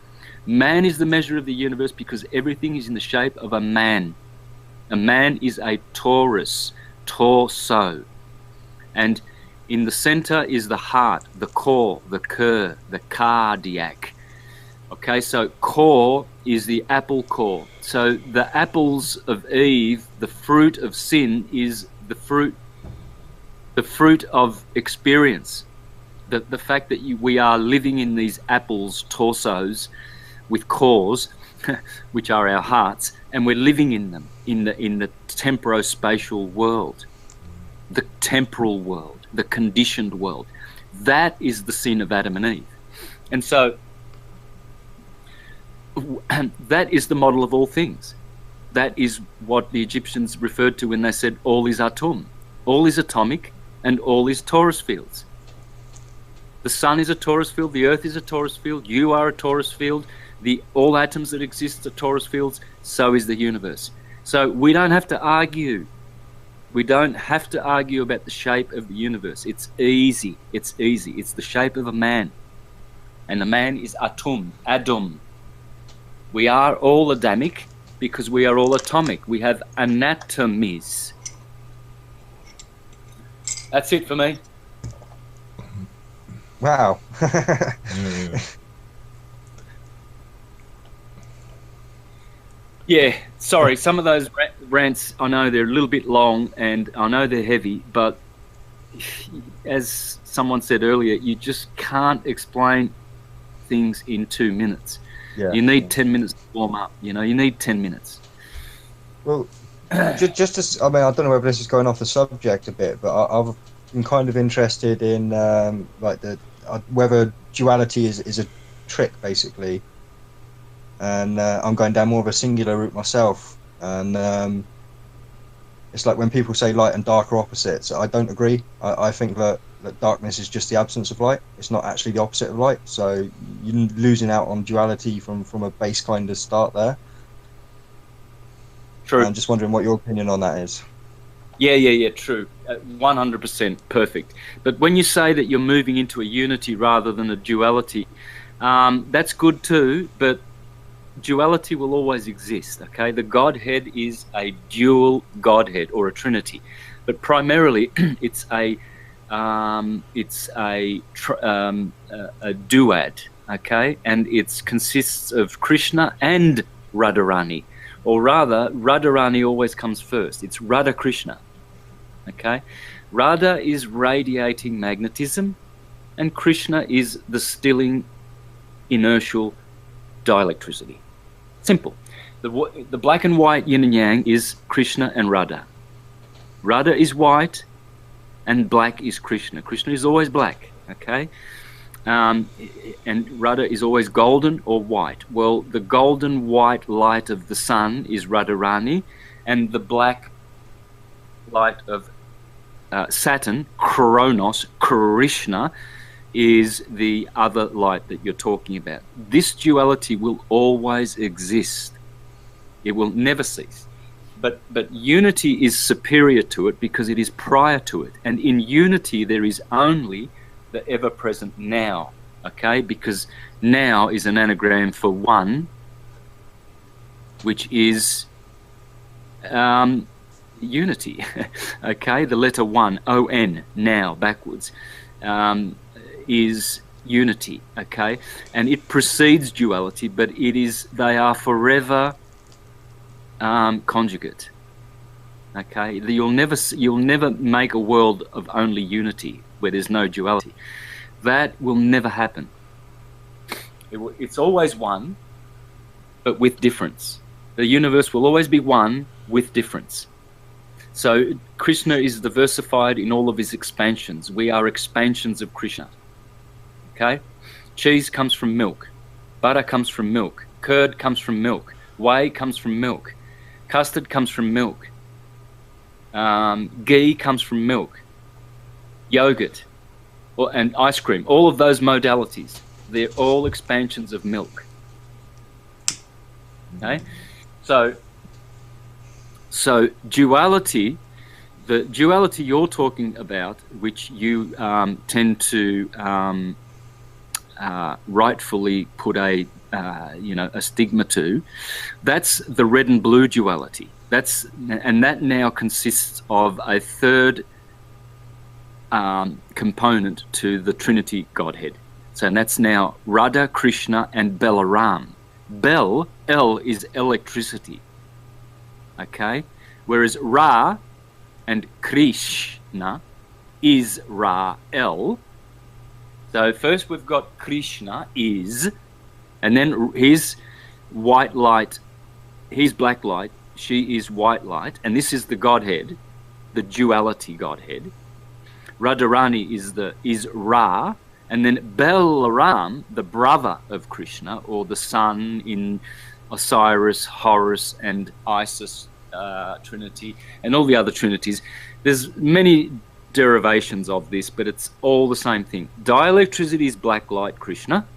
Man is the measure of the universe because everything is in the shape of a man. A man is a torus, torso. And in the center is the heart, the core, the cur, the cardiac. Okay, so core is the apple core. So the apples of Eve, the fruit of sin, is the fruit of experience. The fact that we are living in these apples, torsos, with cores, which are our hearts, and we're living in them, in the temporospatial world, the temporal world, the conditioned world. That is the sin of Adam and Eve. And so that is the model of all things. That is what the Egyptians referred to when they said all is atum. All is atomic and all is torus fields. The sun is a torus field, the earth is a torus field, you are a torus field, all atoms that exist are torus fields, so is the universe. So we don't have to argue. We don't have to argue about the shape of the universe. It's easy. It's easy. It's the shape of a man. And the man is atum, Adam. We are all Adamic because we are all atomic. We have anatomies. That's it for me. Wow. Yeah, sorry, some of those rants, I know they're a little bit long and I know they're heavy, but as someone said earlier, you just can't explain things in 2 minutes. Yeah. You need 10 minutes to warm up, you need 10 minutes. Well, just as, I mean, I don't know whether this is going off the subject a bit, but I've been kind of interested in whether duality is a trick, basically. And I'm going down more of a singular route myself, and it's like when people say light and dark are opposites. I don't agree. I think that darkness is just the absence of light. It's not actually the opposite of light, so you're losing out on duality from a base kind of start there. True. I'm just wondering what your opinion on that is. Yeah, true. 100% perfect. But when you say that you're moving into a unity rather than a duality, that's good too, but duality will always exist, okay? The Godhead is a dual Godhead or a Trinity, but primarily it's a duad, okay? And it consists of Krishna and Radharani, or rather, Radharani always comes first. It's Radha Krishna, okay? Radha is radiating magnetism, and Krishna is the stilling, inertial dielectricity. Simple. The black and white yin and yang is Krishna and Radha. Radha is white and black is Krishna. Krishna is always black, okay? And Radha is always golden or white. Well, the golden white light of the sun is Radharani, and the black light of Saturn, Kronos, Krishna, is the other light that you're talking about. This duality will always exist. It will never cease. But unity is superior to it because it is prior to it. And in unity there is only the ever-present now, okay? Because now is an anagram for one, which is unity, okay? The letter one, O-N, now, backwards. is unity, okay? And it precedes duality, but they are forever conjugate, okay? You'll never make a world of only unity where there's no duality. That will never happen. It's always one, but with difference. The universe will always be one with difference. So Krishna is diversified in all of his expansions. We are expansions of Krishna. Okay? Cheese comes from milk. Butter comes from milk. Curd comes from milk. Whey comes from milk. Custard comes from milk. Ghee comes from milk. Yogurt and ice cream. All of those modalities, they're all expansions of milk. Okay? So duality, the duality you're talking about, which you tend to rightfully put a stigma to, that's the red and blue duality. And that now consists of a third component to the Trinity Godhead. So that's now Radha, Krishna, and Balaram. L is electricity. Okay? Whereas Ra and Krishna is Ra-L. So first we've got Krishna is, and then he's white light, he's black light, she is white light, and this is the Godhead, the duality Godhead. Radharani is Ra, and then Balaram, the brother of Krishna, or the son in Osiris, Horus, and Isis Trinity, and all the other trinities. There's many derivations of this, but it's all the same thing. Dielectricity is black light, Krishna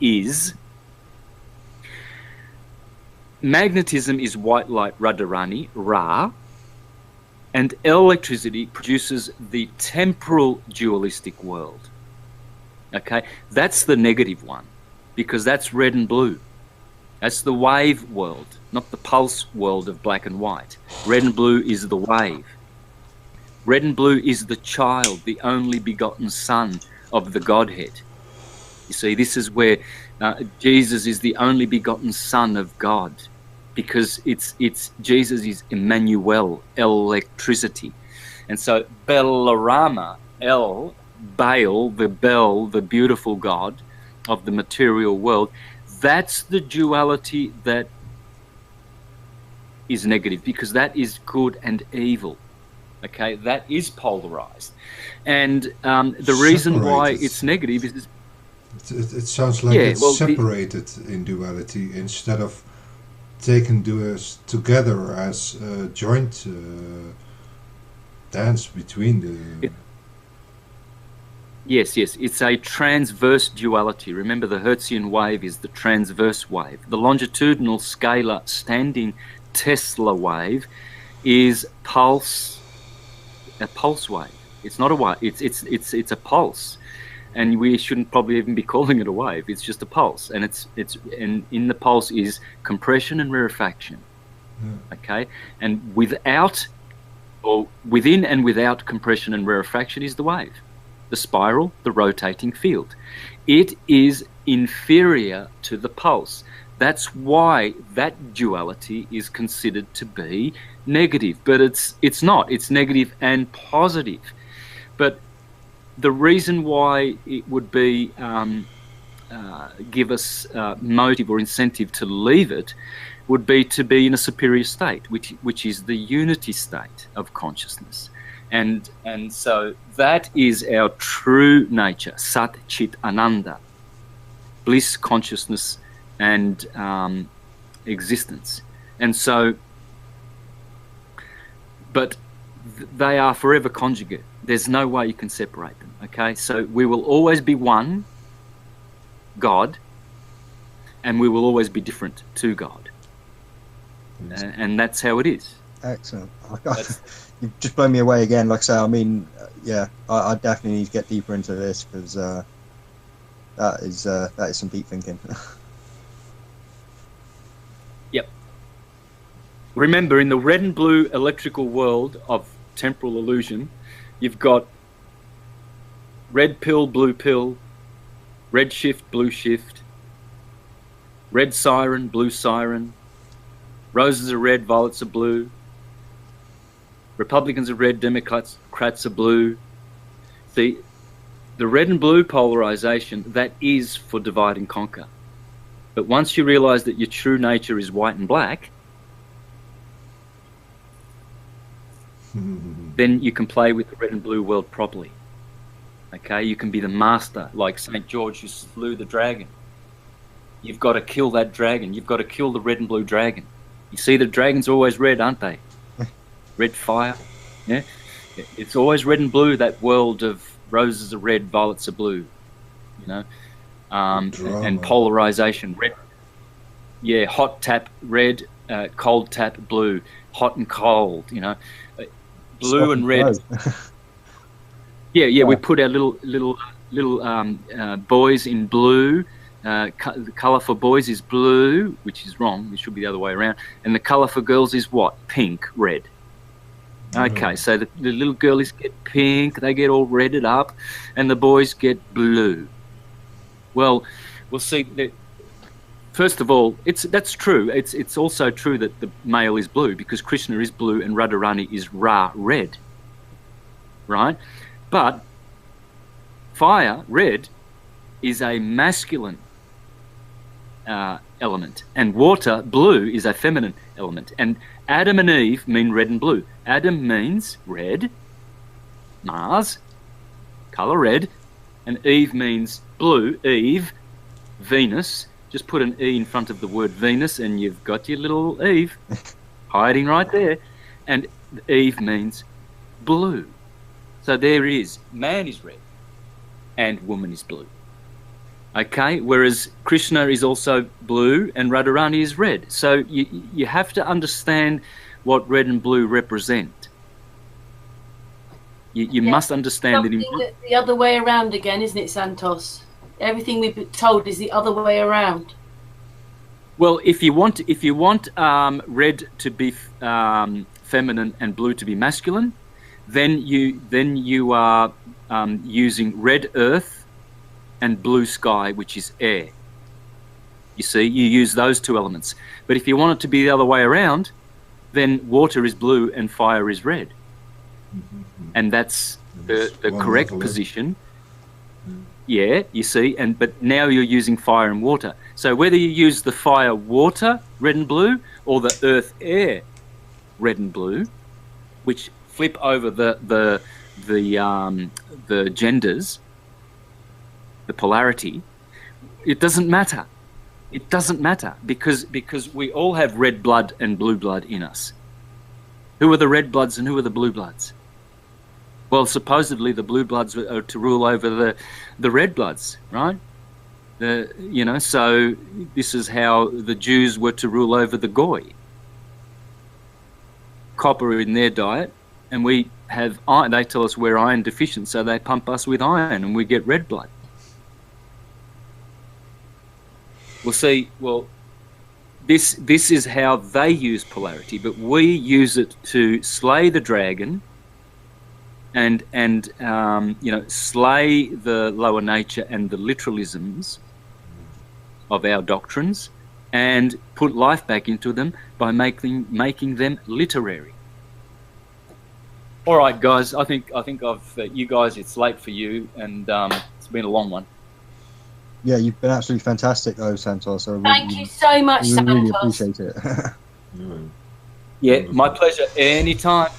is. Magnetism is white light, Radharani, Ra. And electricity produces the temporal dualistic world. Okay, that's the negative one, because that's red and blue. That's the wave world, not the pulse world of black and white. Red and blue is the wave. Red and blue is the child, the only begotten son of the Godhead. You see, this is where Jesus is the only begotten son of God, because Jesus is Emmanuel, electricity. And so Balarama, Baal, the bell, the beautiful God of the material world, that's the duality that is negative, because that is good and evil. Okay, that is polarized. And the reason why it's negative is... It sounds like it's separated in duality instead of taken together as a joint dance between the... Yes, it's a transverse duality. Remember, the Hertzian wave is the transverse wave. The longitudinal scalar standing Tesla wave is a pulse wave. It's not a wave. It's a pulse, and we shouldn't probably even be calling it a wave. It's just a pulse, and and in the pulse is compression and rarefaction. Yeah. Okay, and within and without compression and rarefaction is the wave, the spiral, the rotating field. It is inferior to the pulse. That's why that duality is considered to be negative, but it's not. It's negative and positive. But the reason why it would be give us motive or incentive to leave it would be to be in a superior state, which is the unity state of consciousness. And so that is our true nature, Sat Chit Ananda, bliss, consciousness, and existence. And so, but they are forever conjugate. There's no way you can separate them, okay? So we will always be one, God, and we will always be different to God. And that's how it is. Excellent. You've just blown me away again. Like I say, I mean, yeah, I definitely need to get deeper into this, because that is some deep thinking. Yep. Remember, in the red and blue electrical world of temporal illusion, you've got red pill, blue pill, red shift, blue shift, red siren, blue siren, roses are red, violets are blue, Republicans are red, Democrats are blue. The red and blue polarization, that is for divide and conquer. But once you realize that your true nature is white and black, then you can play with the red and blue world properly. Okay, you can be the master, like St. George who slew the dragon. You've got to kill that dragon. You've got to kill the red and blue dragon. You see, the dragons are always red, aren't they? Red fire. Yeah, it's always red and blue. That world of roses are red, violets are blue. You know, and polarization. Red. Yeah, hot tap red, cold tap blue. Hot and cold. You know, blue and red. Yeah. We put our little boys in blue. The colour for boys is blue, which is wrong. It should be the other way around. And the colour for girls is what? Pink, red. Okay, so the little girlies get pink, they get all redded up, and the boys get blue. Well, we'll see. First of all, that's true. It's also true that the male is blue because Krishna is blue and Radharani is red, right? But fire, red, is a masculine element, and water, blue, is a feminine element. And Adam and Eve mean red and blue. Adam means red, Mars, colour red, and Eve means blue, Eve, Venus. Just put an E in front of the word Venus and you've got your little Eve hiding right there. And Eve means blue. So there it is. Man is red and woman is blue. Okay, whereas Krishna is also blue and Radharani is red. So you have to understand what red and blue represent. You must understand that. The other way around again, isn't it, Santos? Everything we've been told is the other way around. Well, if you want red to be feminine and blue to be masculine, then you are using red earth and blue sky, which is air. You see, you use those two elements. But if you want it to be the other way around, then water is blue and fire is red. And that's the correct position. Yeah, you see, but now you're using fire and water. So whether you use the fire, water, red and blue, or the earth, air, red and blue, which flip over the genders, the polarity, it doesn't matter. It doesn't matter because we all have red blood and blue blood in us. Who are the red bloods and who are the blue bloods? Well, supposedly the blue bloods are to rule over the red bloods, right? So this is how the Jews were to rule over the Goy. Copper in their diet, and we have iron. They tell us we're iron deficient, so they pump us with iron and we get red blood. We'll see. Well, this is how they use polarity, but we use it to slay the dragon and slay the lower nature and the literalisms of our doctrines, and put life back into them by making them literary. All right, guys. I think I've you guys. It's late for you, and it's been a long one. Yeah, you've been absolutely fantastic, though, Santos. Thank you so much, Santos. We really appreciate it. Yeah, my pleasure. Anytime.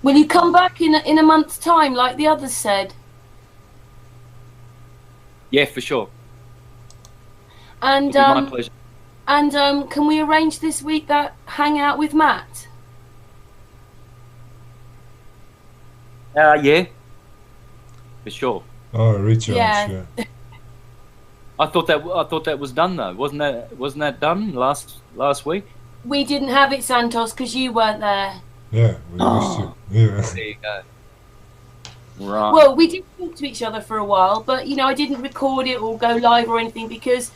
Will you come back in a month's time, like the others said? Yeah, for sure. And my pleasure. And can we arrange this week that hangout with Matt? Yeah, for sure. Oh, Richard. Yeah. I thought that was done though. Wasn't that done last week? We didn't have it, Santos, because you weren't there. Yeah, we used to. Yeah. There you go. Right. Well, we did talk to each other for a while, but I didn't record it or go live or anything because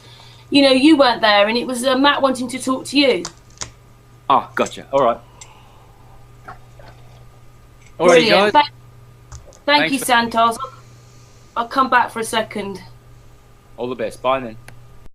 you weren't there, and it was Matt wanting to talk to you. Oh, gotcha. All right. All right, guys. Thank you, Santos. I'll come back for a second. All the best. Bye then.